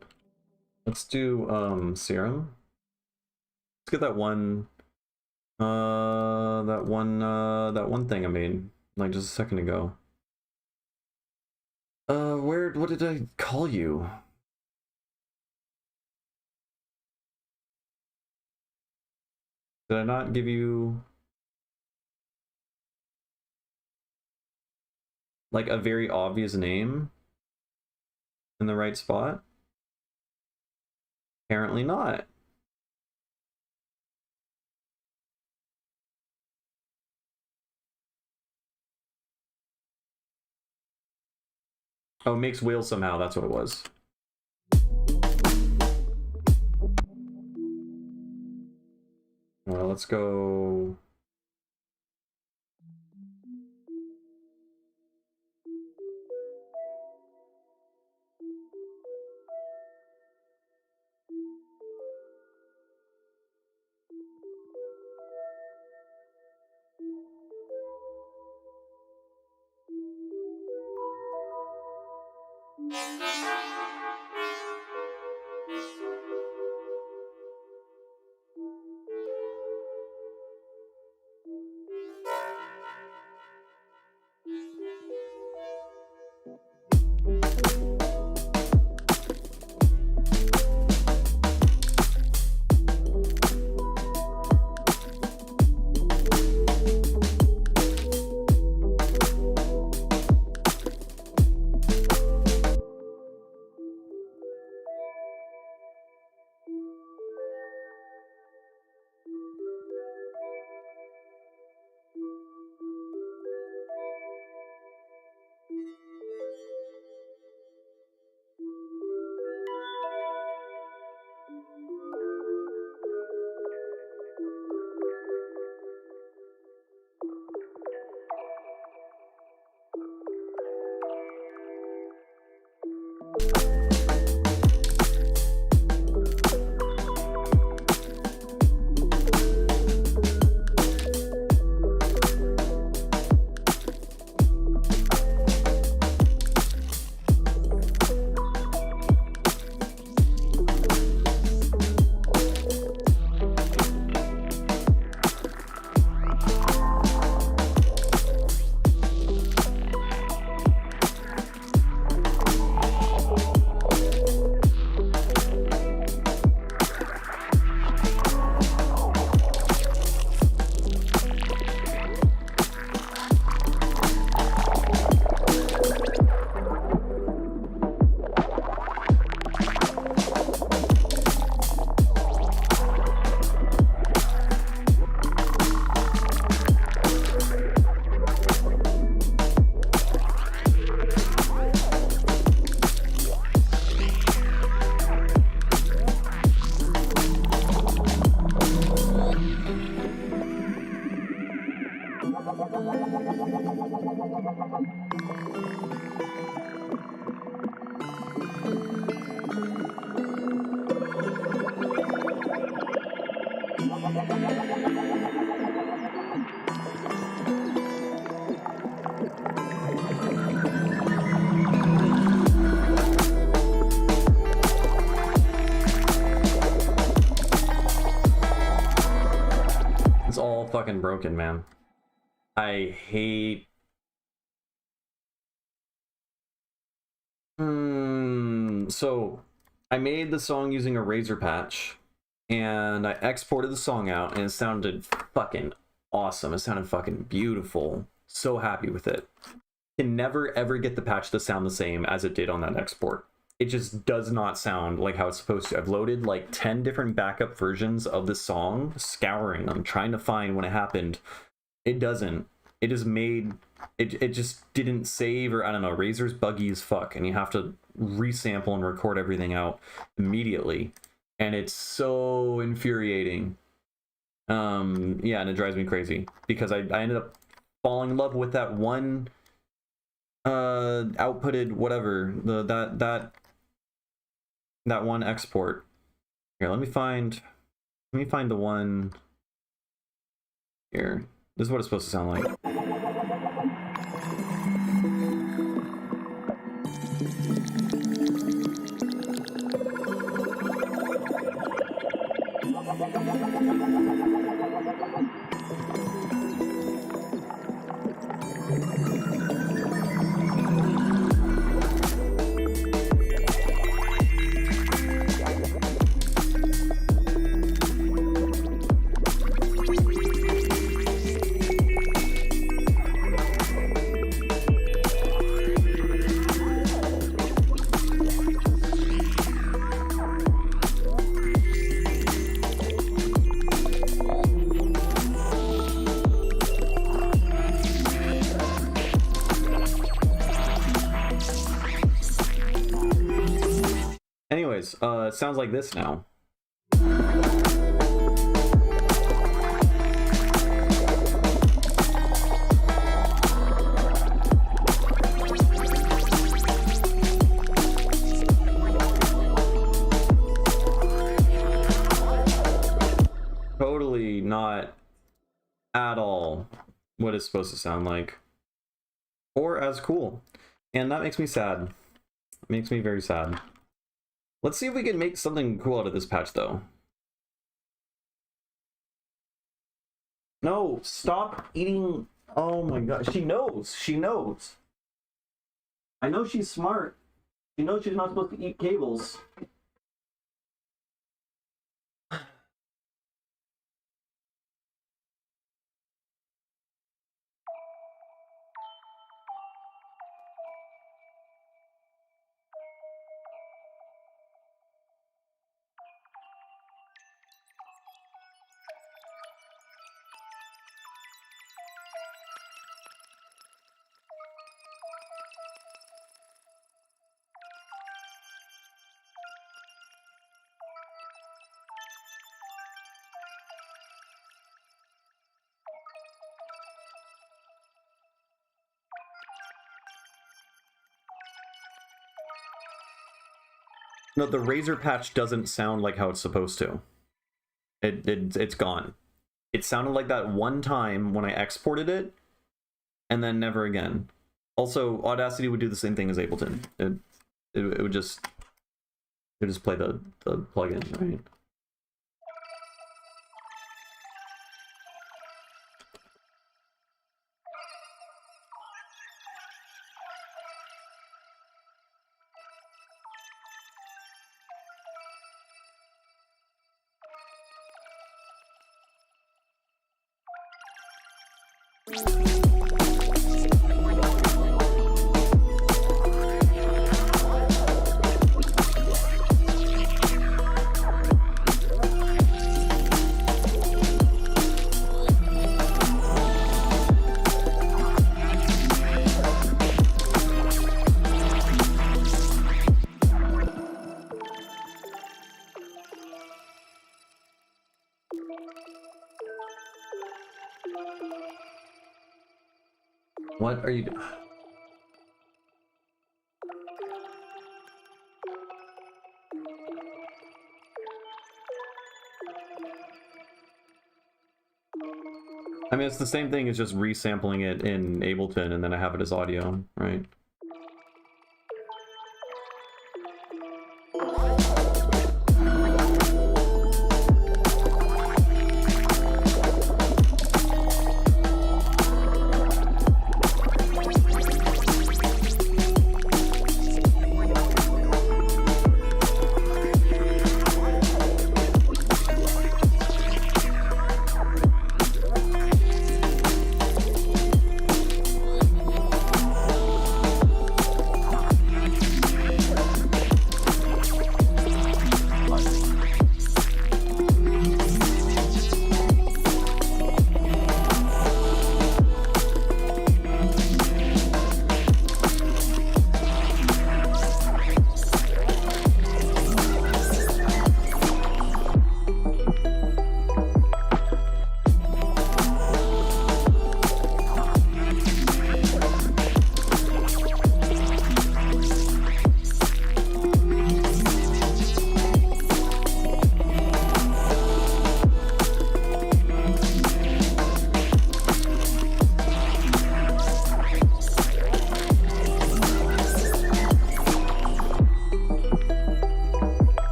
Let's do serum. Let's get that one that one thing I made like just a second ago. What did I call you? Did I not give you like a very obvious name in the right spot? Apparently not. Oh, makes whale somehow, that's what it was. Well, let's go. It's all fucking broken, man. I hate... So, I made the song using a razor patch, and I exported the song out, and it sounded fucking awesome. It sounded fucking beautiful. So happy with it. Can never ever get the patch to sound the same as it did on that export. It just does not sound like how it's supposed to. I've loaded like 10 different backup versions of the song, scouring them, trying to find when it happened. It doesn't. It just made... It just didn't save, or I don't know, Razor's buggy as fuck, and you have to resample and record everything out immediately. And it's so infuriating. Yeah, and it drives me crazy. Because I ended up falling in love with that one outputted whatever, that one export. Here, let me find the one here. This is what it's supposed to sound like. Anyways, it sounds like this now. Totally not at all what it's supposed to sound like. Or as cool. And that makes me sad. It makes me very sad. Let's see if we can make something cool out of this patch, though. No, stop eating. Oh my god. She knows. She knows. I know she's smart. She knows she's not supposed to eat cables. No, the razor patch doesn't sound like how it's supposed to. It's gone. It sounded like that one time when I exported it, and then never again. Also, Audacity would do the same thing as Ableton. It would just play the plugin, right? What are you doing? I mean, it's the same thing as just resampling it in Ableton and then I have it as audio, right?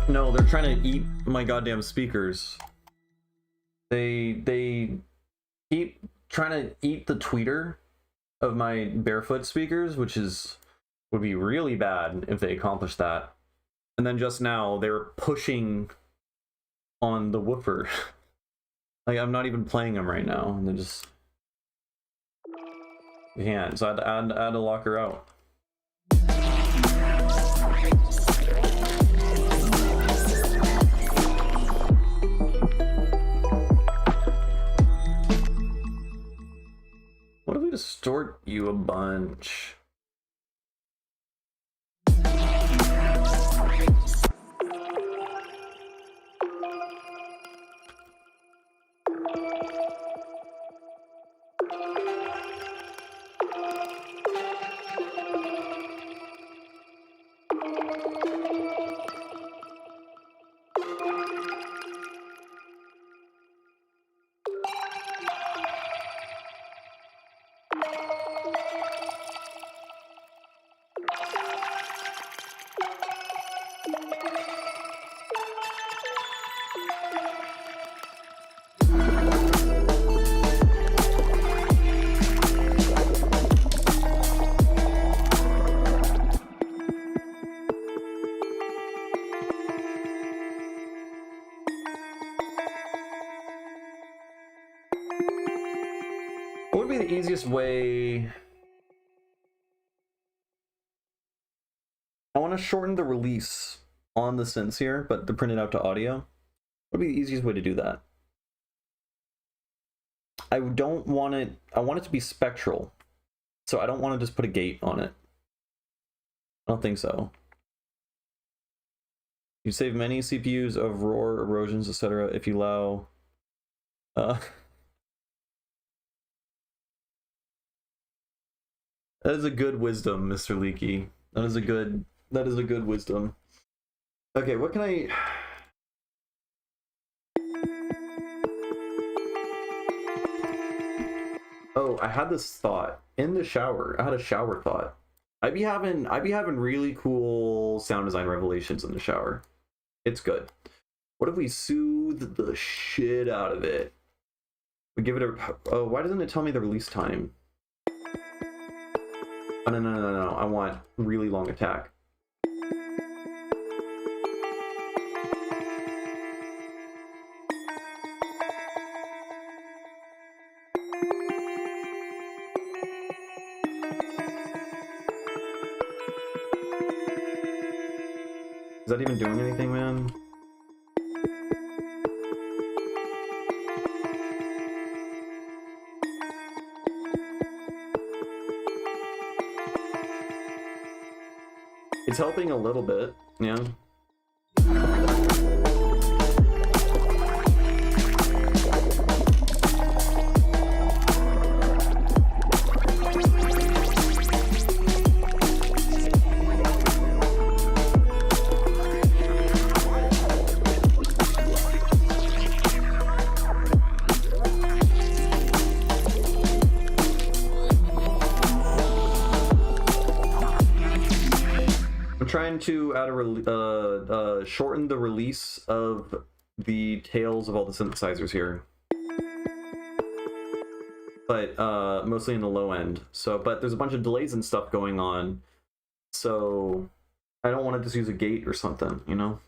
No, they're trying to eat my goddamn speakers. They keep trying to eat the tweeter of my barefoot speakers, which would be really bad if they accomplished that. And then just now they're pushing on the woofer. Like, I'm not even playing them right now, and they just can't. So I had to lock her out. What if we distort you a bunch? What would be the easiest way? I want to shorten the release on the synths here, but to print it out to audio. What would be the easiest way to do that? I don't want it, I want it to be spectral. So I don't want to just put a gate on it. I don't think so. You save many CPUs of roar, erosions, etc. if you allow that is a good wisdom, Mr. Leaky. That is a good wisdom. Okay, what can I... Oh, I had this thought in the shower. I had a shower thought. I'd be having really cool sound design revelations in the shower. It's good. What if we soothe the shit out of it? We give it a... Oh, why doesn't it tell me the release time? Oh, no. I want really long attack. Is that even doing anything, man? It's helping a little bit, yeah. trying to add a shorten the release of the tails of all the synthesizers here, but mostly in the low end. So, but there's a bunch of delays and stuff going on, so I don't want to just use a gate or something, you know.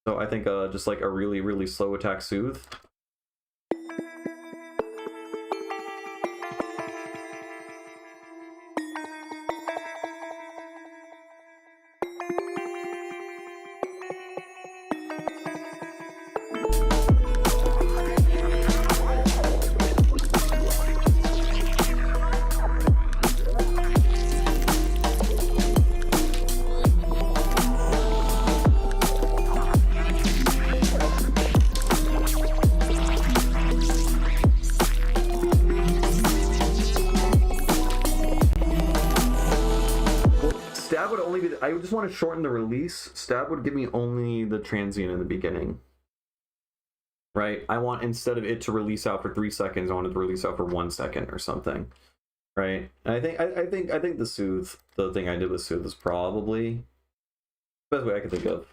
So I think just like a really slow attack soothe. I just want to shorten the release. Stab would give me only the transient in the beginning, right? I want, instead of it to release out for 3 seconds, I want it to release out for 1 second or something, right? And I think the soothe, the thing I did with soothe, is probably the best way I can think of.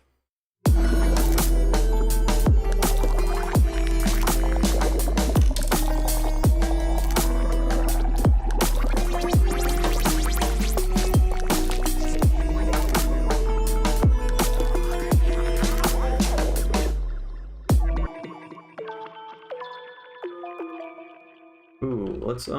Ooh, let's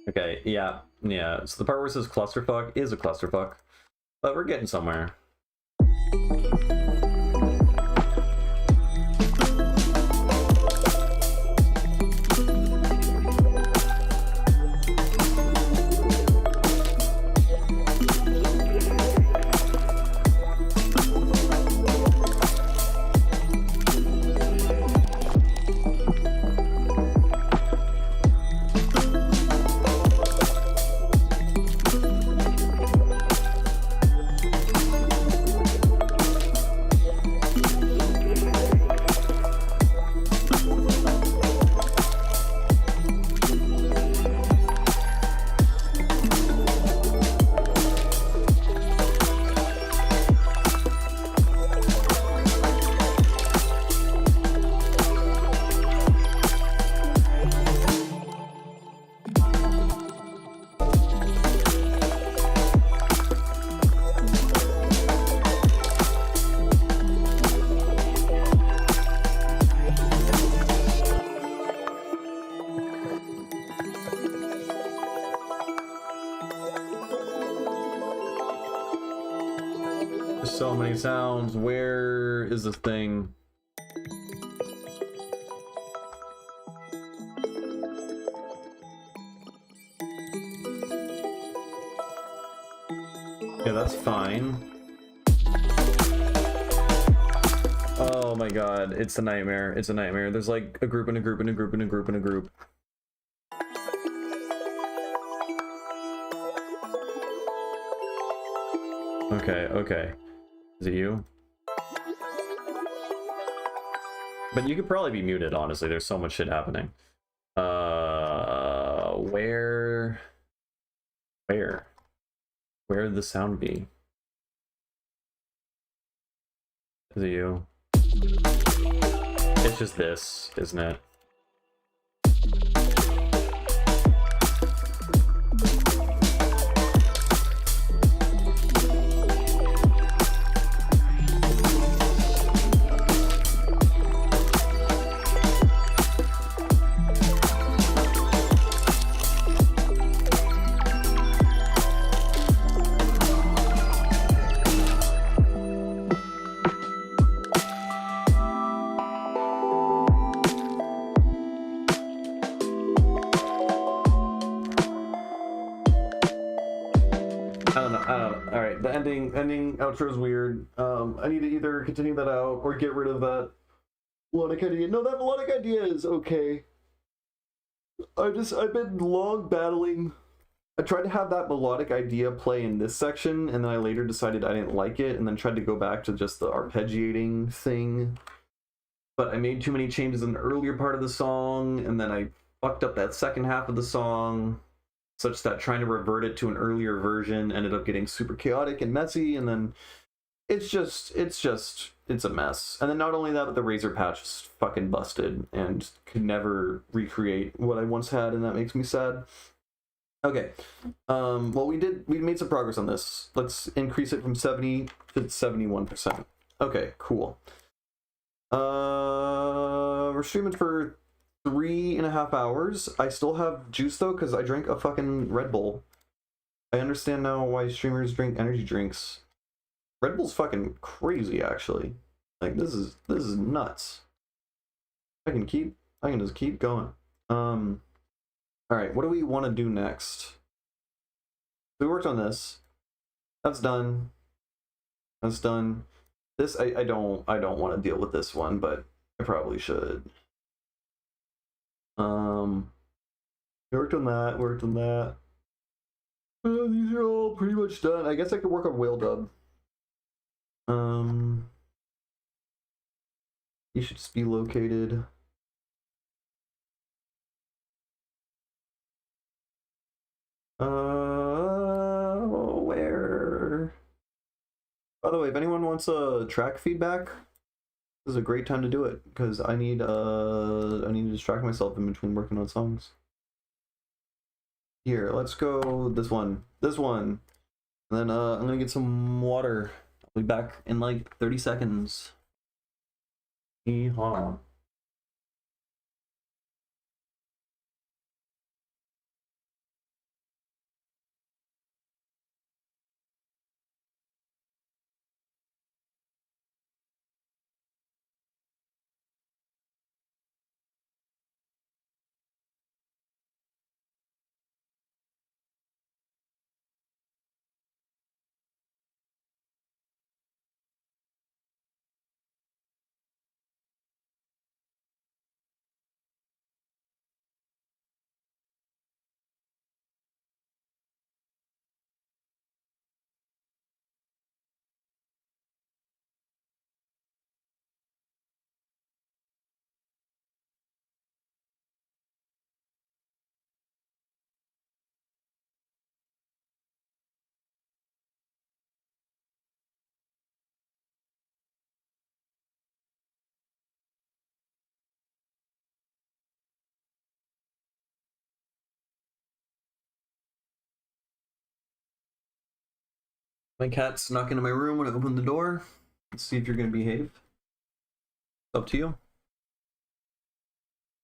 Okay, yeah. So the part where it says clusterfuck is a clusterfuck, but we're getting somewhere. There's so many sounds. Where is this thing? Yeah, that's fine. Oh my god, it's a nightmare. It's a nightmare. There's like a group and a group and a group and a group and a group. Okay, okay. Is it you? But you could probably be muted, honestly. There's so much shit happening. Where would the sound be? Is it you? It's just this, isn't it? Alright, the ending outro is weird. I need to either continue that out or get rid of that melodic idea. No, that melodic idea is okay. I've been long battling. I tried to have that melodic idea play in this section, and then I later decided I didn't like it, and then tried to go back to just the arpeggiating thing. But I made too many changes in the earlier part of the song, and then I fucked up that second half of the song, such that trying to revert it to an earlier version ended up getting super chaotic and messy, and then it's a mess. And then not only that, but the razor patch is fucking busted and could never recreate what I once had, and that makes me sad. Okay, well, we made some progress on this. Let's increase it from 70 to 71%. Okay, cool. We're streaming for 3.5 hours. I still have juice though, because I drank a fucking Red Bull. I understand now why streamers drink energy drinks. Red Bull's fucking crazy, actually. Like, this is nuts. I can just keep going. Alright, what do we want to do next? We worked on this. That's done. That's done. This I don't want to deal with this one, but I probably should. Worked on that. These are all pretty much done. I guess I could work on Whale Dub. You should just be located. Where? By the way, if anyone wants track feedback, this is a great time to do it, because I need to distract myself in between working on songs. Here, let's go this one. And then I'm gonna get some water. I'll be back in like 30 seconds. Yeehaw. My cat snuck into my room when I opened the door. Let's see if you're gonna behave. Up to you.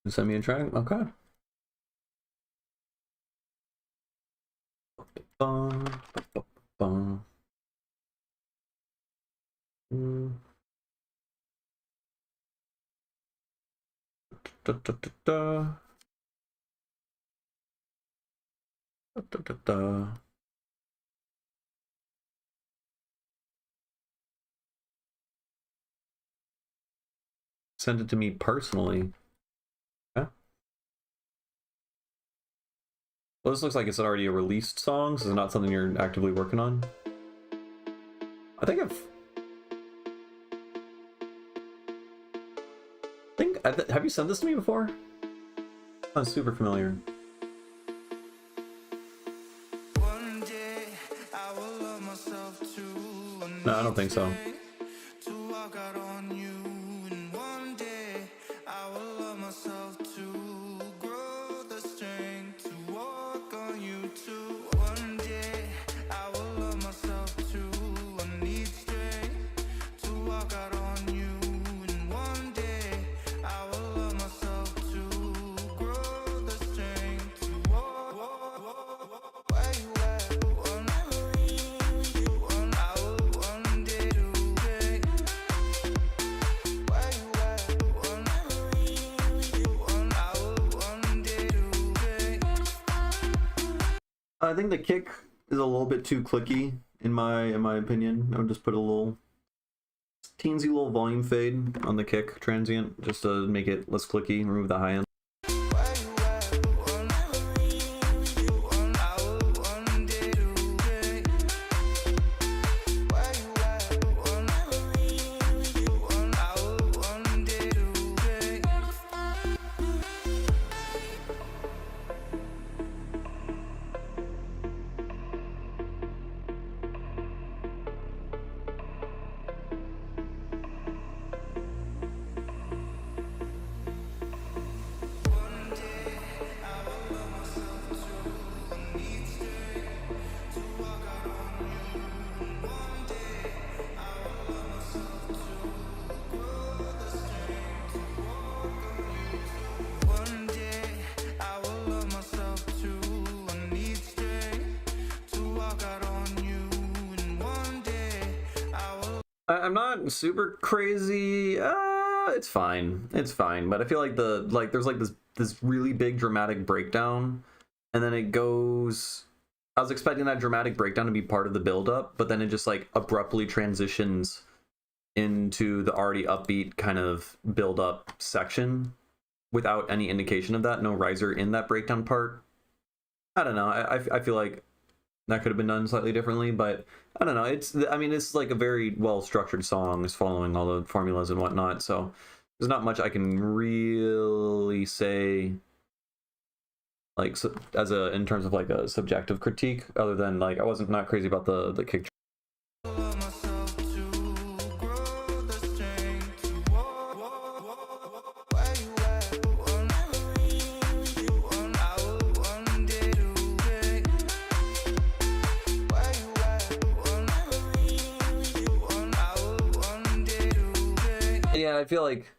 Send me a track. Okay. Mm. Da, da, da, da. Da, da, da, da. Send it to me personally. Okay. Well, this looks like it's already a released song, so it's not something you're actively working on. I think have you sent this to me before? Sounds super familiar. No, I don't think so. I think the kick is a little bit too clicky in my opinion. I would just put a little teensy little volume fade on the kick transient just to make it less clicky, remove the high end. I'm not super crazy. It's fine. It's fine. But I feel like there's like this really big dramatic breakdown, and then it goes. I was expecting that dramatic breakdown to be part of the build-up, but then it just like abruptly transitions into the already upbeat kind of build-up section without any indication of that. No riser in that breakdown part. I don't know. I feel like that could have been done slightly differently, but I don't know. It's like a very well structured song. It's following all the formulas and whatnot. So there's not much I can really say, like in terms of like a subjective critique, other than like I wasn't not crazy about the kick. Yeah, I feel like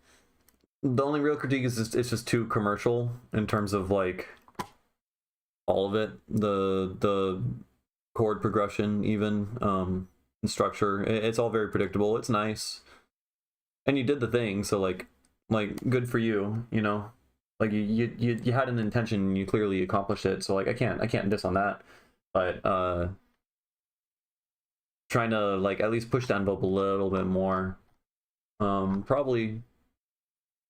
the only real critique is it's just too commercial in terms of like all of it. The chord progression, even and structure, it's all very predictable. It's nice, and you did the thing, so like good for you, you know. Like you had an intention, and you clearly accomplished it. So like I can't diss on that, but trying to like at least push the envelope a little bit more. Probably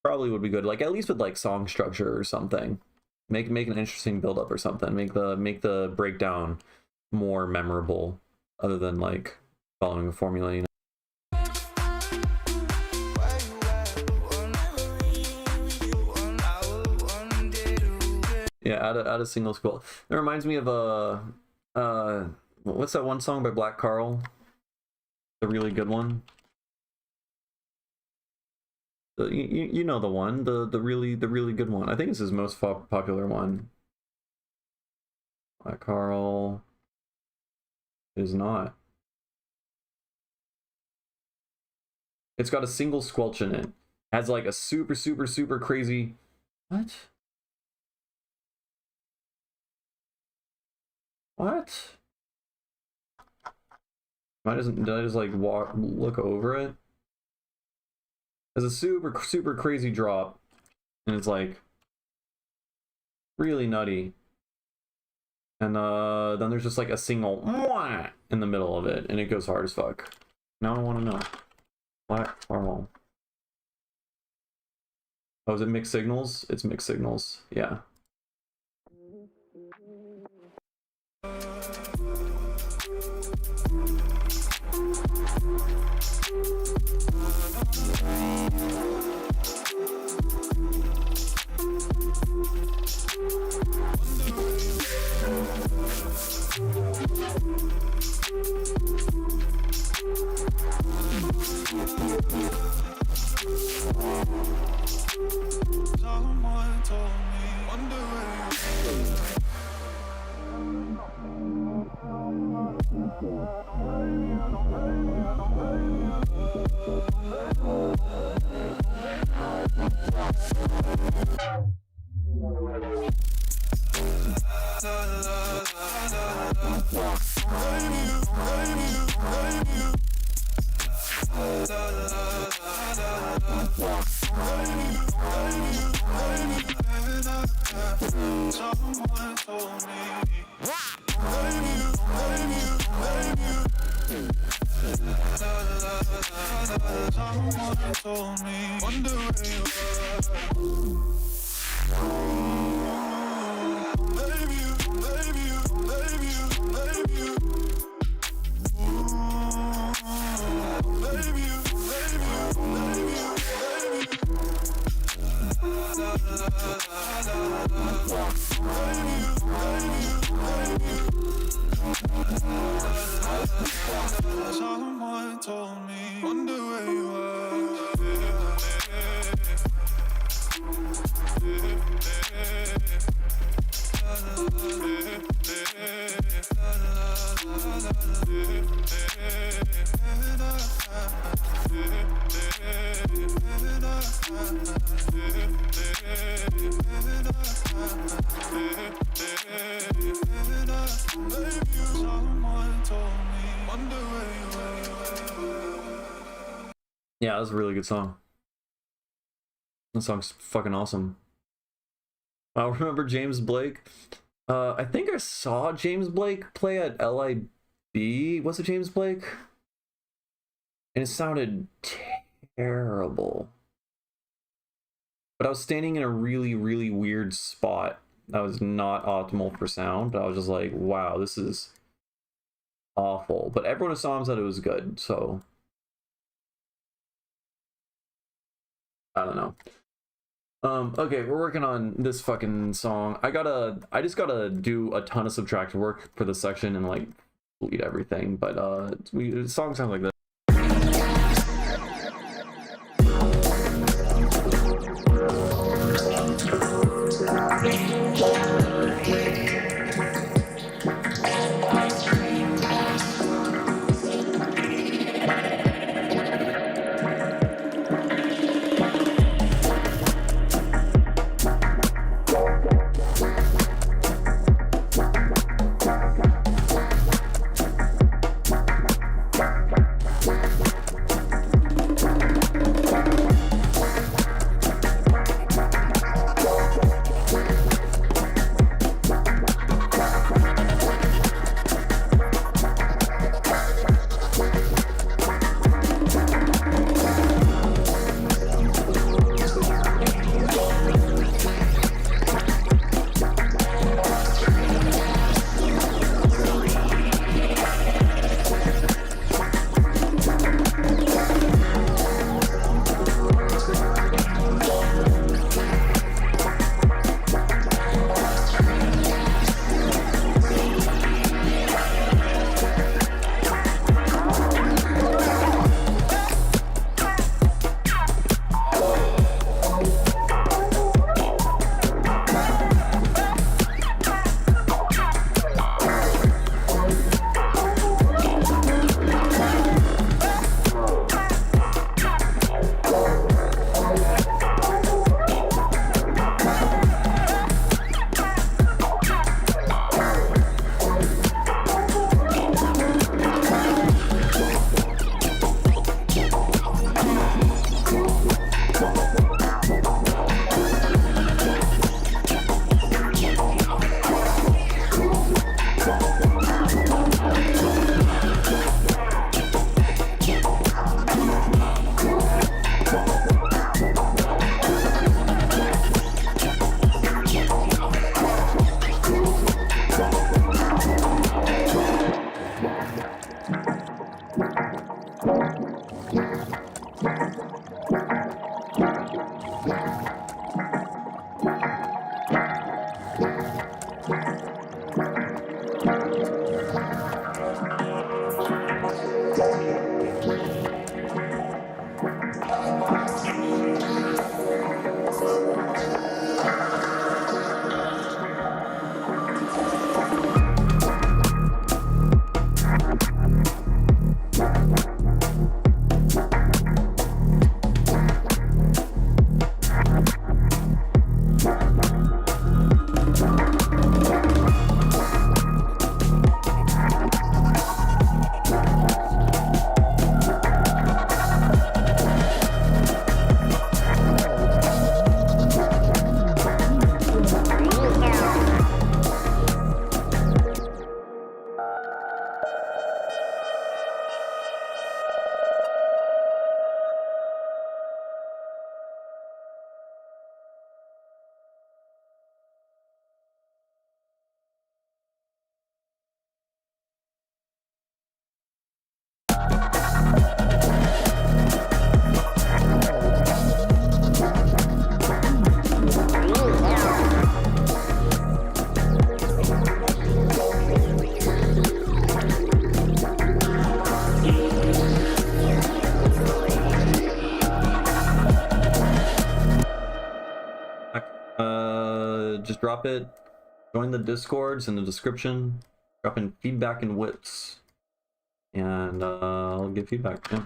would be good. Like at least with like song structure or something. Make an interesting build up or something. Make the breakdown more memorable, other than like following a formula. You know? Yeah, add a single squelch. That reminds me of what's that one song by Black Carl? The really good one. You know the one, the really good one. I think it's his most popular one. Black Carl is not. It's got a single squelch in it. Has like a super crazy. What? What? Did I just like look over it? It's a super crazy drop, and it's like really nutty. And then there's just like a single mwah in the middle of it, and it goes hard as fuck. Now I want to know. Black caramel. Oh, is it mixed signals? It's mixed signals. Yeah. Someone told me, wonder where someone told me. Someone told me, wonder where you are. Baby, you, baby, you, baby, you, baby, you. Baby, you, baby, you, baby, you, baby, you. Someone told me, wonder where you are. Someone told me, wonder where you are. Yeah, that was a really good song. That song's fucking awesome. I remember James Blake. I think I saw James Blake play at LIB. Was it James Blake? And it sounded terrible. But I was standing in a really weird spot that was not optimal for sound. But I was just like, wow, this is awful. But everyone who saw him said it was good, so I don't know. Okay, we're working on this fucking song. I just gotta do a ton of subtract work for this section and like delete everything. But the song sounds like this. just drop it. Join the Discords in the description. Drop in feedback and whips. And I'll give feedback. Yeah.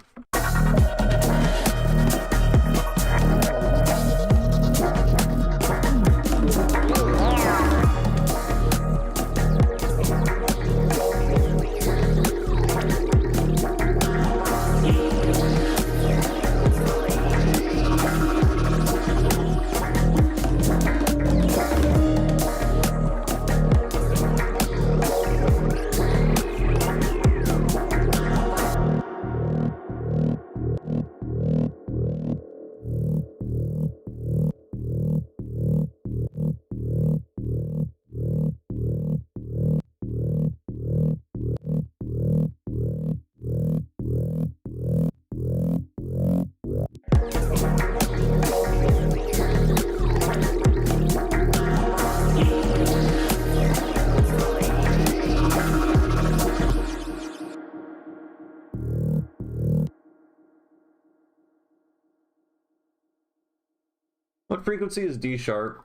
What frequency is D sharp?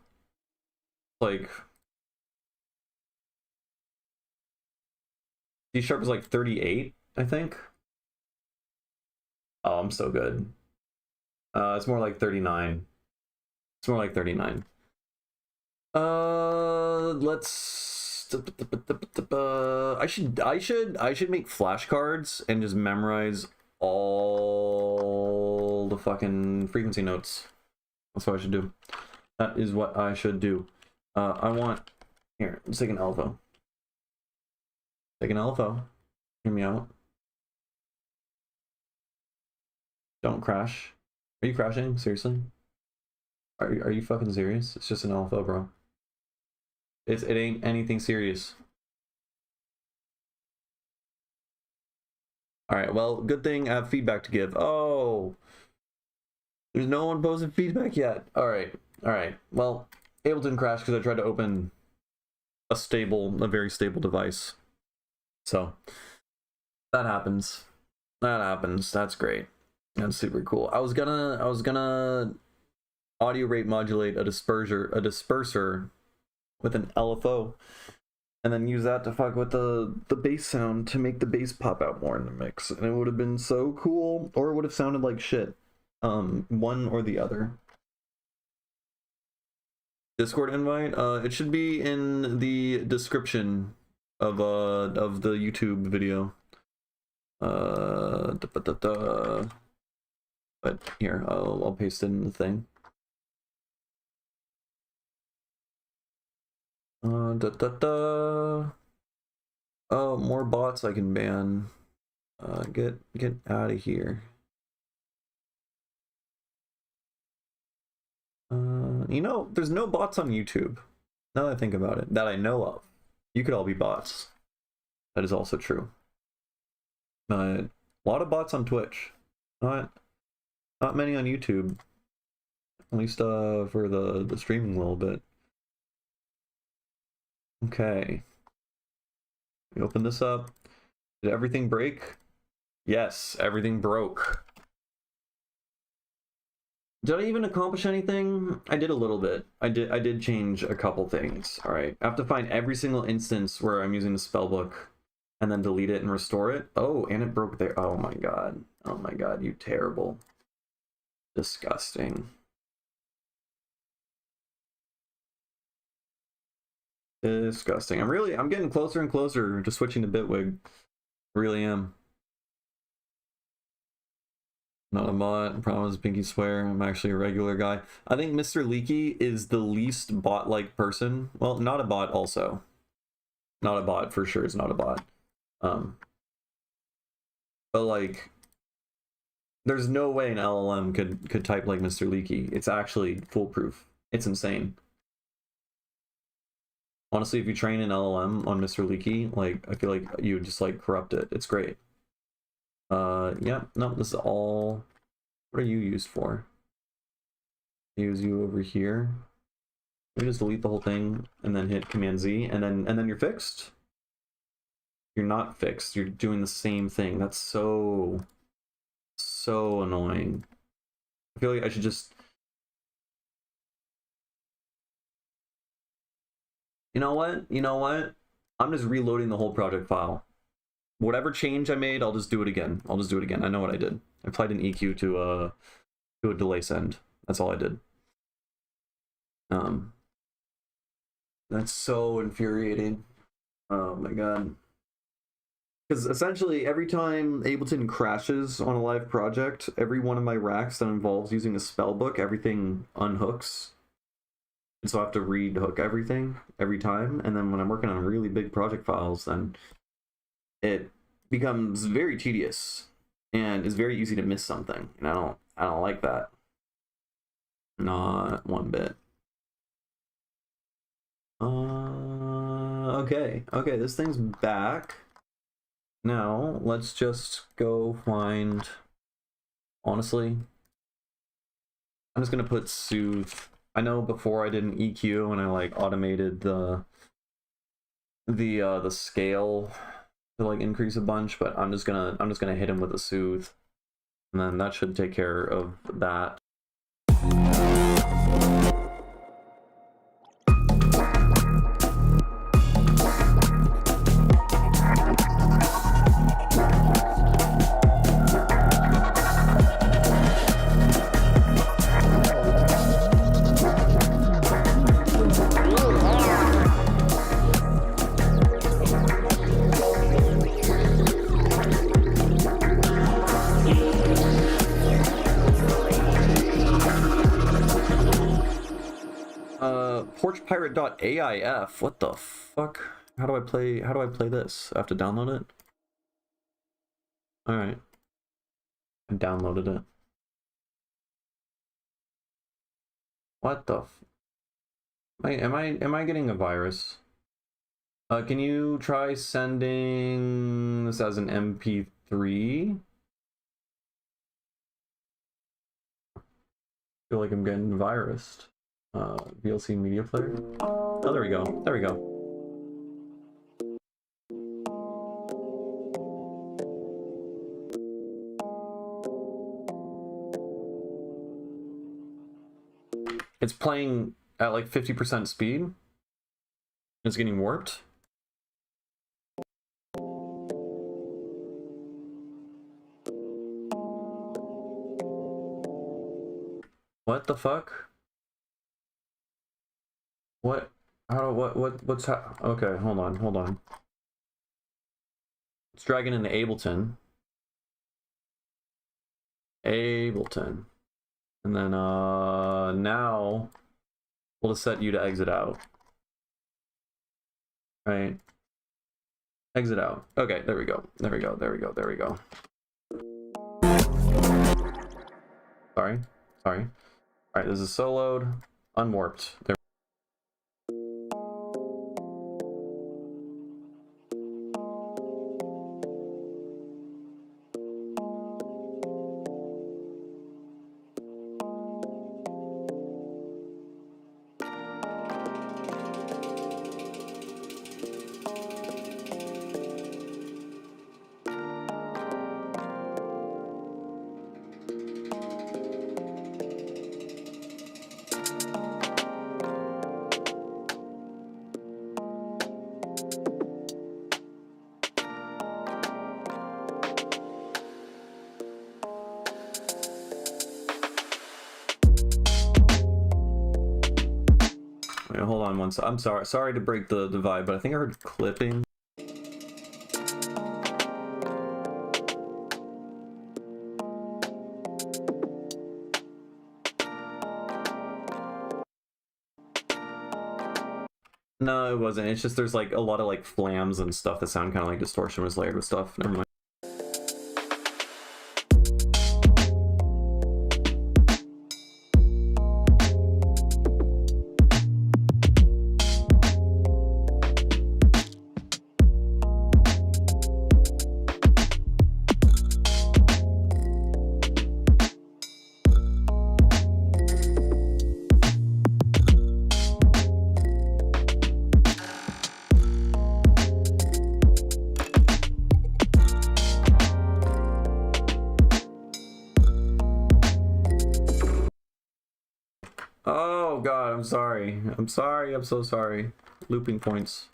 Like D sharp is like 38, I think. Oh, I'm so good. It's more like 39. It's more like 39. Let's. I should make flashcards and just memorize all the fucking frequency notes. That's what I should do. That is what I should do. I want... Here, let's take an LFO. Take an LFO. Hear me out. Don't crash. Are you crashing? Seriously? Are you fucking serious? It's just an LFO, bro. It ain't anything serious. Alright, well, good thing I have feedback to give. Oh! There's no one posted feedback yet. Alright. Well, Ableton crashed because I tried to open a very stable device. So, that happens. That's great. That's super cool. I was gonna audio rate modulate a disperser with an LFO, and then use that to fuck with the bass sound to make the bass pop out more in the mix, and it would have been so cool, or it would have sounded like shit. One or the other. Discord invite? It should be in the description of the YouTube video. But here, I'll paste it in the thing. Oh, more bots I can ban. Get out of here. You know, there's no bots on YouTube. Now that I think about it, that I know of. You could all be bots. That is also true. A lot of bots on Twitch. Not many on YouTube. At least for the streaming a little bit. Okay. We open this up. Did everything break? Yes, everything broke. Did I even accomplish anything? I did a little bit. I did change a couple things. All right. I have to find every single instance where I'm using the spellbook and then delete it and restore it. Oh, and it broke there. Oh my god. Oh my god, you terrible. Disgusting. Disgusting. I'm getting closer and closer to switching to Bitwig. I really am. Not a bot. Promise, pinky swear. I'm actually a regular guy. I think Mr. Leaky is the least bot-like person. Well, not a bot also. Not a bot for sure. It's not a bot. But like, there's no way an LLM could type like Mr. Leaky. It's actually foolproof. It's insane. Honestly, if you train an LLM on Mr. Leaky, like, I feel like you would just like corrupt it. It's great. Yeah, no, this is all. What are you used for? Use you over here. You just delete the whole thing and then hit Command Z, and then you're fixed. You're not fixed. You're doing the same thing. That's so annoying. I feel like I should just You know what? You know what? I'm just reloading the whole project file. Whatever change I made, I'll just do it again. I'll just do it again. I know what I did. I applied an EQ to a delay send. That's all I did. That's so infuriating. Oh my god. Because essentially, every time Ableton crashes on a live project, every one of my racks that involves using a spell book, everything unhooks. And so I have to re-hook everything every time. And then when I'm working on really big project files, then it becomes very tedious and it's very easy to miss something. And I don't like that. Not one bit. Okay, this thing's back. Now, let's just go find... Honestly, I'm just gonna put soothe. I know before I did an EQ and I like automated the scale to like increase a bunch, but I'm just gonna hit him with a soothe. And then that should take care of that. Porchpirate.aif. What the fuck? How do I play this? I have to download it? Alright. I downloaded it. What the am I getting a virus? Can you try sending this as an MP3? I feel like I'm getting virused. VLC media player. Oh, there we go. There we go. It's playing at like 50% speed. It's getting warped. What the fuck? What? What's okay, hold on. Let's drag it into Ableton. And then, now we'll just set you to exit out. Right? Exit out. Okay, there we go. Sorry. Alright, this is soloed, unwarped. There. Wait, hold on one second. I'm sorry to break the vibe, but I think I heard clipping. No, it wasn't. It's just there's like a lot of like flams and stuff that sound kind of like distortion was layered with stuff. Never mind. Oh god, I'm sorry. I'm so sorry. looping points.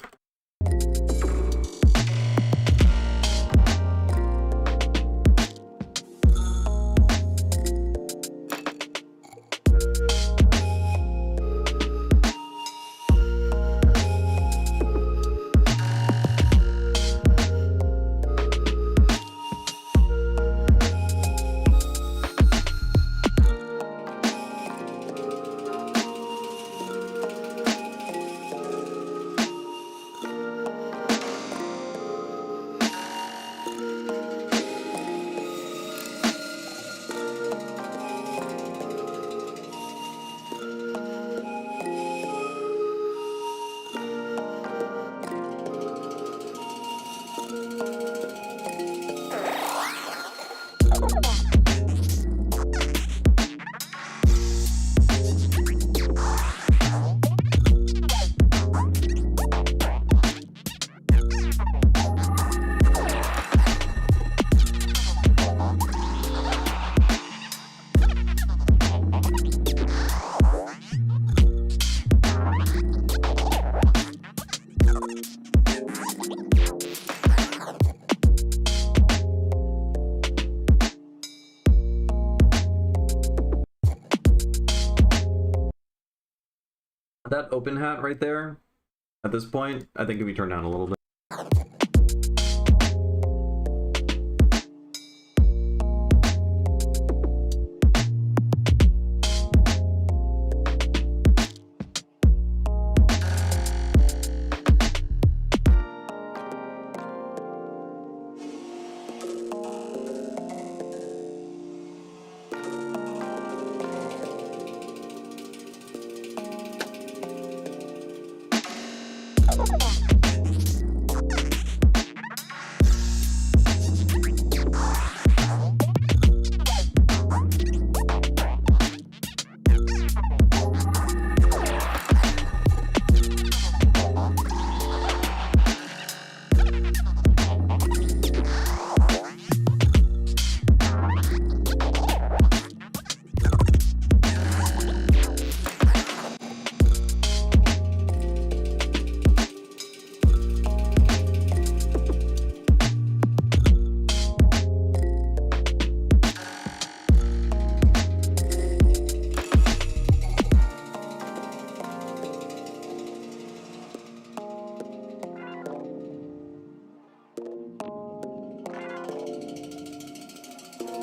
That open hat right there, at this point, I think if we turn down a little bit.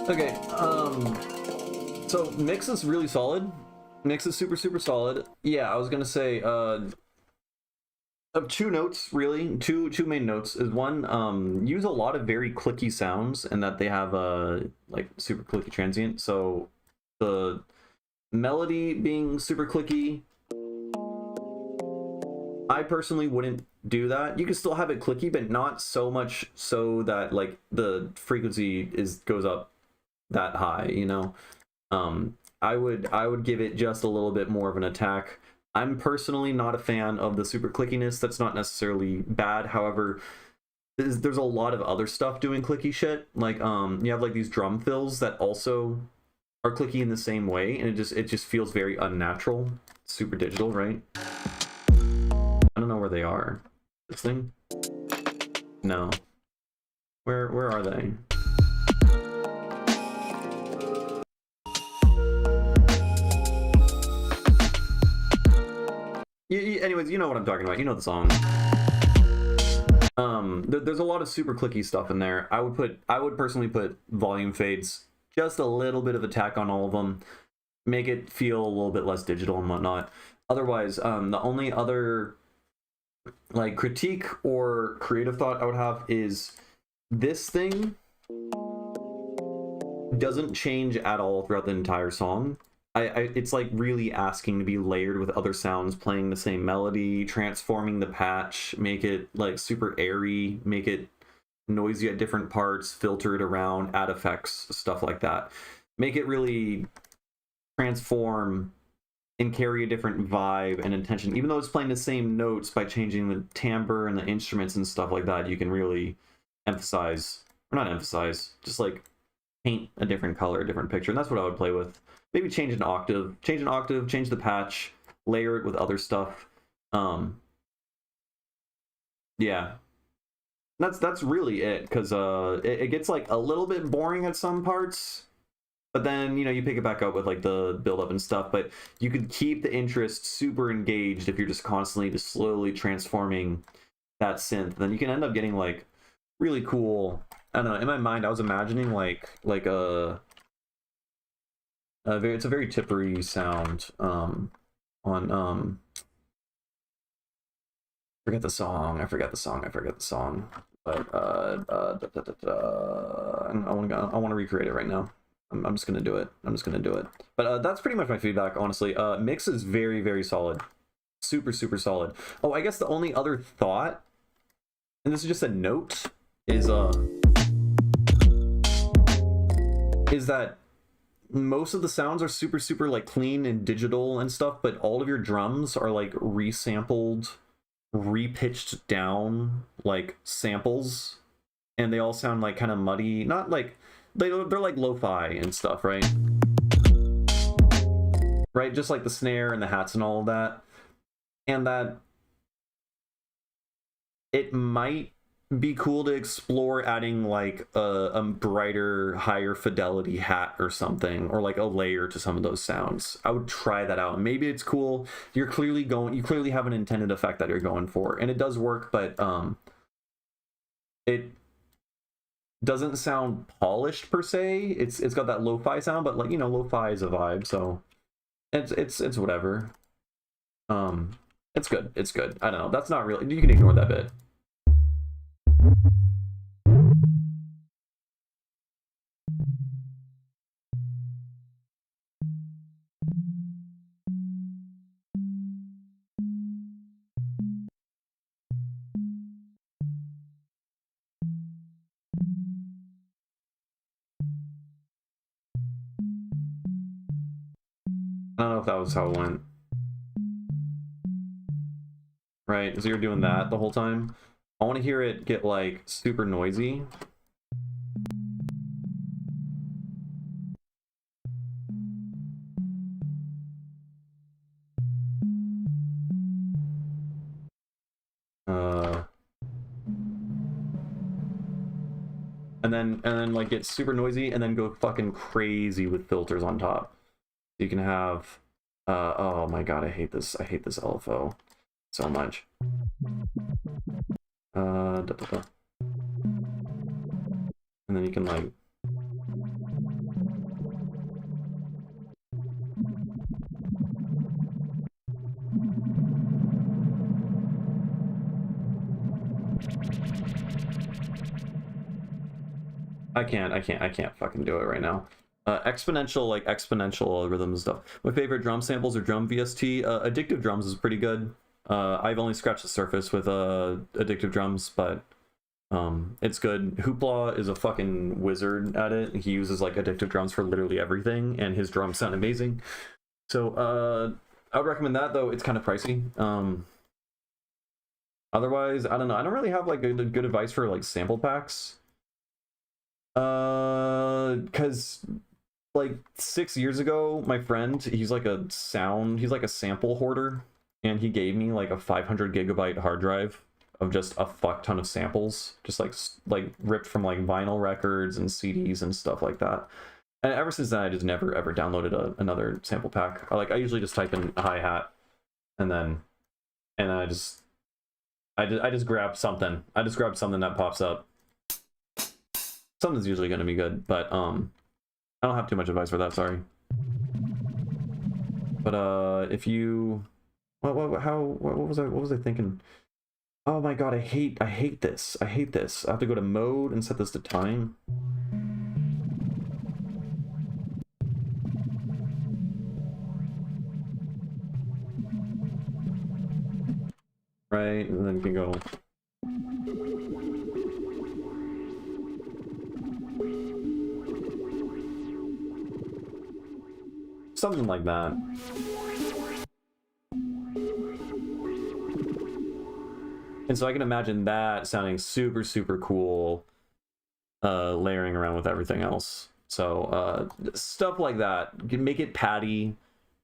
Okay, so mix is really solid. Mix is super solid. Yeah, I was gonna say of two notes, really, two main notes is one, use a lot of very clicky sounds and that they have like super clicky transient. So the melody being super clicky, I personally wouldn't do that. You can still have it clicky, but not so much so that like the frequency goes up that high, you know. I would give it just a little bit more of an attack. I'm personally not a fan of the super clickiness. That's not necessarily bad. However, there's a lot of other stuff doing clicky shit. Like you have like these drum fills that also are clicky in the same way, and it just feels very unnatural. Super digital, right? I don't know where they are. This thing? No. Where are they? Anyways, you know what I'm talking about. You know the song. There's a lot of super clicky stuff in there. I would personally put volume fades, just a little bit of attack on all of them, make it feel a little bit less digital and whatnot. Otherwise, the only other like critique or creative thought I would have is this thing doesn't change at all throughout the entire song. It's like really asking to be layered with other sounds, playing the same melody, transforming the patch, make it like super airy, make it noisy at different parts, filter it around, add effects, stuff like that. Make it really transform and carry a different vibe and intention. Even though it's playing the same notes, by changing the timbre and the instruments and stuff like that, you can really emphasize, or not emphasize, just like paint a different color, a different picture. And that's what I would play with. Maybe change an octave, change the patch, layer it with other stuff. Yeah. That's really it, because it gets like a little bit boring at some parts, but then you pick it back up with like the build up and stuff. But you could keep the interest super engaged if you're just constantly just slowly transforming that synth. Then you can end up getting like really cool. I don't know. In my mind, I was imagining like it's a very tippery sound on forget the song. I forget the song. But I want to recreate it right now. I'm just gonna do it. But that's pretty much my feedback, honestly. Mix is very, very solid, super, super solid. Oh, I guess the only other thought, and this is just a note, is that most of the sounds are super, super like clean and digital and stuff, but all of your drums are like resampled, repitched down like samples, and they all sound like kind of muddy, not like they're like lo-fi and stuff, right, just like the snare and the hats and all of that. And that it might be cool to explore adding like a brighter, higher fidelity hat or something, or like a layer to some of those sounds. I would try that out. Maybe it's cool. You clearly have an intended effect that you're going for, and it does work, but it doesn't sound polished per se. It's got that lo-fi sound, but like lo-fi is a vibe, so it's whatever. It's good. I don't know. That's not really. You can ignore that bit. I don't know if that was how it went. Right, so you're doing that the whole time. I want to hear it get like super noisy. And then like get super noisy and then go fucking crazy with filters on top. You can have oh my god, I hate this LFO so much. And then you can like I can't fucking do it right now. Exponential algorithm stuff. My favorite drum samples are drum VST. Addictive drums is pretty good. I've only scratched the surface with addictive drums, but it's good. Hoopla is a fucking wizard at it. He uses like addictive drums for literally everything, and his drums sound amazing. So I would recommend that, though it's kind of pricey. Otherwise, I don't know. I don't really have like good advice for like sample packs. Because like 6 years ago, my friend, he's like a sample hoarder, and he gave me like a 500 gigabyte hard drive of just a fuck ton of samples, just like ripped from like vinyl records and CDs and stuff like that. And ever since then, I just never ever downloaded another sample pack. I usually just type in hi-hat, and then I just grab something. I just grab something that pops up. Something's usually going to be good, but I don't have too much advice for that, sorry. But if you what was I thinking? Oh my god, I hate this. I have to go to mode and set this to time. Right, and then you can go something like that. And so I can imagine that sounding super, super cool, layering around with everything else. So stuff like that. You can make it patty,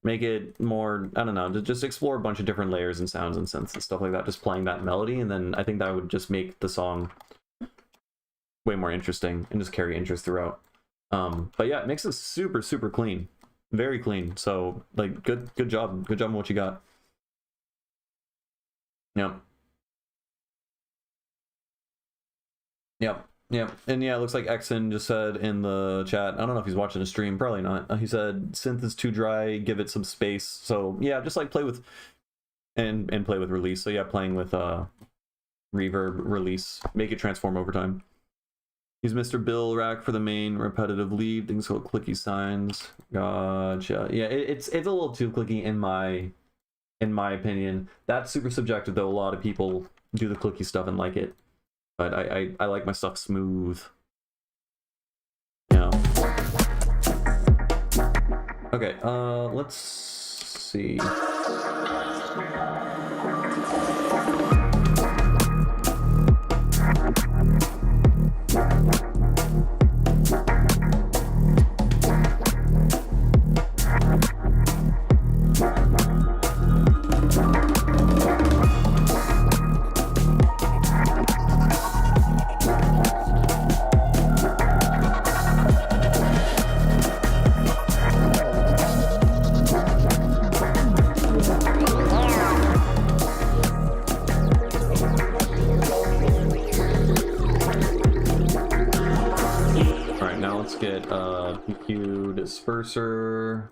make it more, I don't know, to just explore a bunch of different layers and sounds and synths and stuff like that, just playing that melody, and then I think that would just make the song way more interesting and just carry interest throughout. But yeah, it makes it super, super clean. Very clean. So like good job. Good job on what you got. Yep. And yeah, it looks like Exon just said in the chat, I don't know if he's watching the stream, probably not. He said synth is too dry, give it some space. So yeah, just like play with and play with release. So yeah, playing with reverb, release, make it transform over time. Use Mr. Bill Rack for the main repetitive lead, things called clicky signs. Gotcha. Yeah, it's a little too clicky in my opinion. That's super subjective though. A lot of people do the clicky stuff and like it. But I like my stuff smooth. Yeah. Okay, let's see. Get PQ disperser.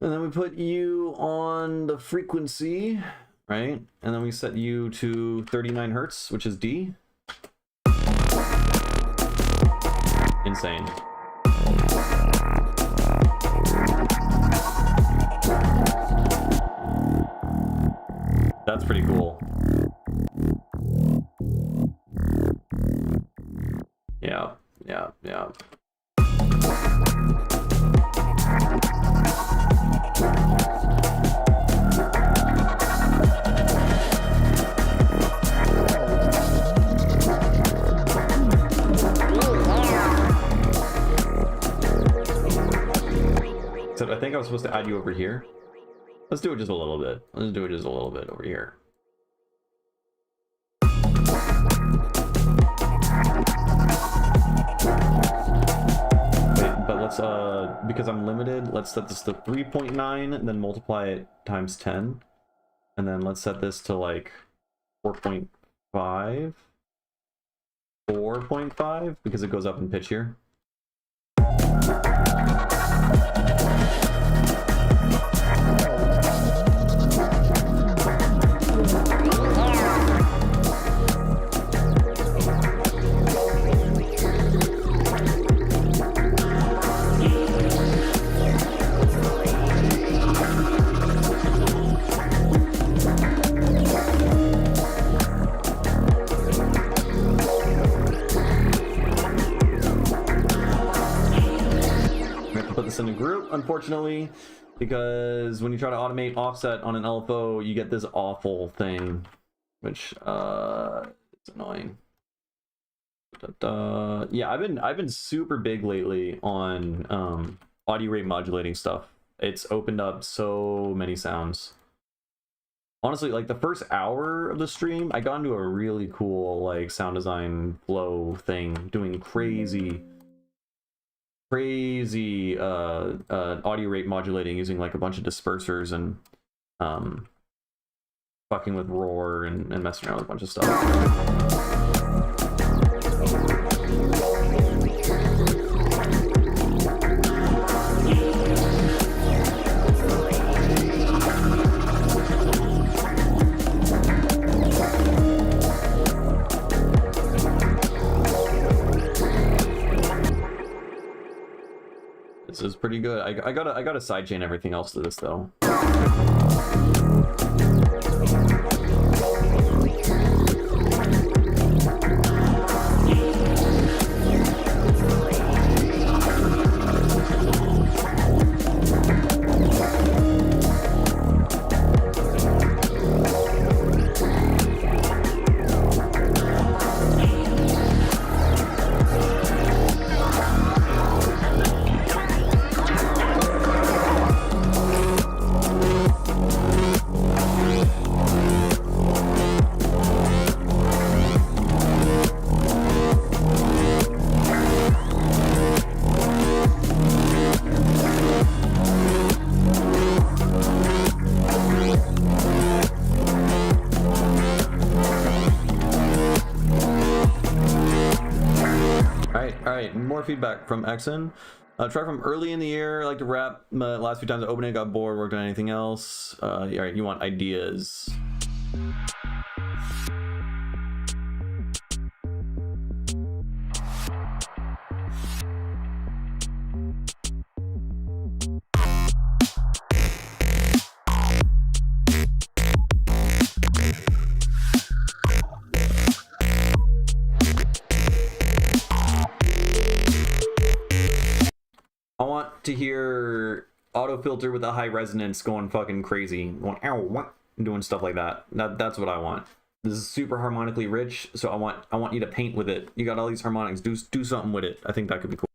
And then we put you on the frequency, right? And then we set you to 39 hertz, which is D. Insane. That's pretty cool. Yeah. So I think I was supposed to add you over here. Let's do it just a little bit. Let's do it just a little bit over here. But let's because I'm limited, let's set this to 3.9 and then multiply it times 10, and then let's set this to like 4.5 because it goes up in pitch here. In a group, unfortunately, because when you try to automate offset on an LFO, you get this awful thing, which it's annoying. Yeah, I've been super big lately on audio rate modulating stuff. It's opened up so many sounds. Honestly, like the first hour of the stream, I got into a really cool like sound design flow thing, doing crazy audio rate modulating using like a bunch of dispersers and fucking with roar and messing around with a bunch of stuff. This is pretty good. I gotta sidechain everything else to this though. right, more feedback from Exon. Track from early in the year. I like to rap. Last few times I opened it, got bored, worked on anything else. All right, you want ideas? I want to hear auto filter with a high resonance going fucking crazy, going ow, doing stuff like that. That's what I want. This is super harmonically rich, so I want you to paint with it. You got all these harmonics, do something with it. I think that could be cool.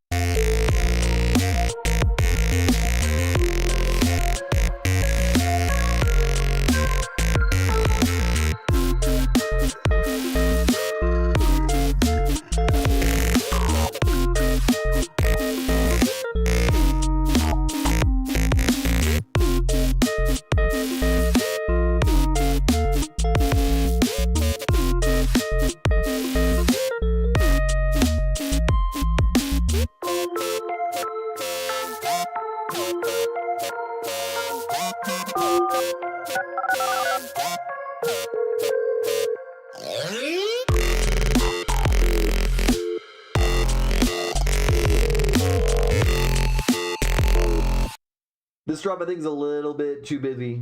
This drop I think is a little bit too busy.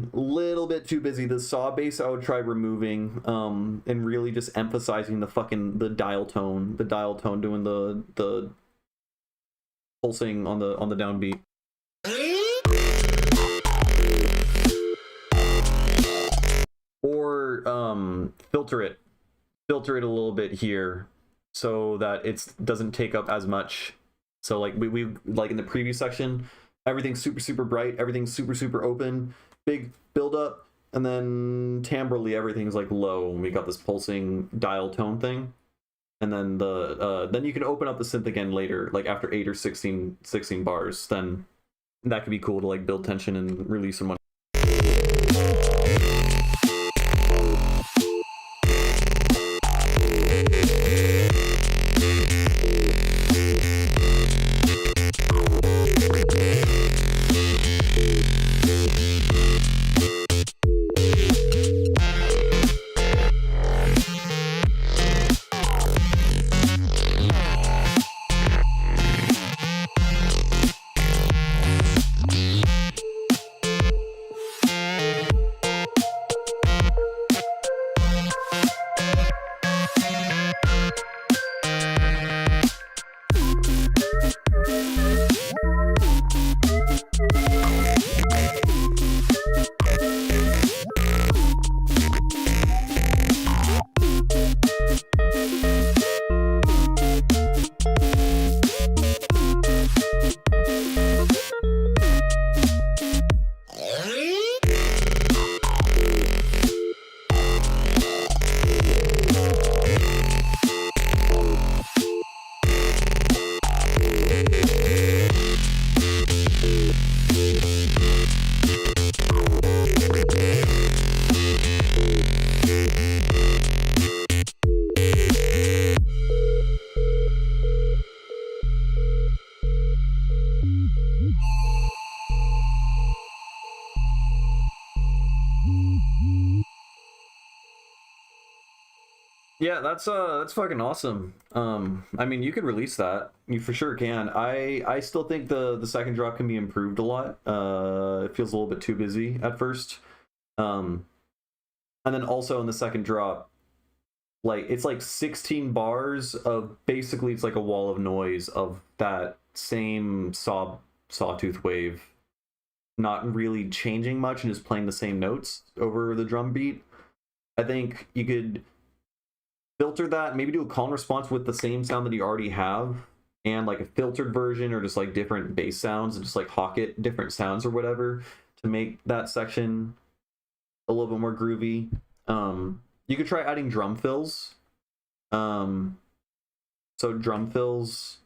The saw bass I would try removing, and really just emphasizing the dial tone doing the pulsing on the downbeat. Or filter it a little bit here so that it doesn't take up as much. So like we like in the preview section, everything's super bright, everything's super open, big build up, and then timbrally everything's like low, and we got this pulsing dial tone thing. And then then you can open up the synth again later, like after 8 or 16 bars. Then that could be cool to like build tension and release some money. Yeah, that's fucking awesome. I mean, you could release that. You for sure can. I still think the second drop can be improved a lot. It feels a little bit too busy at first. And then also in the second drop, like it's like 16 bars of basically it's like a wall of noise of that same sawtooth wave, not really changing much and just playing the same notes over the drum beat. I think you could filter that, maybe do a call and response with the same sound that you already have, and like a filtered version, or just like different bass sounds and just like hawk it different sounds or whatever to make that section a little bit more groovy. You could try adding drum fills. So drum fills,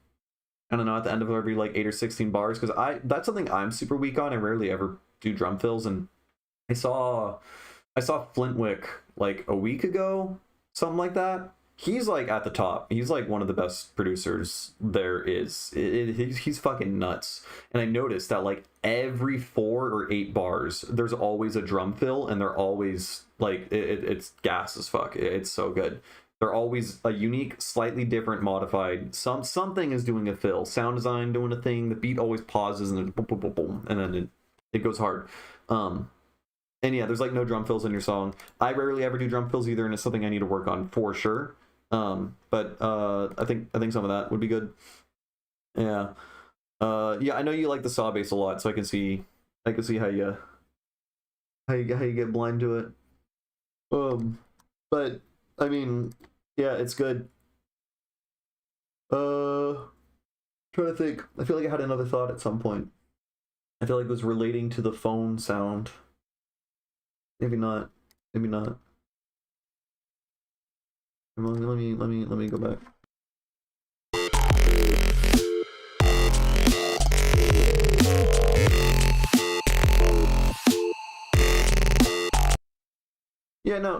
I don't know, at the end of every like 8 or 16 bars, because that's something I'm super weak on. I rarely ever do drum fills, and I saw Flintwick like a week ago, something like that, he's like at the top. He's like one of the best producers there is. He's fucking nuts. And I noticed that like every 4 or 8 bars, there's always a drum fill, and they're always like it's gas as fuck. It's so good. They're always a unique, slightly different, modified. Something is doing a fill. Sound design doing a thing. The beat always pauses and then boom, boom, boom, boom, and then it goes hard. And yeah, there's like no drum fills in your song. I rarely ever do drum fills either, and it's something I need to work on for sure. But I think some of that would be good. Yeah. Yeah, I know you like the saw bass a lot, so I can see how you get blind to it. But I mean, yeah, it's good. Trying to think. I feel like I had another thought at some point. I feel like it was relating to the phone sound. Maybe not. Maybe not. Let me go back. Yeah, no,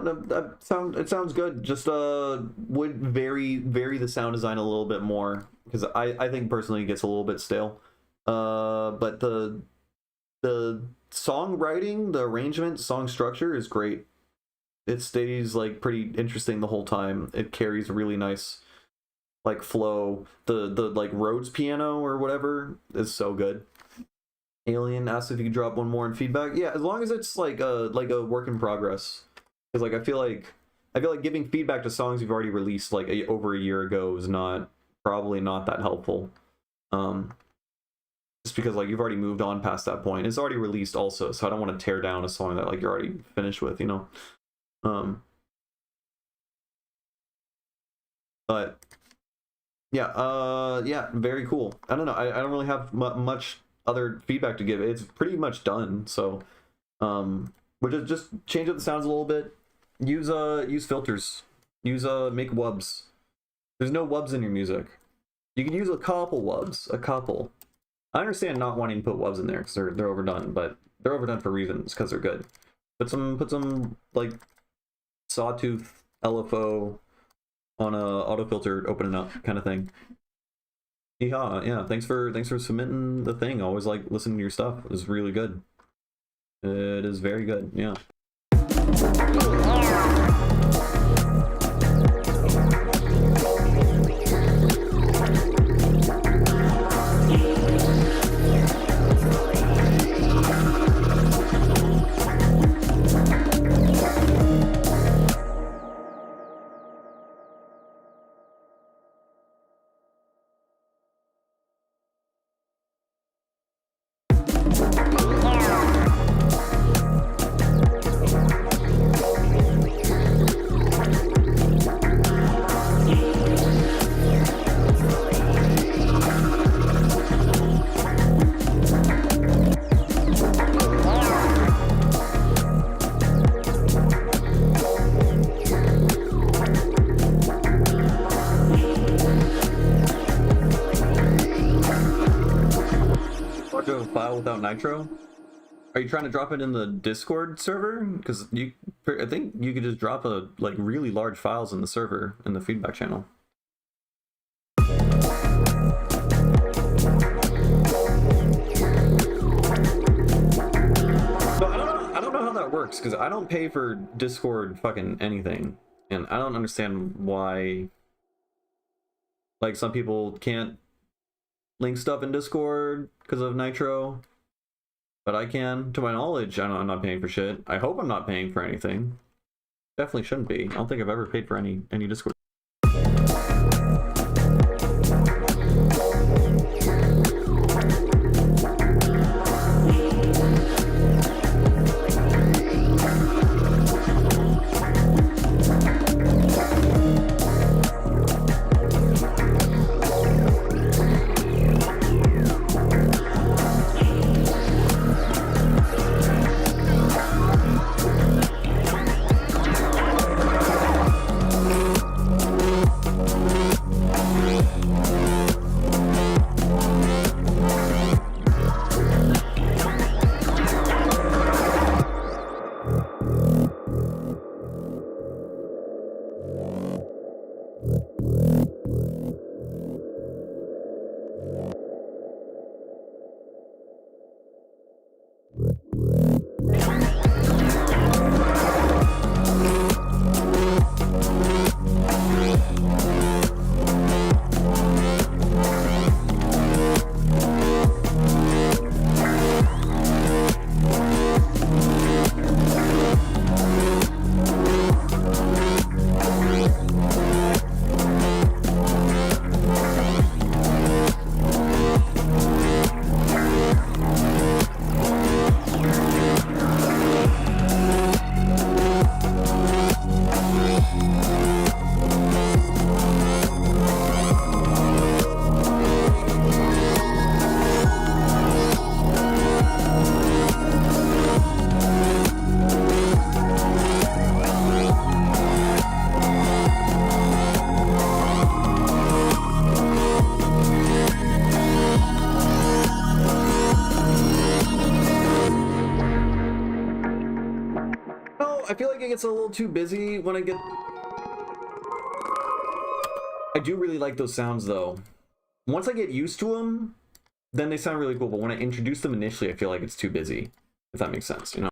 it sounds good. Just would vary the sound design a little bit more, because I think personally it gets a little bit stale. But the songwriting, the arrangement, song structure is great. It stays like pretty interesting the whole time. It carries a really nice like flow. The like Rhodes piano or whatever is so good. Alien asked if you could drop one more in feedback. Yeah, as long as it's like a work in progress. Because like I feel like giving feedback to songs you've already released like over a year ago is probably not that helpful. Just because like you've already moved on past that point. It's already released also, so I don't want to tear down a song that like you're already finished with, you know. But yeah, yeah, very cool. I don't know. I don't really have much other feedback to give. It's pretty much done. So, we'll just change up the sounds a little bit. Use filters. Use make wubs. There's no wubs in your music. You can use a couple wubs. A couple. I understand not wanting to put wubs in there because they're overdone, but they're overdone for reasons because they're good. Put some like sawtooth LFO on a auto filter, opening up kind of thing. Yeah, thanks for submitting the thing. I always like listening to your stuff. It was really good. It is very good. Yeah. Without nitro? Are you trying to drop it in the Discord server? Because I think you could just drop a like really large files in the server in the feedback channel. So I don't know how that works, because I don't pay for Discord fucking anything, and I don't understand why like some people can't link stuff in Discord because of nitro, but I can. To my knowledge, I'm not paying for shit. I hope I'm not paying for anything. Definitely shouldn't be. I don't think I've ever paid for any Discord. it gets a little too busy when I get... I do really like those sounds though. Once I get used to them, then they sound really cool, but when I introduce them initially, I feel like it's too busy, if that makes sense, you know?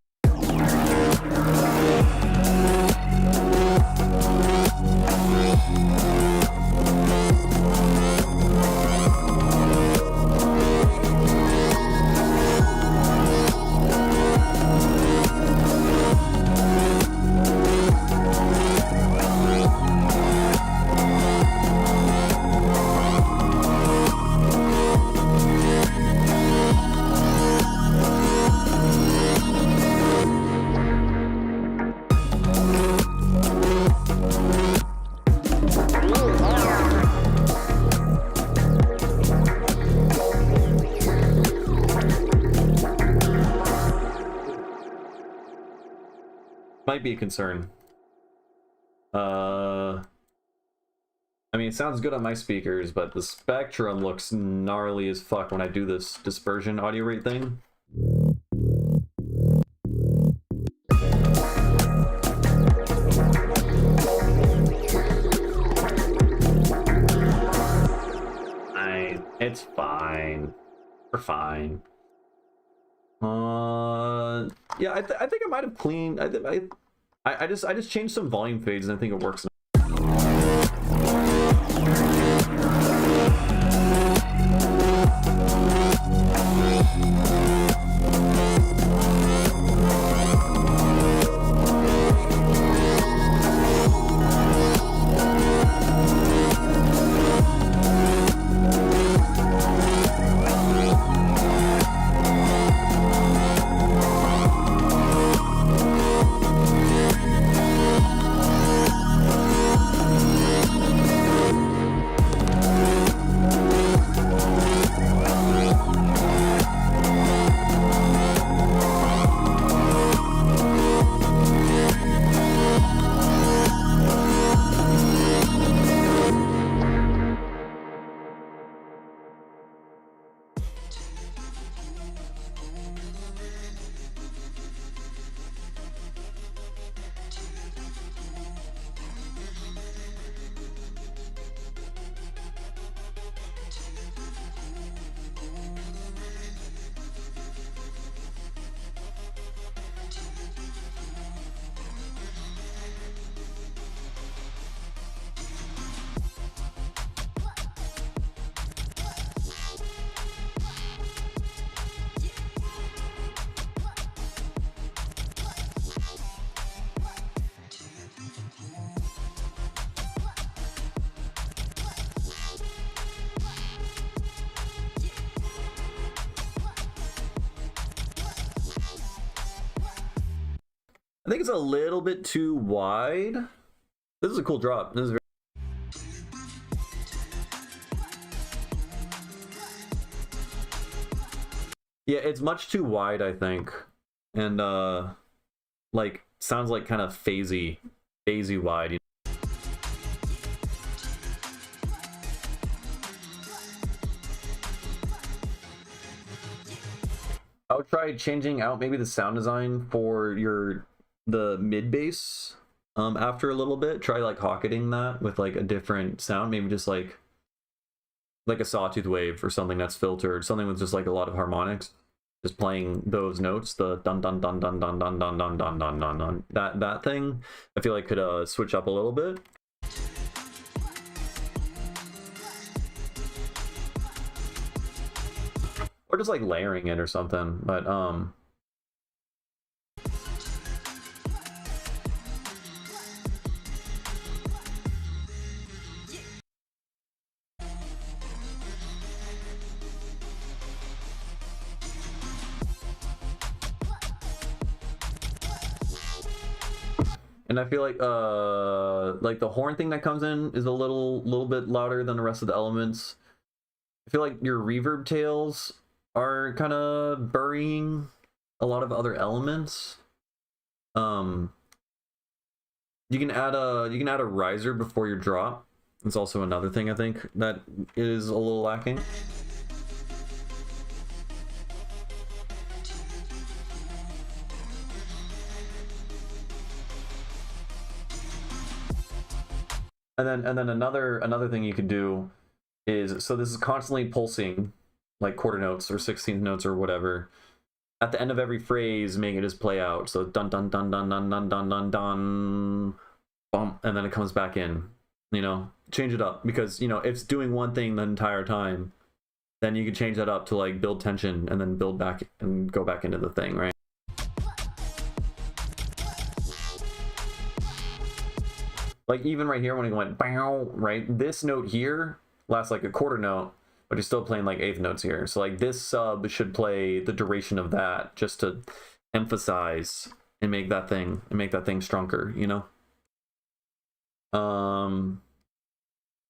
Might be a concern. I mean, it sounds good on my speakers, but the spectrum looks gnarly as fuck when I do this dispersion audio rate thing. It's fine. We're fine. Yeah, I think I might have cleaned. I just changed some volume fades, and I think it works. I think it's a little bit too wide. This is a cool drop. This is very... Yeah, it's much too wide, I think. And like sounds like kind of phasey wide. You know? I would try changing out maybe the sound design for the mid bass after a little bit. Try like hocketing that with like a different sound, maybe just like a sawtooth wave or something that's filtered, something with just like a lot of harmonics, just playing those notes, the dun dun dun dun dun dun dun dun dun dun dun dun, that thing I feel like could switch up a little bit. Or just like layering it or something, but and I feel like the horn thing that comes in is a little bit louder than the rest of the elements. I feel like your reverb tails are kind of burying a lot of other elements. You can add a riser before your drop. It's also another thing I think that is a little lacking. And then another thing you could do is, so this is constantly pulsing like quarter notes or 16th notes or whatever. At the end of every phrase, make it just play out. So dun dun dun dun dun dun dun dun dun, bump, and then it comes back in. You know, change it up, because you know if it's doing one thing the entire time, then you can change that up to like build tension and then build back and go back into the thing, right? Like even right here when it went bow, right? This note here lasts like a quarter note, but you're still playing like eighth notes here. So like this sub should play the duration of that just to emphasize and make that thing stronger, you know?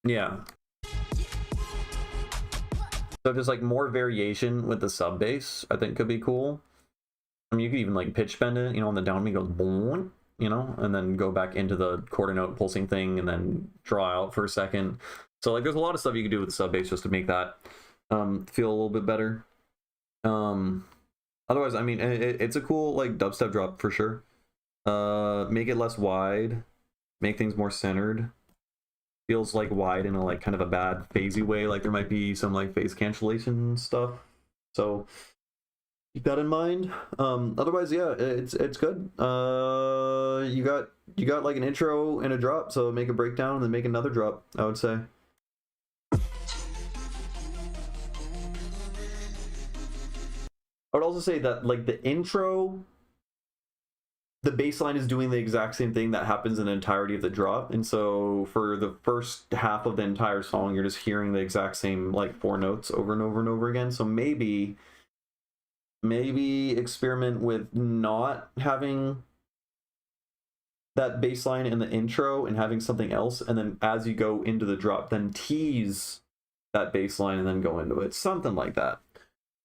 Yeah. So just like more variation with the sub bass, I think could be cool. I mean, you could even like pitch bend it, you know, on the downbeat goes boom, you know, and then go back into the quarter note pulsing thing and then draw out for a second. So like there's a lot of stuff you can do with the sub bass just to make that feel a little bit better. Otherwise, I mean, it's a cool like dubstep drop for sure. Make it less wide, make things more centered. Feels like wide in a like kind of a bad phasey way, like there might be some like phase cancellation stuff, so keep that in mind. Otherwise, yeah, it's good. You got like an intro and a drop, so make a breakdown and then make another drop, I would say. I would also say that like the intro, the bass line is doing the exact same thing that happens in the entirety of the drop, and so for the first half of the entire song you're just hearing the exact same like 4 notes over and over and over again. So maybe experiment with not having that bass line in the intro and having something else, and then as you go into the drop then tease that bass line and then go into it, something like that.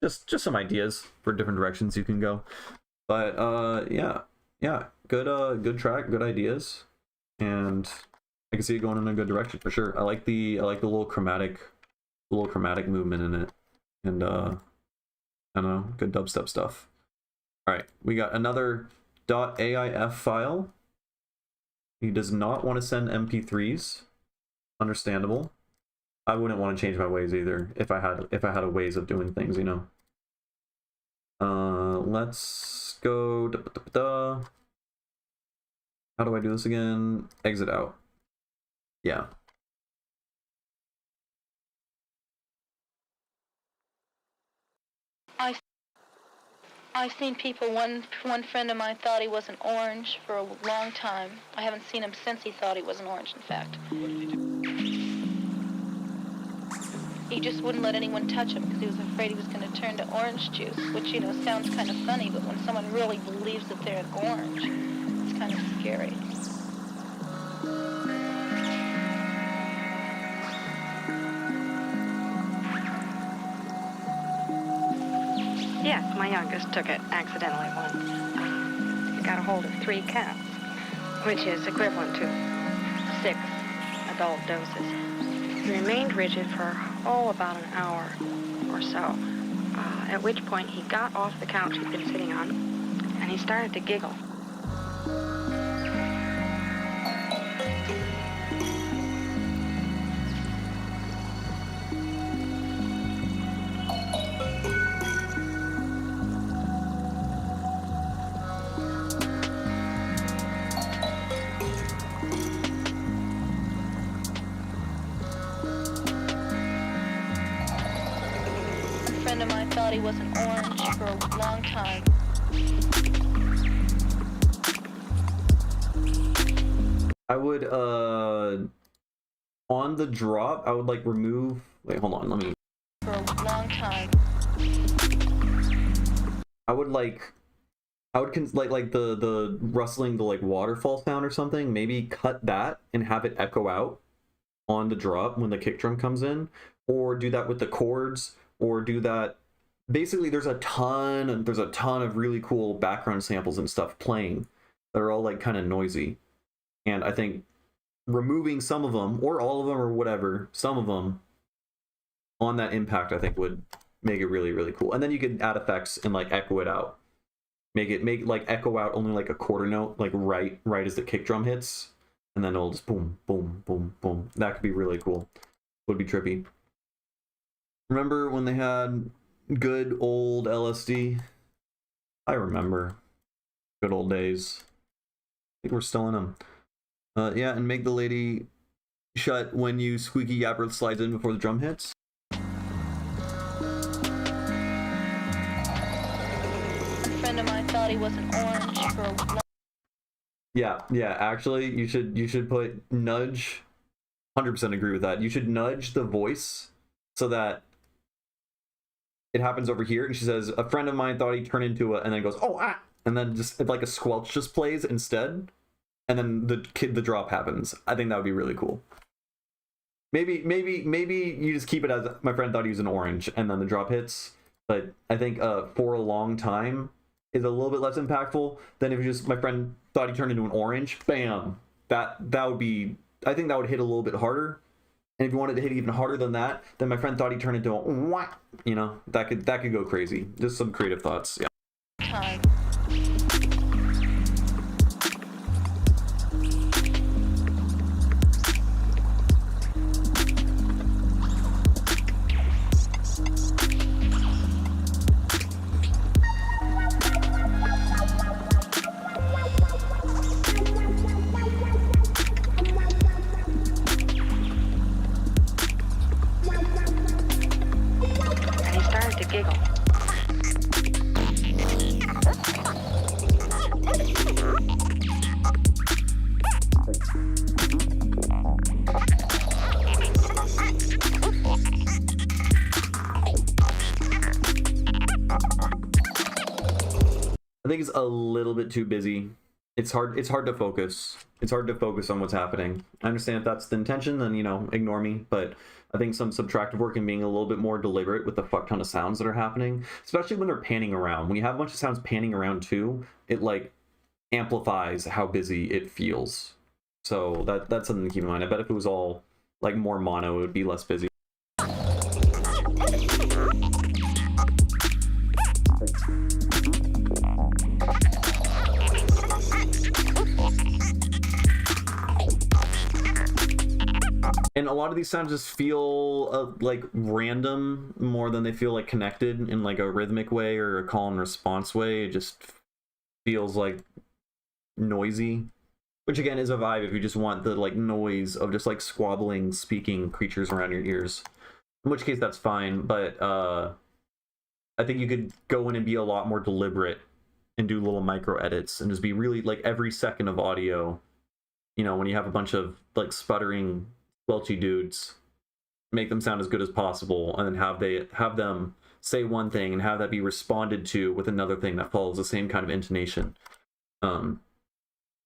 Just some ideas for different directions you can go. But yeah, good track, good ideas, and I can see it going in a good direction for sure. I like the little chromatic movement in it, and I don't know, good dubstep stuff. All right, we got another .aif file. He does not want to send MP3s. Understandable. I wouldn't want to change my ways either if I had a ways of doing things, you know. Let's go. How do I do this again? Exit out. Yeah. I've seen people. One friend of mine thought he was an orange for a long time. I haven't seen him since he thought he was an orange, in fact. He just wouldn't let anyone touch him because he was afraid he was going to turn to orange juice, which, you know, sounds kind of funny, but when someone really believes that they're an orange, it's kind of scary. Yes, my youngest took it accidentally once. He got a hold of 3 caps, which is equivalent to 6 adult doses. He remained rigid for, about an hour or so, at which point he got off the couch he'd been sitting on, and he started to giggle. A friend of mine thought he was an orange for a long time. I would on the drop I would like remove, wait, hold on, let me, For a long time. I would like the rustling, the like waterfall sound or something, maybe cut that and have it echo out on the drop when the kick drum comes in, or do that with the chords, or do that. Basically there's a ton of really cool background samples and stuff playing that are all like kind of noisy, and I think removing some of them or all of them or whatever, some of them on that impact I think would make it really, really cool. And then you could add effects and like echo it out, make like echo out only like a quarter note, like right as the kick drum hits, and then it'll just boom boom boom boom That could be really cool. Would be trippy. Remember when they had good old LSD? I remember. Good old days. I think we're still in them. Yeah, and make the lady shut when you squeaky yapper slides in before the drum hits. A friend of mine thought he was an orange for a long Yeah, actually, you should put nudge. 100% agree with that. You should nudge the voice so that it happens over here, and she says, a friend of mine thought he turned into a, and then goes, oh, ah, and then just like a squelch just plays instead, and then the drop happens. I think that would be really cool. Maybe you just keep it as my friend thought he was an orange, and then the drop hits. But I think for a long time is a little bit less impactful than if you just, my friend thought he turned into an orange. Bam. That would be, I think that would hit a little bit harder. And if you wanted to hit even harder than that, then my friend thought he turned into a what? You know, that could go crazy. Just some creative thoughts. Yeah. time. And he started to giggle. I think it's a little bit too busy. It's hard to focus. It's hard to focus on what's happening. I understand if that's the intention, then, you know, ignore me. But I think some subtractive work and being a little bit more deliberate with the fuck ton of sounds that are happening, especially when they're panning around. When you have a bunch of sounds panning around too, it like amplifies how busy it feels. So that's something to keep in mind. I bet if it was all like more mono, it would be less busy. And a lot of these sounds just feel like random more than they feel like connected in like a rhythmic way or a call and response way. It just feels like noisy, which again is a vibe if you just want the like noise of just like squabbling, speaking creatures around your ears. In which case that's fine, but I think you could go in and be a lot more deliberate and do little micro edits and just be really like every second of audio. You know, when you have a bunch of like sputtering squelchy dudes, make them sound as good as possible, and then have them say one thing and have that be responded to with another thing that follows the same kind of intonation.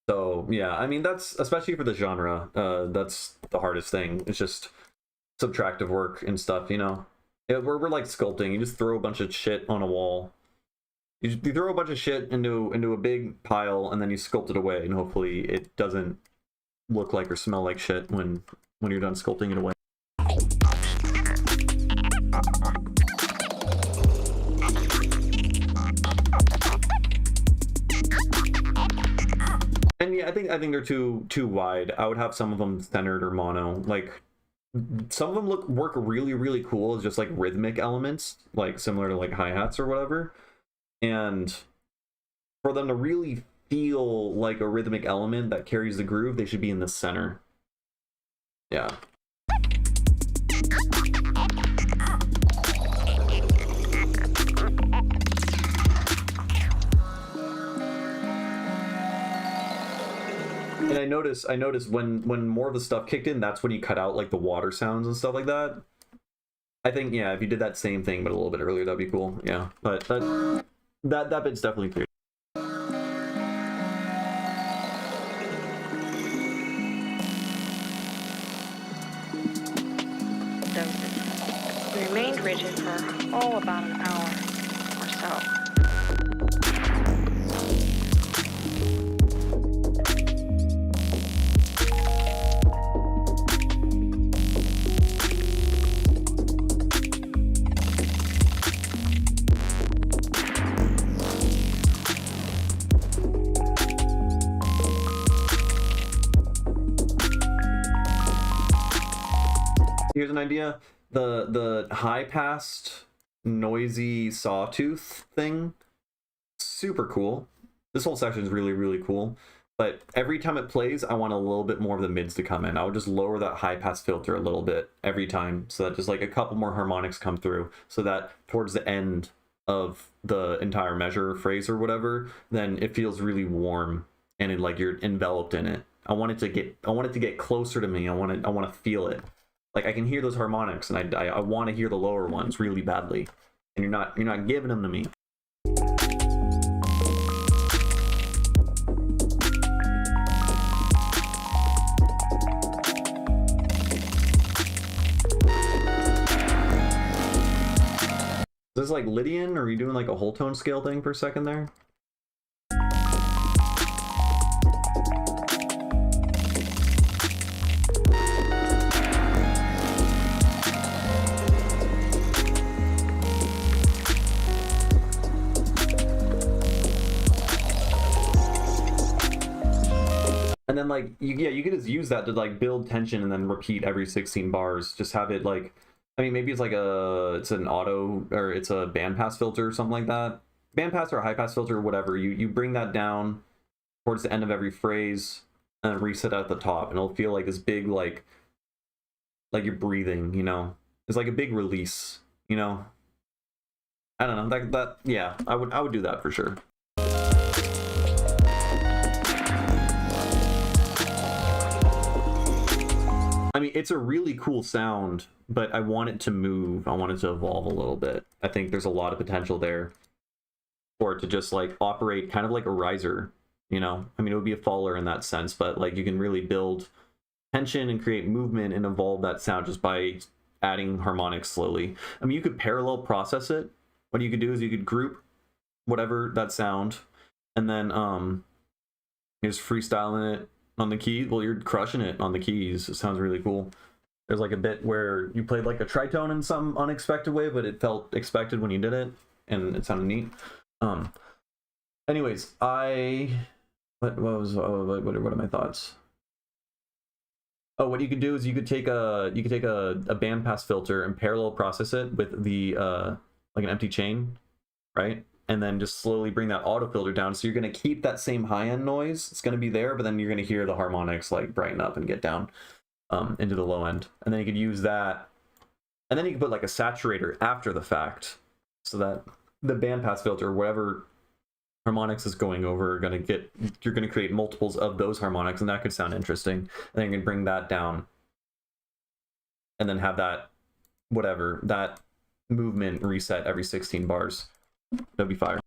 So yeah, I mean, that's, especially for the genre, that's the hardest thing. It's just subtractive work and stuff, you know. We're like sculpting. You just throw a bunch of shit on a wall. You throw a bunch of shit into a big pile, and then you sculpt it away, and hopefully it doesn't look like or smell like shit when you're done sculpting it away. And yeah, I think they're too wide. I would have some of them centered or mono. Like some of them work really, really cool as just like rhythmic elements, like similar to like hi-hats or whatever. And for them to really feel like a rhythmic element that carries the groove, they should be in the center. Yeah. And I noticed when more of the stuff kicked in, that's when you cut out like the water sounds and stuff like that. I think, yeah, if you did that same thing but a little bit earlier, that'd be cool. Yeah, but that bit's definitely clear. Doses. We remained rigid for, about an hour or so. Here's an idea. The high passed noisy sawtooth thing, super cool. This whole section is really, really cool. But every time it plays, I want a little bit more of the mids to come in. I would just lower that high pass filter a little bit every time, so that just like a couple more harmonics come through, so that towards the end of the entire measure or phrase or whatever, then it feels really warm and it, like you're enveloped in it. I want it to get closer to me. I want to feel it. Like I can hear those harmonics, and I want to hear the lower ones really badly, and you're not giving them to me. Is this like Lydian, or are you doing like a whole tone scale thing per second there? And then like you could just use that to like build tension and then repeat every 16 bars. Just have it like, I mean, maybe it's like it's an auto, or it's a bandpass filter or something like that. Bandpass or a high pass filter or whatever. You bring that down towards the end of every phrase and reset at the top, and it'll feel like this big like you're breathing, you know. It's like a big release, you know. I don't know. That yeah, I would do that for sure. I mean, it's a really cool sound, but I want it to move. I want it to evolve a little bit. I think there's a lot of potential there for it to just like operate kind of like a riser, you know? I mean, it would be a faller in that sense, but like you can really build tension and create movement and evolve that sound just by adding harmonics slowly. I mean, you could parallel process it. What you could do is you could group whatever that sound, and then you're just freestyling it on the key. Well, you're crushing it on the keys. It sounds really cool. There's like a bit where you played like a tritone in some unexpected way, but it felt expected when you did it, and it sounded neat. Anyways, what are my thoughts? Oh, what you could do is you could take a bandpass filter and parallel process it with the like an empty chain, right? And then just slowly bring that auto filter down. So you're going to keep that same high end noise. It's going to be there, but then you're going to hear the harmonics like brighten up and get down into the low end. And then you could use that. And then you can put like a saturator after the fact, so that the bandpass filter, whatever harmonics is going over, you're going to create multiples of those harmonics, and that could sound interesting. And then you can bring that down and then have that movement reset every 16 bars. That'd be fire.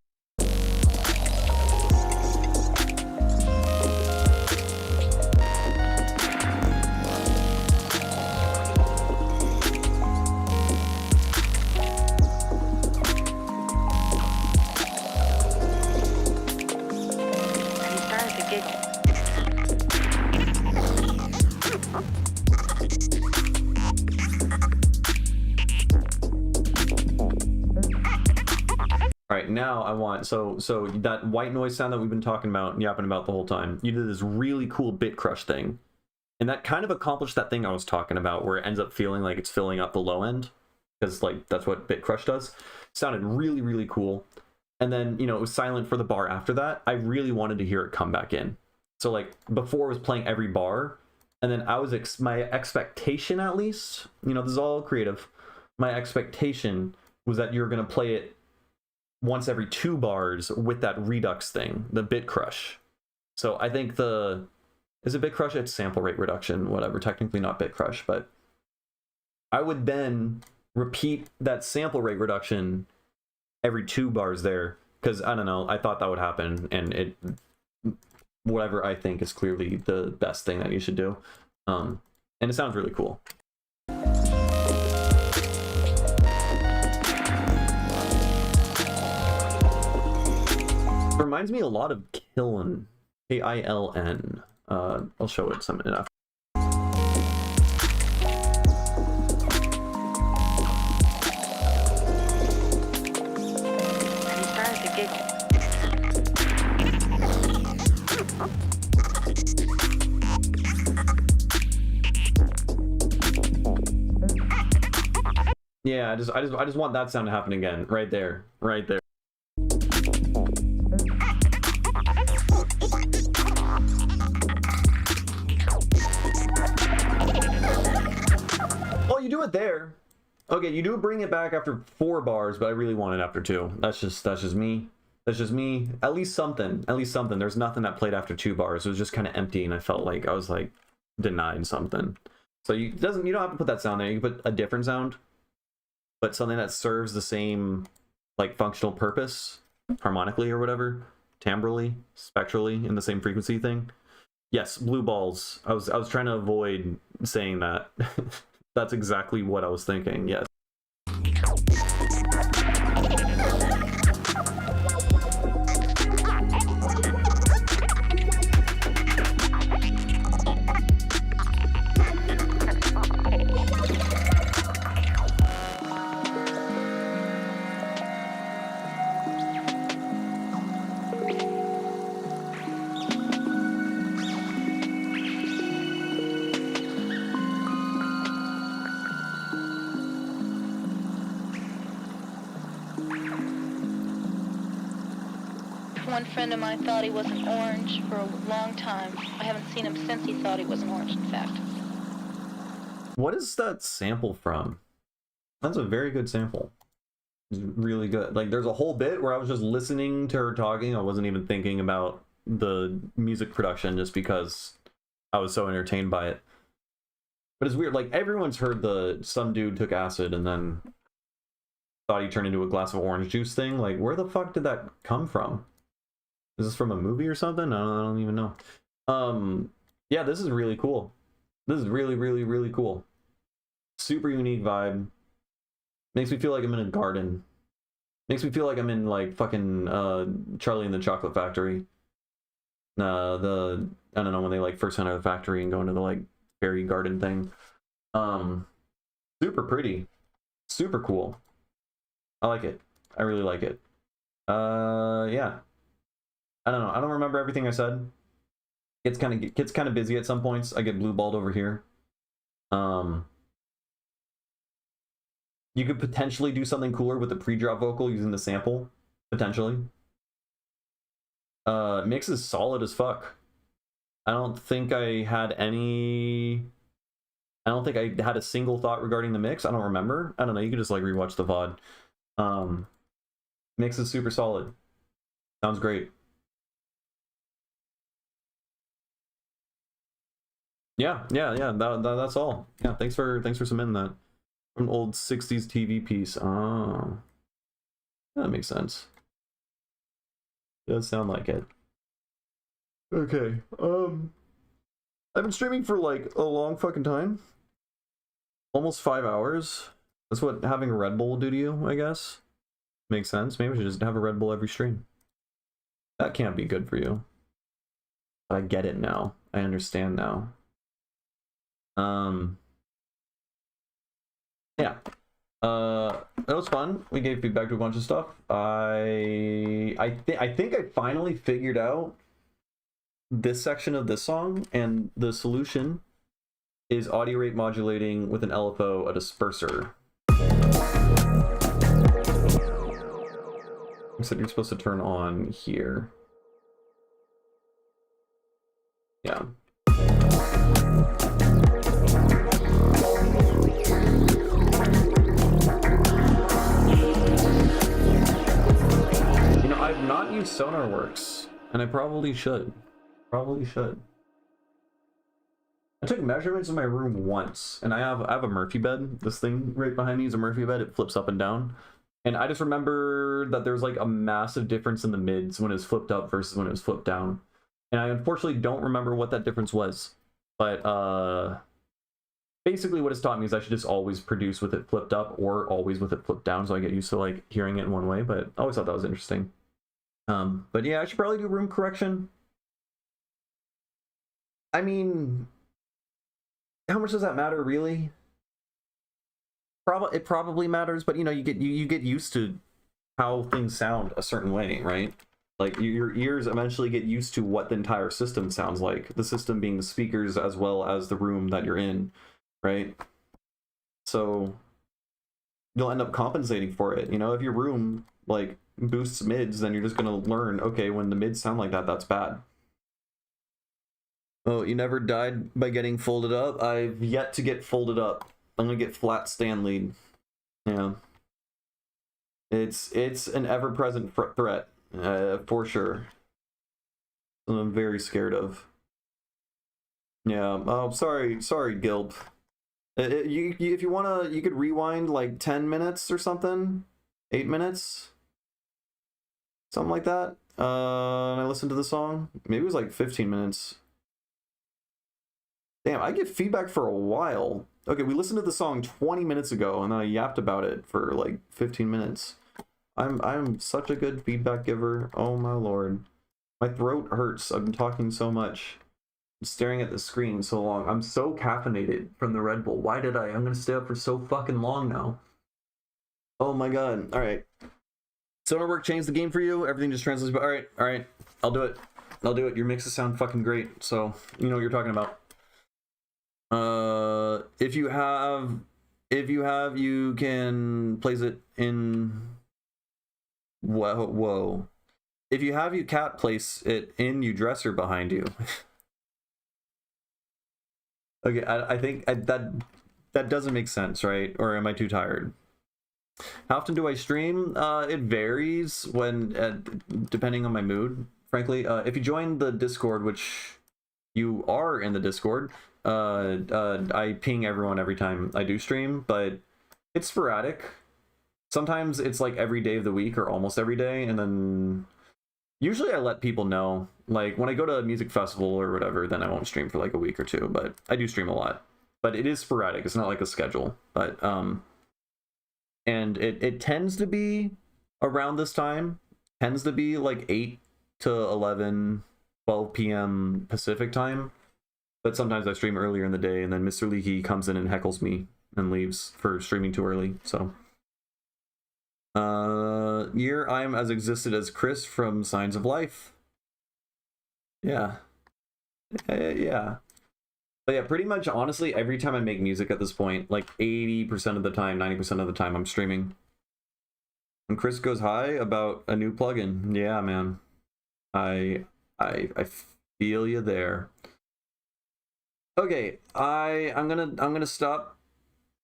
And he started to giggle. All right, now I want, so that white noise sound that we've been talking about and yapping about the whole time, you did this really cool bit crush thing. And that kind of accomplished that thing I was talking about, where it ends up feeling like it's filling up the low end, because like that's what bit crush does. Sounded really, really cool. And then, you know, it was silent for the bar after that. I really wanted to hear it come back in. So like before it was playing every bar, and then I was my expectation, at least, you know, this is all creative. My expectation was that you're going to play it once every 2 bars with that redux thing, the bit crush. So I think is it bit crush? It's sample rate reduction, whatever. Technically not bit crush, but I would then repeat that sample rate reduction every 2 bars there, because I don't know, I thought that would happen, and whatever I think is clearly the best thing that you should do. And it sounds really cool. It reminds me a lot of Kiln, K-I-L-N. I'll show it some enough. And he started to giggle. Yeah, I just want that sound to happen again, right there, right there. Oh, you do it there. Okay, you do bring it back after 4 bars, but I really want it after 2. That's just me. That's just me. At least something. At least something. There's nothing that played after 2 bars. It was just kind of empty, and I felt like I was like denied something. So you don't have to put that sound there. You can put a different sound, but something that serves the same like functional purpose, harmonically or whatever, timbrally, spectrally, in the same frequency thing. Yes, blue balls. I was trying to avoid saying that. That's exactly what I was thinking. Yes. One friend of mine thought he was an orange for a long time. I haven't seen him since he thought he was an orange, in fact. What is that sample from? That's a very good sample. It's really good. Like, there's a whole bit where I was just listening to her talking. I wasn't even thinking about the music production just because I was so entertained by it. But it's weird. Like, everyone's heard the some dude took acid and then thought he turned into a glass of orange juice thing. Like, where the fuck did that come from? Is this from a movie or something? I don't even know. Yeah, this is really cool. This is really, really, really cool. Super unique vibe. Makes me feel like I'm in a garden. Makes me feel like I'm in like fucking Charlie and the Chocolate Factory. I don't know, when they like first enter the factory and go into the like fairy garden thing. Super pretty. Super cool. I like it. I really like it. Yeah. I don't know. I don't remember everything I said. Gets kind of busy at some points. I get blue balled over here. You could potentially do something cooler with the pre-drop vocal using the sample. Potentially. Mix is solid as fuck. I don't think I had a single thought regarding the mix. I don't remember. I don't know. You can just like rewatch the VOD. Mix is super solid. Sounds great. Yeah. That's all. Yeah, thanks for submitting that. An old 60s TV piece. Oh, that makes sense. It does sound like it. Okay. I've been streaming for like a long fucking time. Almost 5 hours. That's what having a Red Bull will do to you, I guess. Makes sense. Maybe we should just have a Red Bull every stream. That can't be good for you. But I get it now. I understand now. Yeah. It was fun. We gave feedback to a bunch of stuff. I think I finally figured out this section of this song, and the solution is audio rate modulating with an LFO, a disperser. So you're supposed to turn on here. Yeah. I've not used SonarWorks, and I probably should. I took measurements in my room once, and I have a Murphy bed. This thing right behind me is a Murphy bed. It flips up and down. And I just remember that there's like a massive difference in the mids when it was flipped up versus when it was flipped down. And I unfortunately don't remember what that difference was. But basically what it's taught me is I should just always produce with it flipped up or always with it flipped down, so I get used to like hearing it in one way. But I always thought that was interesting. But yeah, I should probably do room correction. I mean, how much does that matter, really? It probably matters, but you know, you get used to how things sound a certain way, right? Like your ears eventually get used to what the entire system sounds like. The system being the speakers as well as the room that you're in, right? So you'll end up compensating for it. You know, if your room like boosts mids, then you're just gonna learn, okay, when the mids sound like that, that's bad. Oh, you never died by getting folded up? I've yet to get folded up. I'm gonna get flat stand lead. Yeah. It's an ever-present threat, for sure. And I'm very scared of. Yeah. Oh, sorry, Gilb. If you wanna, you could rewind like 10 minutes or something, 8 minutes, something like that. And I listened to the song. Maybe it was like 15 minutes. Damn, I get feedback for a while. Okay, we listened to the song 20 minutes ago, and then I yapped about it for like 15 minutes. I'm such a good feedback giver. Oh my lord. My throat hurts. I've been talking so much. I'm staring at the screen so long. I'm so caffeinated from the Red Bull. Why did I? I'm gonna stay up for so fucking long now. Oh my god. Alright. Sonar work changed the game for you? Everything just translates. Alright. I'll do it. Your mixes sound fucking great, so you know what you're talking about. If you have, you can place it in. Whoa. If you have, you can't place it in your dresser behind you. Okay, I think that doesn't make sense, right? Or am I too tired? How often do I stream? It varies when, depending on my mood. Frankly, if you join the Discord, which you are in the Discord, I ping everyone every time I do stream, but it's sporadic. Sometimes it's like every day of the week or almost every day, and then usually I let people know. Like when I go to a music festival or whatever, then I won't stream for like a week or two, but I do stream a lot. But it is sporadic. It's not like a schedule. But and it tends to be around this time. Tends to be like 8 to 11, 12 p.m. Pacific time. But sometimes I stream earlier in the day, and then Mr. Leahy comes in and heckles me and leaves for streaming too early. So year I am as existed as Chris from Signs of Life. Yeah. Yeah. But yeah, pretty much honestly, every time I make music at this point, like 80% of the time, 90% of the time, I'm streaming. And Chris goes high about a new plugin. Yeah, man. I feel you there. Okay, I'm gonna stop.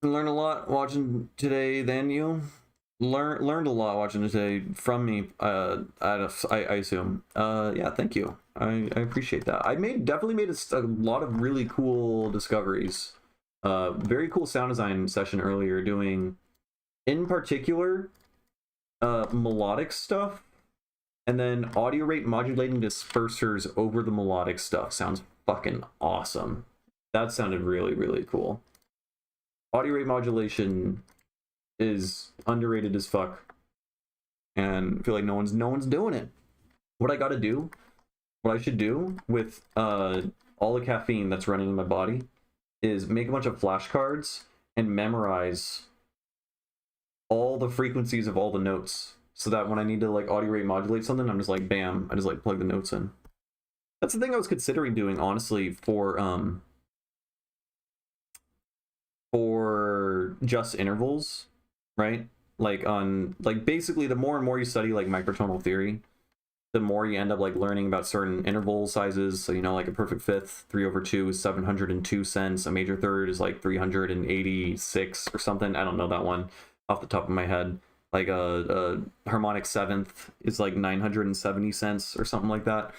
Learn a lot watching today than you. Learned a lot watching today from me. I assume. Yeah, thank you. I appreciate that. I definitely made a lot of really cool discoveries. Very cool sound design session earlier, doing in particular melodic stuff, and then audio rate modulating dispersers over the melodic stuff. Sounds fucking awesome. That sounded really, really cool. Audio rate modulation is underrated as fuck, and I feel like no one's doing it. What I should do with all the caffeine that's running in my body is make a bunch of flashcards and memorize all the frequencies of all the notes, so that when I need to like audio rate modulate something, I'm just like bam, I just like plug the notes in. That's the thing I was considering doing, honestly, for just intervals, right? Like basically the more and more you study like microtonal theory, the more you end up like learning about certain interval sizes. So, you know, like a perfect fifth 3/2 is 702 cents, a major third is like 386 or something. I don't know that one off the top of my head. Like a harmonic seventh is like 970 cents or something like that.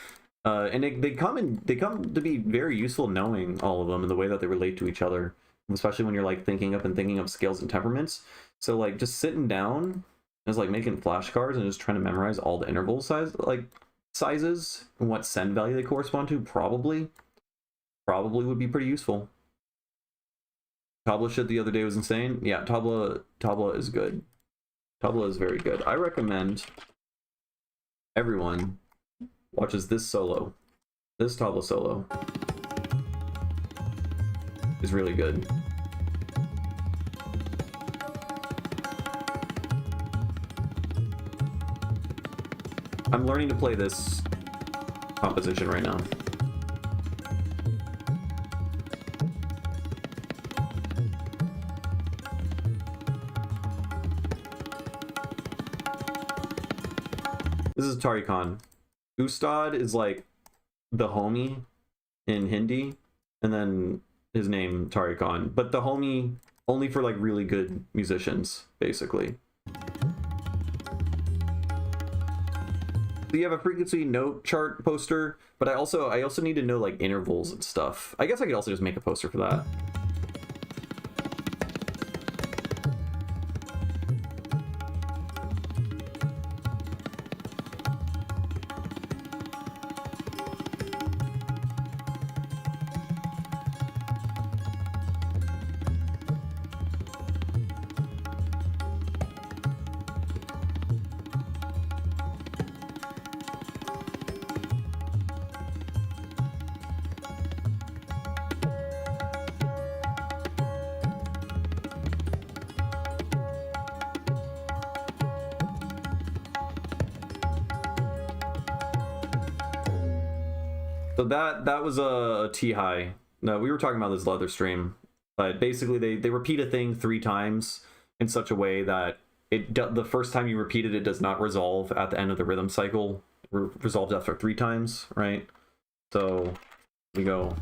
And they come to be very useful knowing all of them and the way that they relate to each other, especially when you're like thinking up scales and temperaments. So like just sitting down is like making flashcards and just trying to memorize all the interval sizes and what send value they correspond to probably would be pretty useful. Tabla shit the other day was insane. Yeah, Tabla is good. Tabla is very good. I recommend everyone watches this solo. This Tabla solo is really good. I'm learning to play this composition right now. This is Tariq Khan. Ustad is like the homie in Hindi, and then his name Tariq Khan. But the homie only for like really good musicians, basically. So you have a frequency note chart poster, but I also need to know like intervals and stuff. I guess I could also just make a poster for that. So that was a T-high. No, we were talking about this leather stream, but basically they repeat a thing 3 times in such a way that the first time you repeat it, it does not resolve at the end of the rhythm cycle. It resolves after 3 times, right? So we go.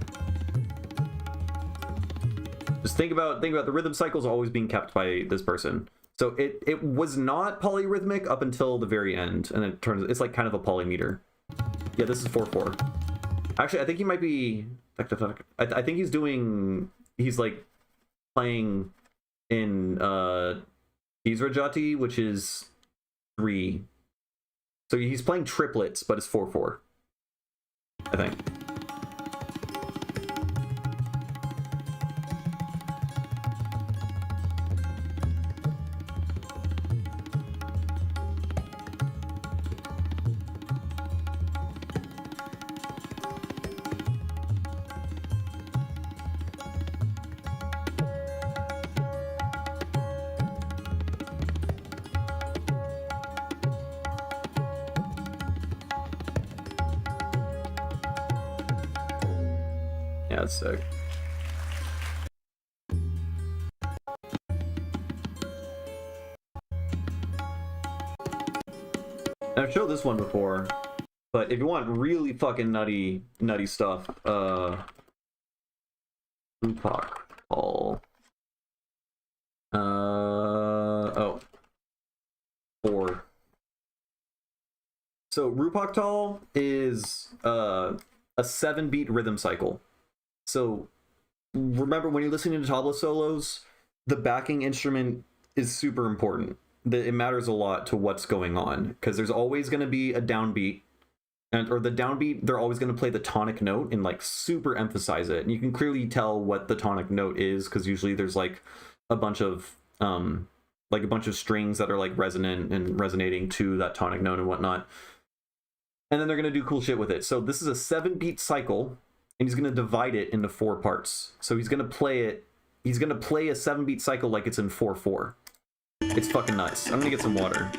Just think about the rhythm cycles always being kept by this person. So it was not polyrhythmic up until the very end, and it's like kind of a polymeter. Yeah, this is 4/4. Actually, I think he might be. I think he's like playing in Tisrajati, which is 3. So he's playing triplets, but it's 4/4. I think. Yeah, that's sick. I've showed this one before, but if you want really fucking nutty stuff, Rupak Hall. Oh. 4. So Rupak Tal is a 7-beat rhythm cycle. So remember, when you're listening to tabla solos, the backing instrument is super important. It matters a lot to what's going on, because there's always going to be a downbeat, or the downbeat, they're always going to play the tonic note and like super emphasize it. And you can clearly tell what the tonic note is, because usually there's like a bunch of strings that are like resonant and resonating to that tonic note and whatnot. And then they're going to do cool shit with it. So this is a 7-beat cycle, and he's going to divide it into 4 parts. So he's going to play a 7-beat cycle like it's in 4/4. It's fucking nuts. I'm going to get some water.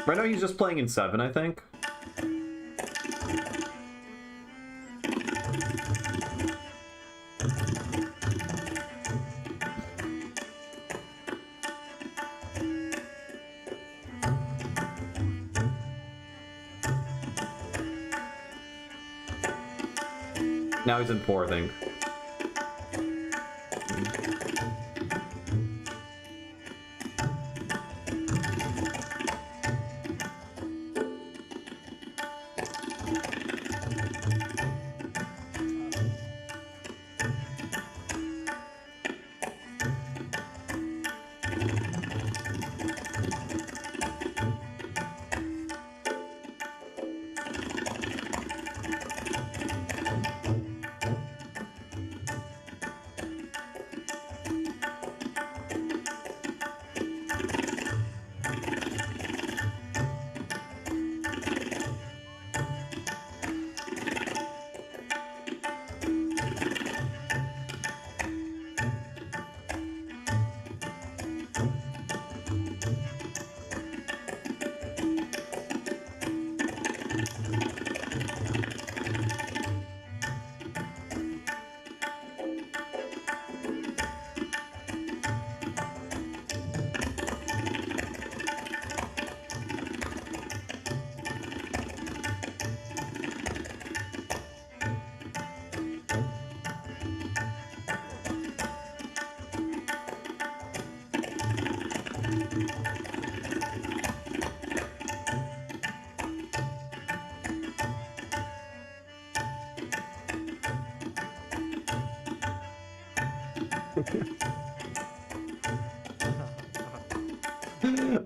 Right now he's just playing in 7, I think. Now he's in 4, I think.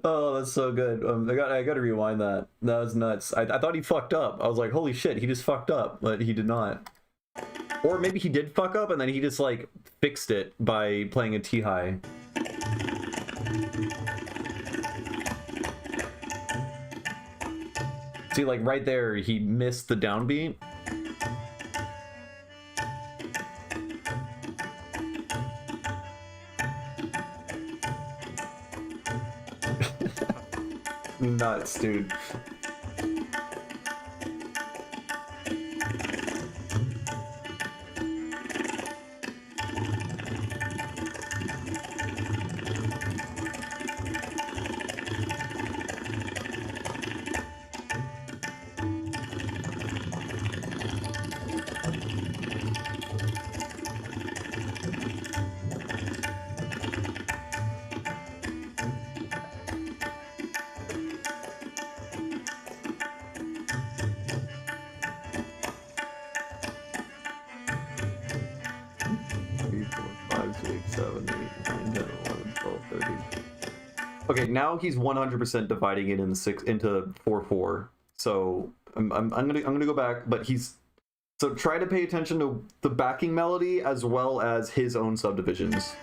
Oh, that's so good. I gotta rewind that. That was nuts. I thought he fucked up. I was like, holy shit, he just fucked up, but he did not. Or maybe he did fuck up and then he just like fixed it by playing a T high. See, like right there, he missed the downbeat. Nuts, dude. Okay, now he's 100% dividing it into 4/4. So I'm gonna go back, but so try to pay attention to the backing melody as well as his own subdivisions.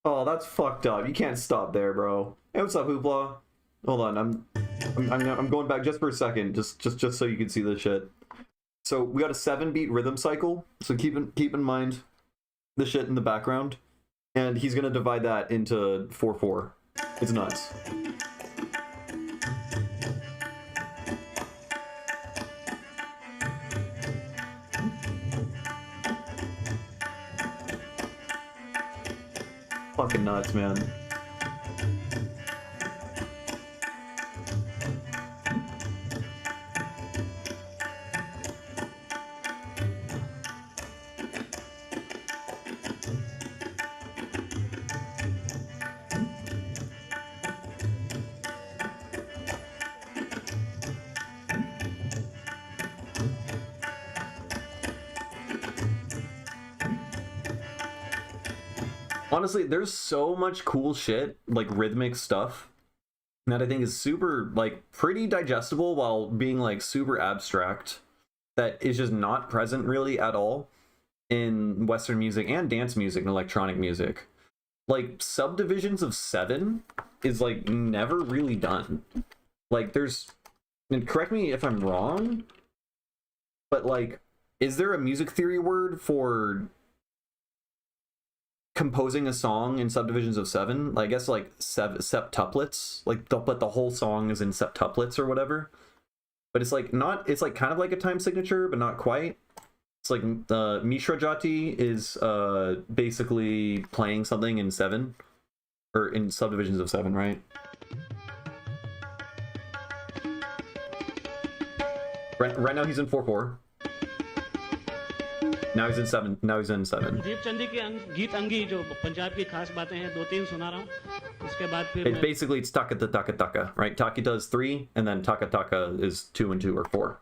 Oh, that's fucked up. You can't stop there, bro. Hey, what's up, Hoopla? Hold on, I'm going back just for a second, just so you can see this shit. So we got a 7-beat rhythm cycle. So keep in mind the shit in the background, and he's gonna divide that into 4/4. It's nuts. Fucking nuts, man. Honestly, there's so much cool shit, like rhythmic stuff, that I think is super, like, pretty digestible while being, like, super abstract, that is just not present really at all in Western music and dance music and electronic music. Like, subdivisions of 7 is, like, never really done. Like, there's, and correct me if I'm wrong, but, like, is there a music theory word for composing a song in subdivisions of 7? I guess like septuplets, like but the whole song is in septuplets or whatever. But it's like not, it's like kind of like a time signature, but not quite. It's like Mishra Jati is basically playing something in 7 or in subdivisions of 7, right? Right now he's in 4/4. Now he's in 7. Now he's in 7. It's basically it's taka taka taka, right? Takita is 3, and then taka taka is 2 and 2 or 4.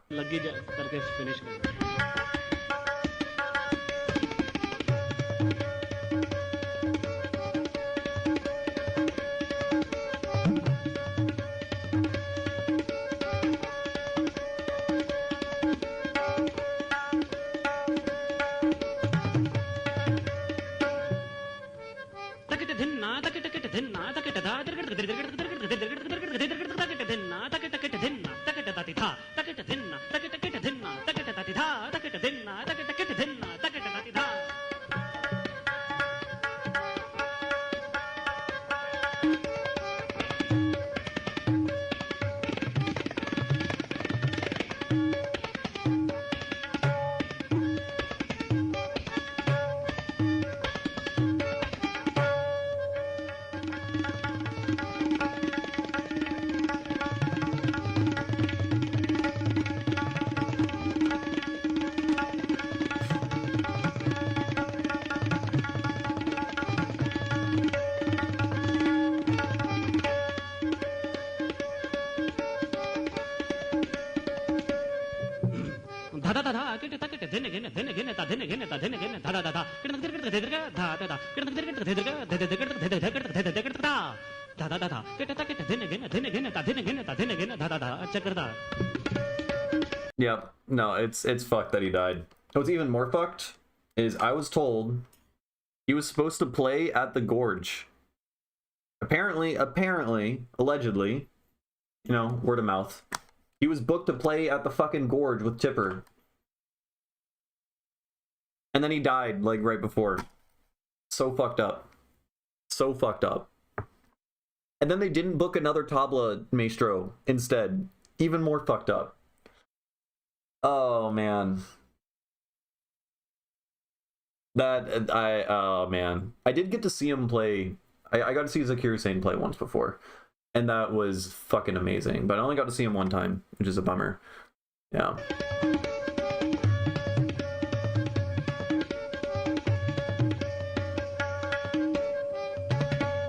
Yep. No, it's fucked that he died. What's even more fucked is I was told he was supposed to play at the Gorge. Apparently, allegedly, you know, word of mouth. He was booked to play at the fucking Gorge with Tipper. And then he died, like, right before. So fucked up. So fucked up. And then they didn't book another tabla maestro instead. Even more fucked up. Oh, man. Oh, man. I did get to see him play. I got to see Zakir Hussain play once before. And that was fucking amazing. But I only got to see him one time, which is a bummer. Yeah.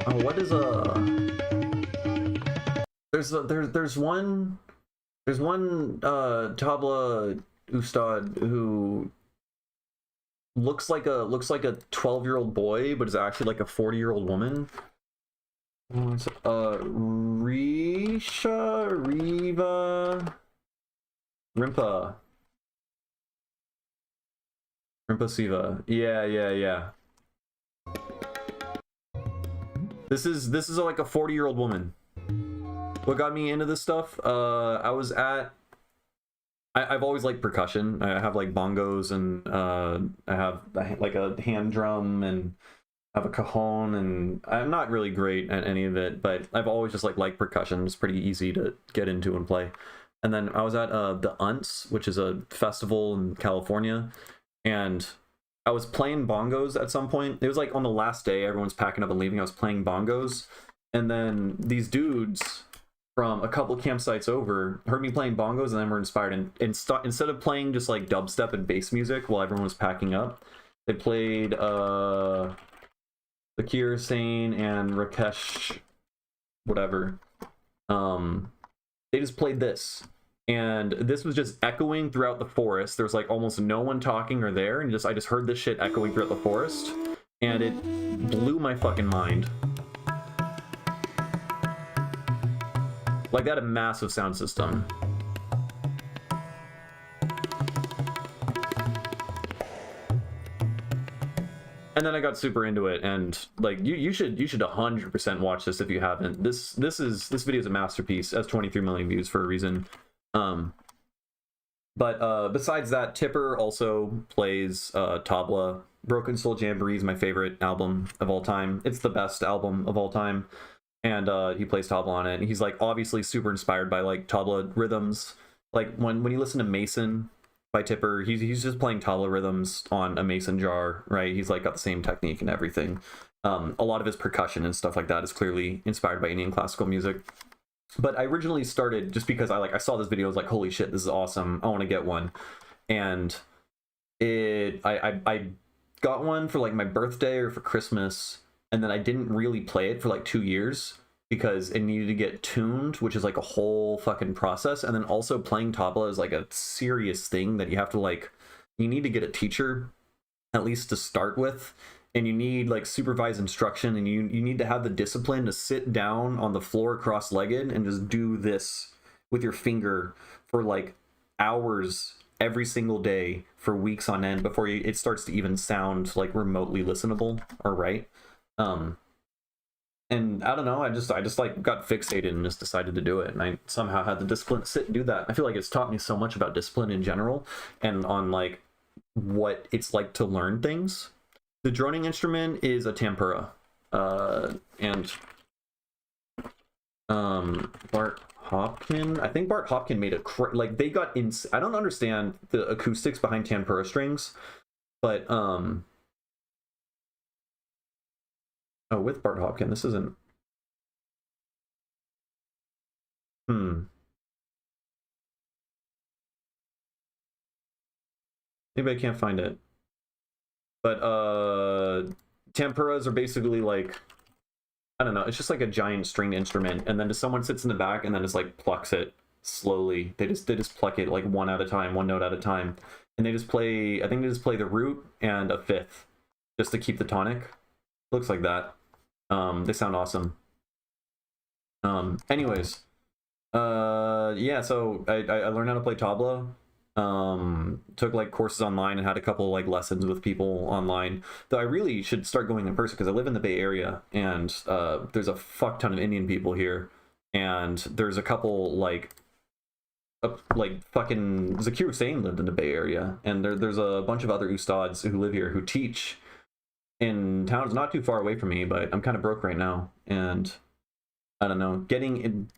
Oh, what is there's one tabla ustad who looks like a 12-year-old boy, but is actually like a 40-year-old woman. Riva Rimpa Siva. Yeah. This is like a 40-year-old woman. What got me into this stuff? I've always liked percussion. I have like bongos, and I have like a hand drum, and I have a cajon, and I'm not really great at any of it, but I've always just liked percussion. It's pretty easy to get into and play. And then I was at the UNTS, which is a festival in California, and I was playing bongos at some point. It was like on the last day, everyone's packing up and leaving. I was playing bongos, and then these dudes from a couple campsites over heard me playing bongos, and then were inspired. And instead of playing just like dubstep and bass music while everyone was packing up, they played Zakir Hussain and Rakesh, whatever. They just played this, and this was just echoing throughout the forest. There was like almost no one talking or there, and I just heard this shit echoing throughout the forest, and it blew my fucking mind. Like, that, a massive sound system. And then I got super into it, and like you should 100% watch this if you haven't. This video is a masterpiece. It has 23 million views for a reason. But besides that, Tipper also plays tabla. Broken Soul Jamboree is my favorite album of all time. It's the best album of all time, and he plays tabla on it. And he's like obviously super inspired by like tabla rhythms. Like when you listen to Mason by Tipper, he's just playing tabla rhythms on a mason jar, right? He's like got the same technique and everything. A lot of his percussion and stuff like that is clearly inspired by Indian classical music. But I originally started just because I saw this video. I was like, holy shit, this is awesome, I want to get one. And I got one for like my birthday or for Christmas, and then I didn't really play it for like 2 years because it needed to get tuned, which is like a whole fucking process. And then also playing tabla is like a serious thing that you have to you need to get a teacher at least to start with, and you need like supervised instruction, and you need to have the discipline to sit down on the floor cross-legged and just do this with your finger for like hours every single day for weeks on end before it starts to even sound like remotely listenable or right. And I don't know, I just like got fixated and just decided to do it, and I somehow had the discipline to sit and do that. I feel like it's taught me so much about discipline in general and on like what it's like to learn things. The droning instrument is a tempura, and Bart Hopkin, I think Bart Hopkin made like they got in. I don't understand the acoustics behind tempura strings, but oh, with Bart Hopkin, this isn't. Maybe I can't find it. But tempuras are basically like, I don't know, it's just like a giant stringed instrument, and then just someone sits in the back and then just like plucks it slowly. They just pluck it like one at a time, one note at a time, and they just play. I think they just play the root and a fifth just to keep the tonic. Looks like that. They sound awesome. Anyways, yeah. So I learned how to play tabla. Took like courses online and had a couple like lessons with people online. Though I really should start going in person because I live in the Bay Area, and there's a fuck ton of Indian people here, and there's a couple like fucking Zakir Hussain lived in the Bay Area, and there's a bunch of other ustads who live here who teach in towns not too far away from me, but I'm kind of broke right now, and I don't know,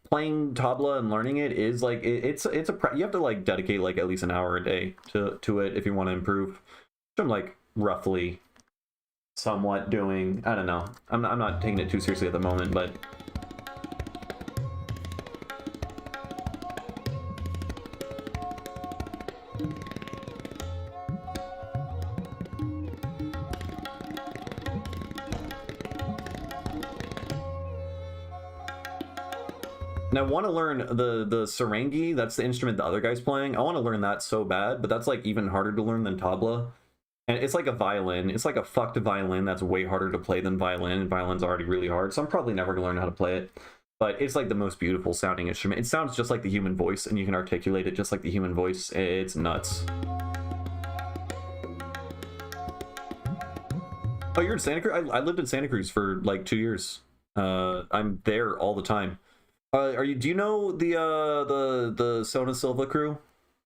playing tabla and learning it is like you have to like dedicate like at least an hour a day to it if you want to improve, which I'm like roughly somewhat doing. I don't know, I'm not taking it too seriously at the moment, but and I want to learn the sarangi. That's the instrument the other guy's playing. I want to learn that so bad, but that's like even harder to learn than tabla. And it's like a violin. It's like a fucked violin that's way harder to play than violin, and violin's already really hard, so I'm probably never gonna learn how to play it. But it's like the most beautiful sounding instrument. It sounds just like the human voice, and you can articulate it just like the human voice. It's nuts. Oh, you're in Santa Cruz? I lived in Santa Cruz for like 2 years. I'm there all the time. Are you? Do you know the Sona Silva crew?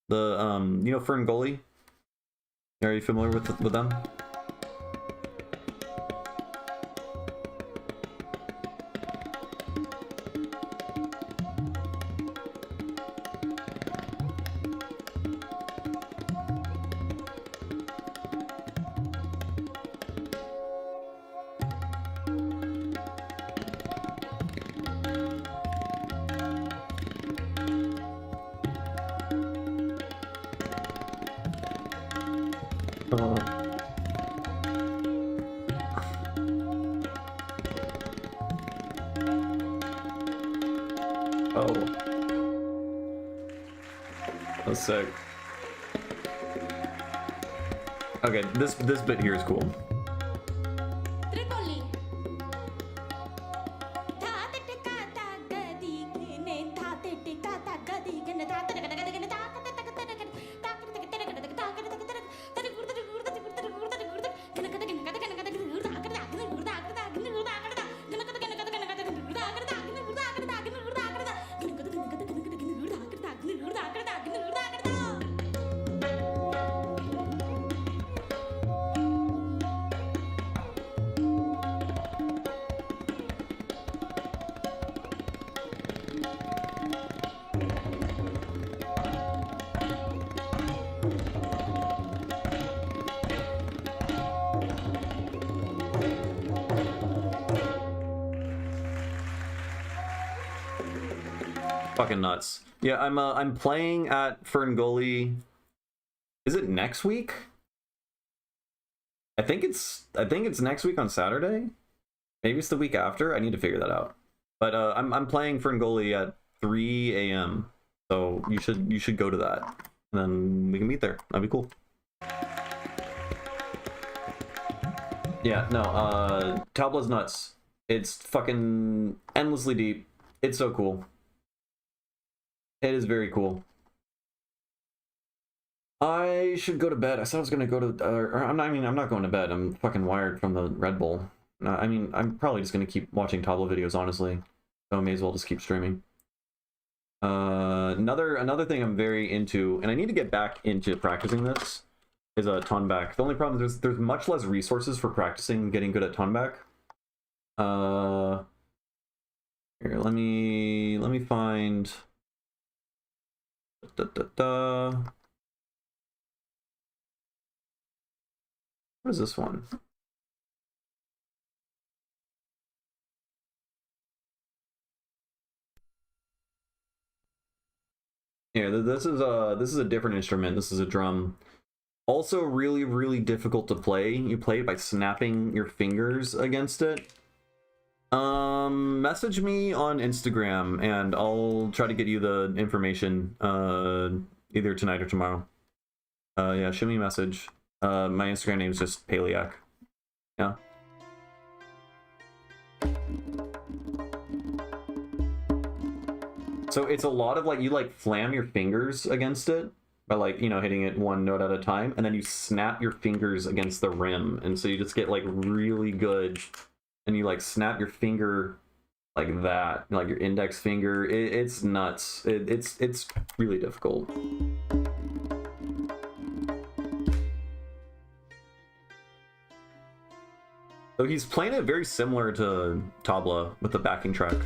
The you know Ferngully? Are you familiar with them? Oh, that's sick. Okay, this bit here is cool. Fucking nuts. Yeah, I'm playing at Ferngully. Is it next week? I think it's next week on Saturday. Maybe it's the week after. I need to figure that out. But I'm playing Ferngully at 3 a.m. So you should go to that. And then we can meet there. That'd be cool. Yeah, no, Tabla's nuts. It's fucking endlessly deep. It's so cool. It is very cool. I should go to bed. I said I was gonna go to, I'm not going to bed. I'm fucking wired from the Red Bull. I mean, I'm probably just gonna keep watching Tabla videos, honestly. So I may as well just keep streaming. Another thing I'm very into, and I need to get back into practicing this, is a Tonback. The only problem is there's much less resources for practicing getting good at Tonback. Here, let me find. What is this one? Yeah, this is a different instrument. This is a drum. Also really, really difficult to play. You play it by snapping your fingers against it. Message me on Instagram and I'll try to get you the information either tonight or tomorrow. Yeah, shoot me a message. My Instagram name is just Paliak. Yeah. So it's a lot of like, you like flam your fingers against it by like, you know, hitting it one note at a time, and then you snap your fingers against the rim, and so you just get like really good, and you like snap your finger like that, like your index finger. It's nuts. It's really difficult. So he's playing it very similar to Tabla with the backing track.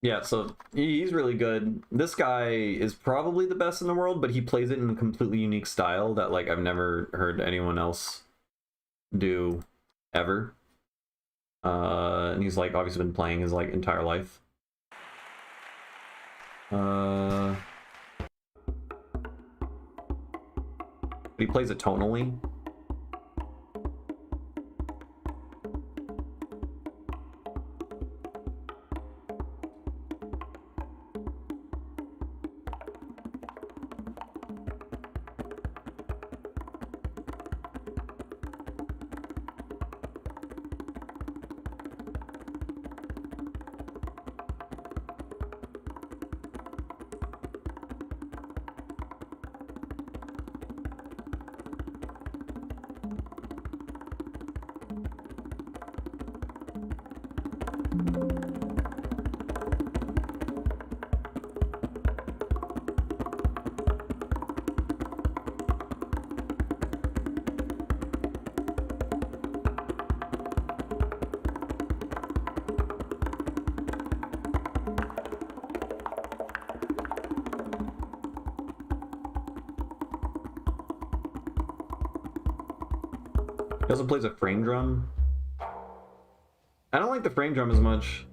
Yeah, so he's really good. This guy is probably the best in the world, but he plays it in a completely unique style that like I've never heard anyone else do ever. And he's like obviously been playing his like entire life. But he plays it tonally. He also plays a frame drum. I don't like the frame drum as much.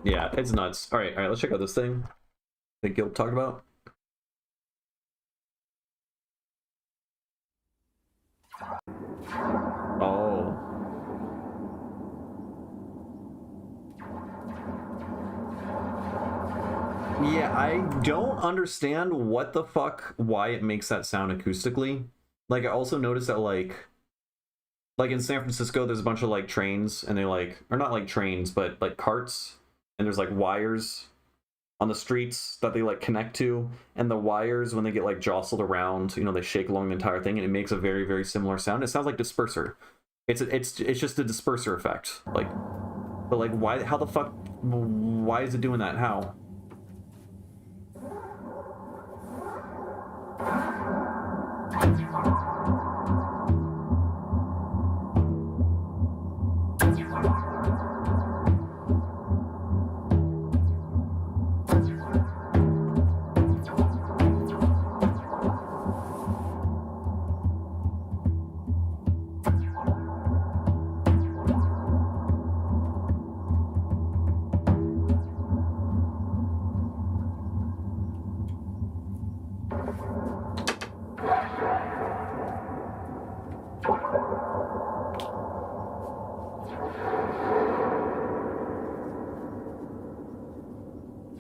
Yeah, it's nuts. All right, let's check out this thing that Gil talked about. Oh. Yeah, I don't understand what the fuck, why it makes that sound acoustically. Like, I also noticed that, like in San Francisco, there's a bunch of, like, trains, and they, like, or not, like, trains, but, like, carts, and there's, like, wires on the streets that they, like, connect to, and the wires, when they get, like, jostled around, you know, they shake along the entire thing, and it makes a very, very similar sound. It sounds like disperser. It's just a disperser effect. Like, but, like, why, how the fuck, why is it doing that? How?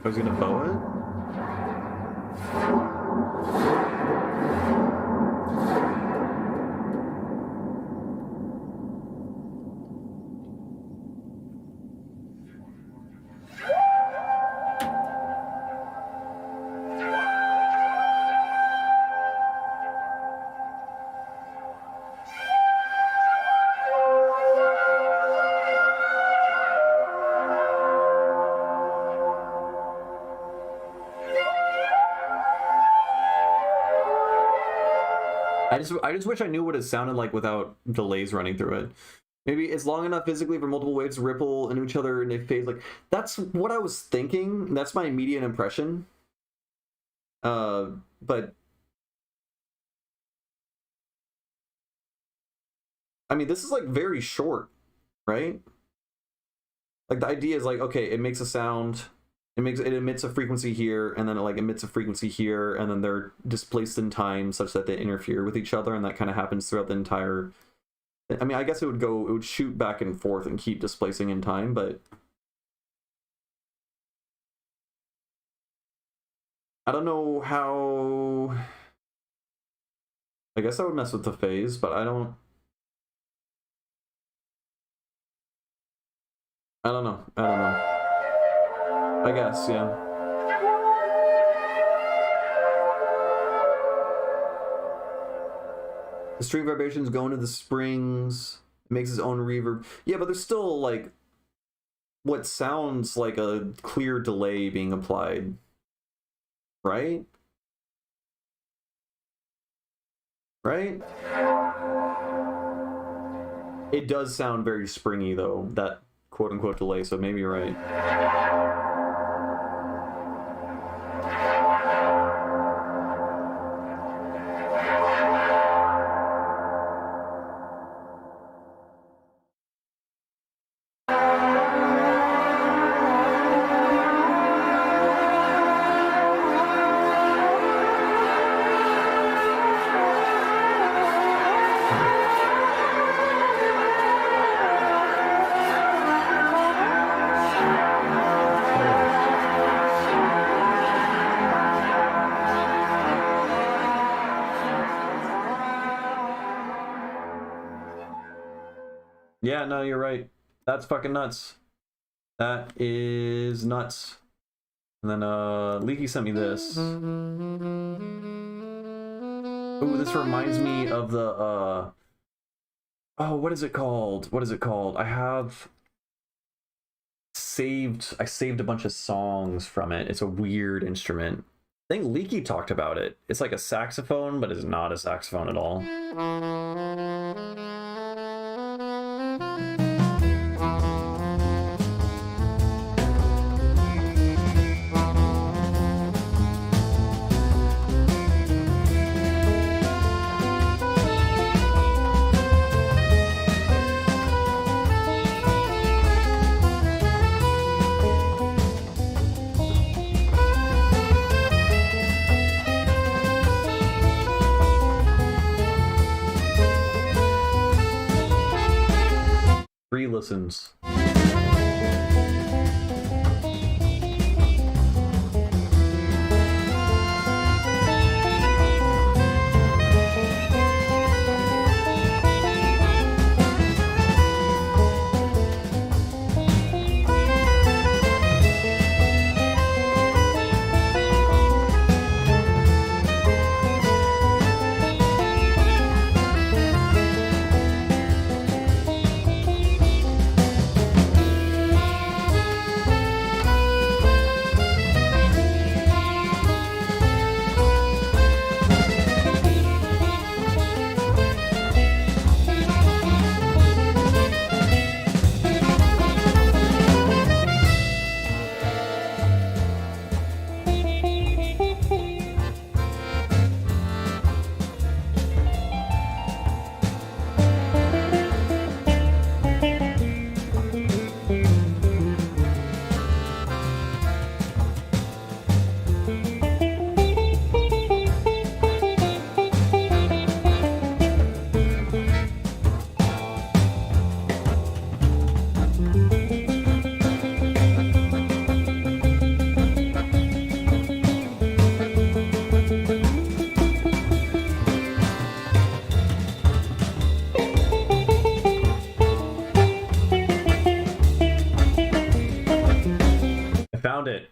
I was gonna bow it? I just wish I knew what it sounded like without delays running through it. Maybe it's long enough physically for multiple waves to ripple into each other and they phase. Like, that's what I was thinking. That's my immediate impression. But I mean, this is like very short, right? Like, the idea is like, okay, it makes a sound, it emits a frequency here, and then it like emits a frequency here, and then they're displaced in time such that they interfere with each other, and that kind of happens throughout the entire. I mean, I guess it would shoot back and forth and keep displacing in time, but I don't know how. I guess I would mess with the phase, but I don't know. I guess, yeah. The string vibrations go into the springs, makes his own reverb. Yeah, but there's still like what sounds like a clear delay being applied, right? Right? It does sound very springy though, that quote unquote delay, so maybe you're right. Yeah, no, you're right. That's fucking nuts. That is nuts. And then Leaky sent me this. Ooh, this reminds me of the oh, what is it called? What is it called? I saved a bunch of songs from it. It's a weird instrument. I think Leaky talked about it. It's like a saxophone, but it's not a saxophone at all. Three listens.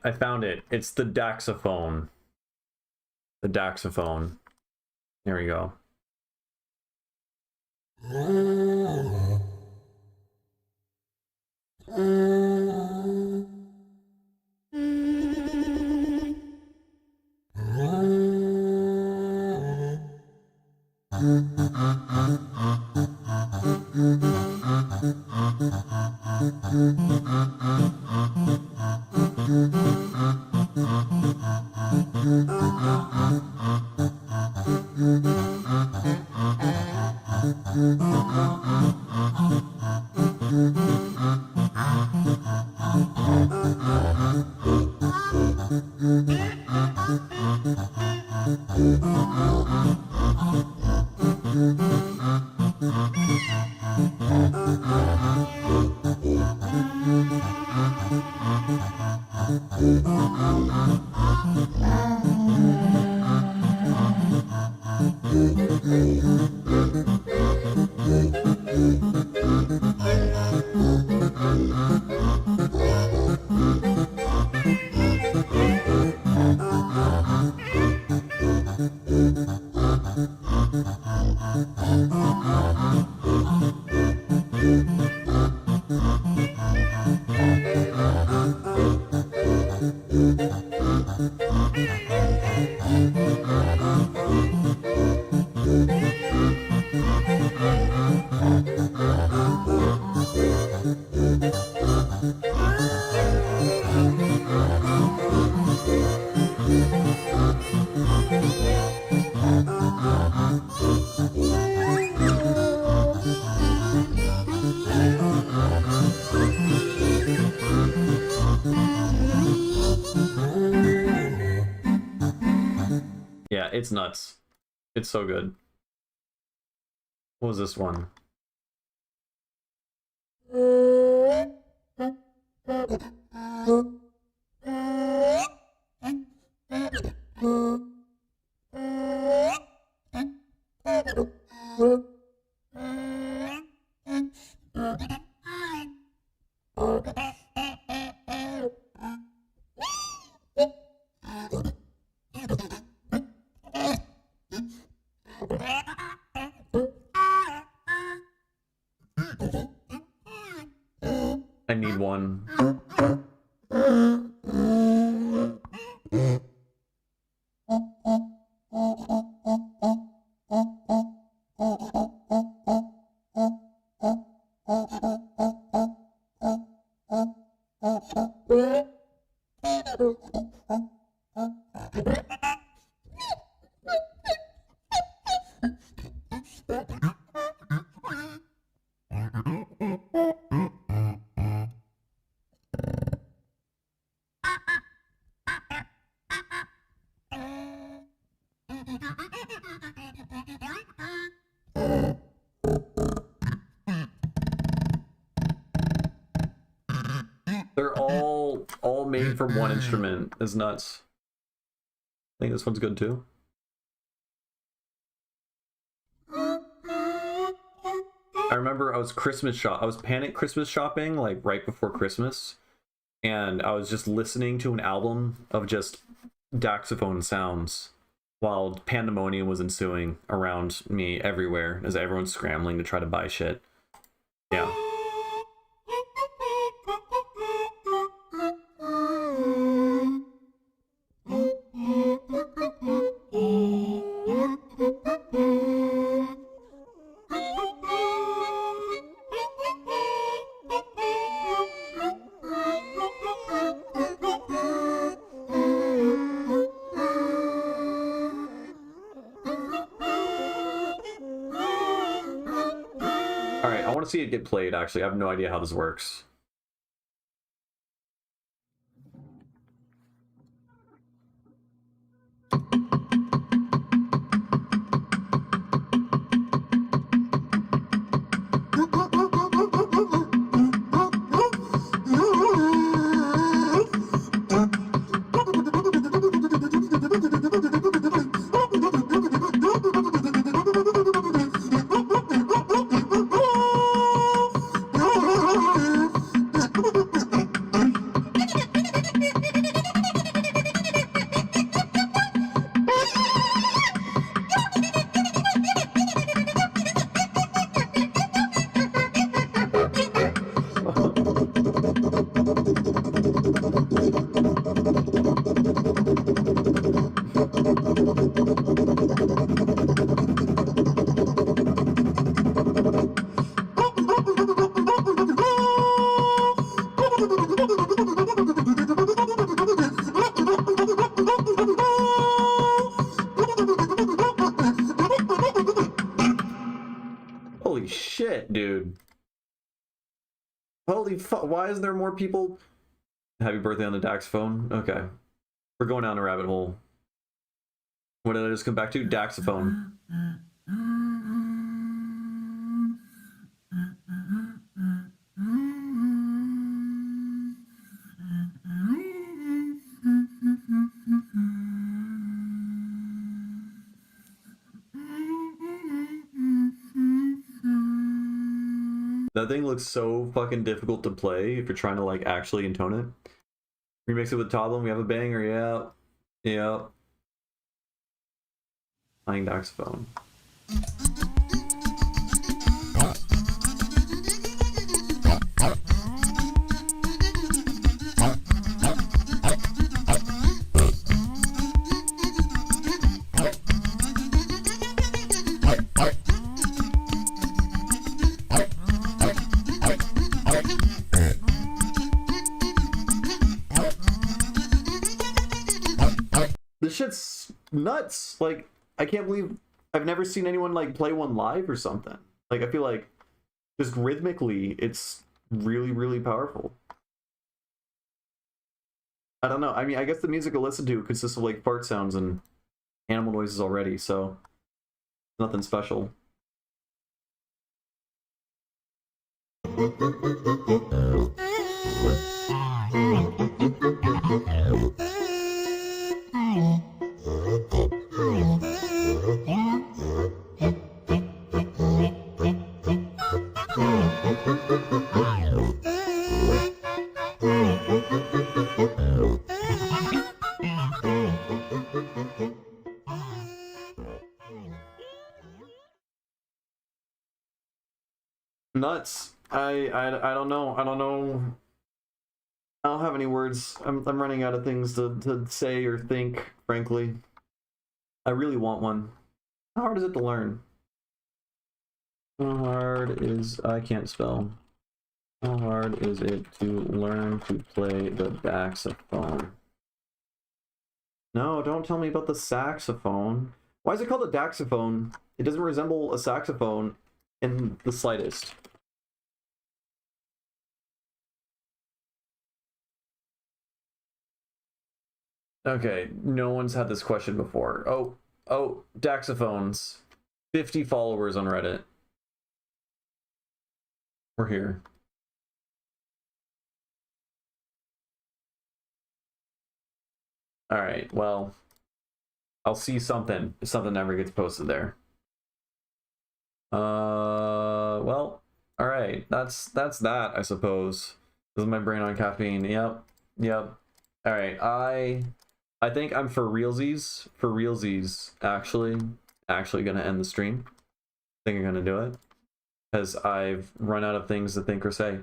I found it. It's the daxophone. The daxophone. There we go. Yeah, it's nuts. It's so good. What was this one? I need one. They're all made from one instrument. Is nuts. I think this one's good too. I remember I was panic Christmas shopping like right before Christmas, and I was just listening to an album of just daxophone sounds while pandemonium was ensuing around me everywhere as everyone's scrambling to try to buy shit. Yeah. Alright, I want to see it get played, actually. I have no idea how this works. Holy shit, dude. Holy fuck, why is there more people? Happy birthday on the Daxophone. Okay. We're going down a rabbit hole. What did I just come back to? Daxophone. That thing looks so fucking difficult to play if you're trying to like actually intone it. Remix it with Toddlin, we have a banger, yeah. Yeah. Playing Daxophone. shit's nuts. Like, I can't believe I've never seen anyone like play one live or something. Like, I feel like just rhythmically, it's really, really powerful. I don't know. I mean, I guess the music I listen to consists of like fart sounds and animal noises already, so nothing special. Nuts. I don't know. I don't know. I don't have any words. I'm running out of things to say or think, frankly. I really want one. How hard is it to learn? How hard is... I can't spell. How hard is it to learn to play the daxophone? No, don't tell me about the saxophone. Why is it called a daxophone? It doesn't resemble a saxophone in the slightest. Okay, no one's had this question before. Oh, daxophones. 50 followers on Reddit. We're here. All right, well, I'll see something if something ever gets posted there. Well, all right, that's that, I suppose. This is my brain on caffeine. Yep. All right, I think I'm for realsies, actually gonna end the stream. I think I'm gonna do it because I've run out of things to think or say.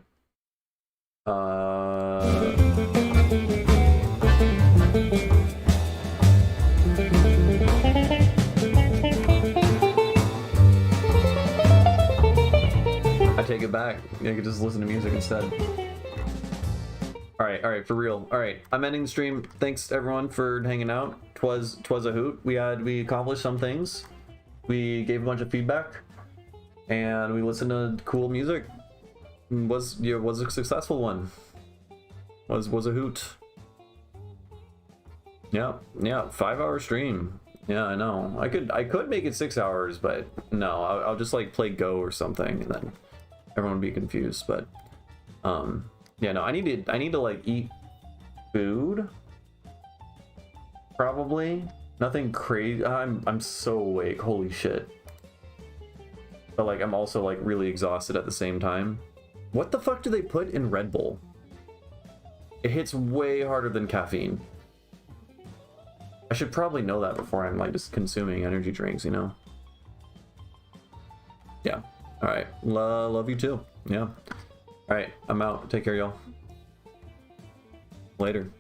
I take it back. I could just listen to music instead. All right, for real. All right, I'm ending the stream. Thanks everyone for hanging out. Twas a hoot. We accomplished some things. We gave a bunch of feedback, and we listened to cool music. Was a successful one. Was a hoot. Yeah. 5-hour stream. Yeah, I know. I could make it 6 hours, but no, I'll just like play Go or something, and then everyone would be confused. But yeah, no, I need to like eat food. Probably nothing crazy. I'm so awake. Holy shit. But like I'm also like really exhausted at the same time. What the fuck do they put in Red Bull? It hits way harder than caffeine. I should probably know that before I'm like just consuming energy drinks, you know? Yeah. All right. Love you too. Yeah. All right. I'm out. Take care, y'all. Later.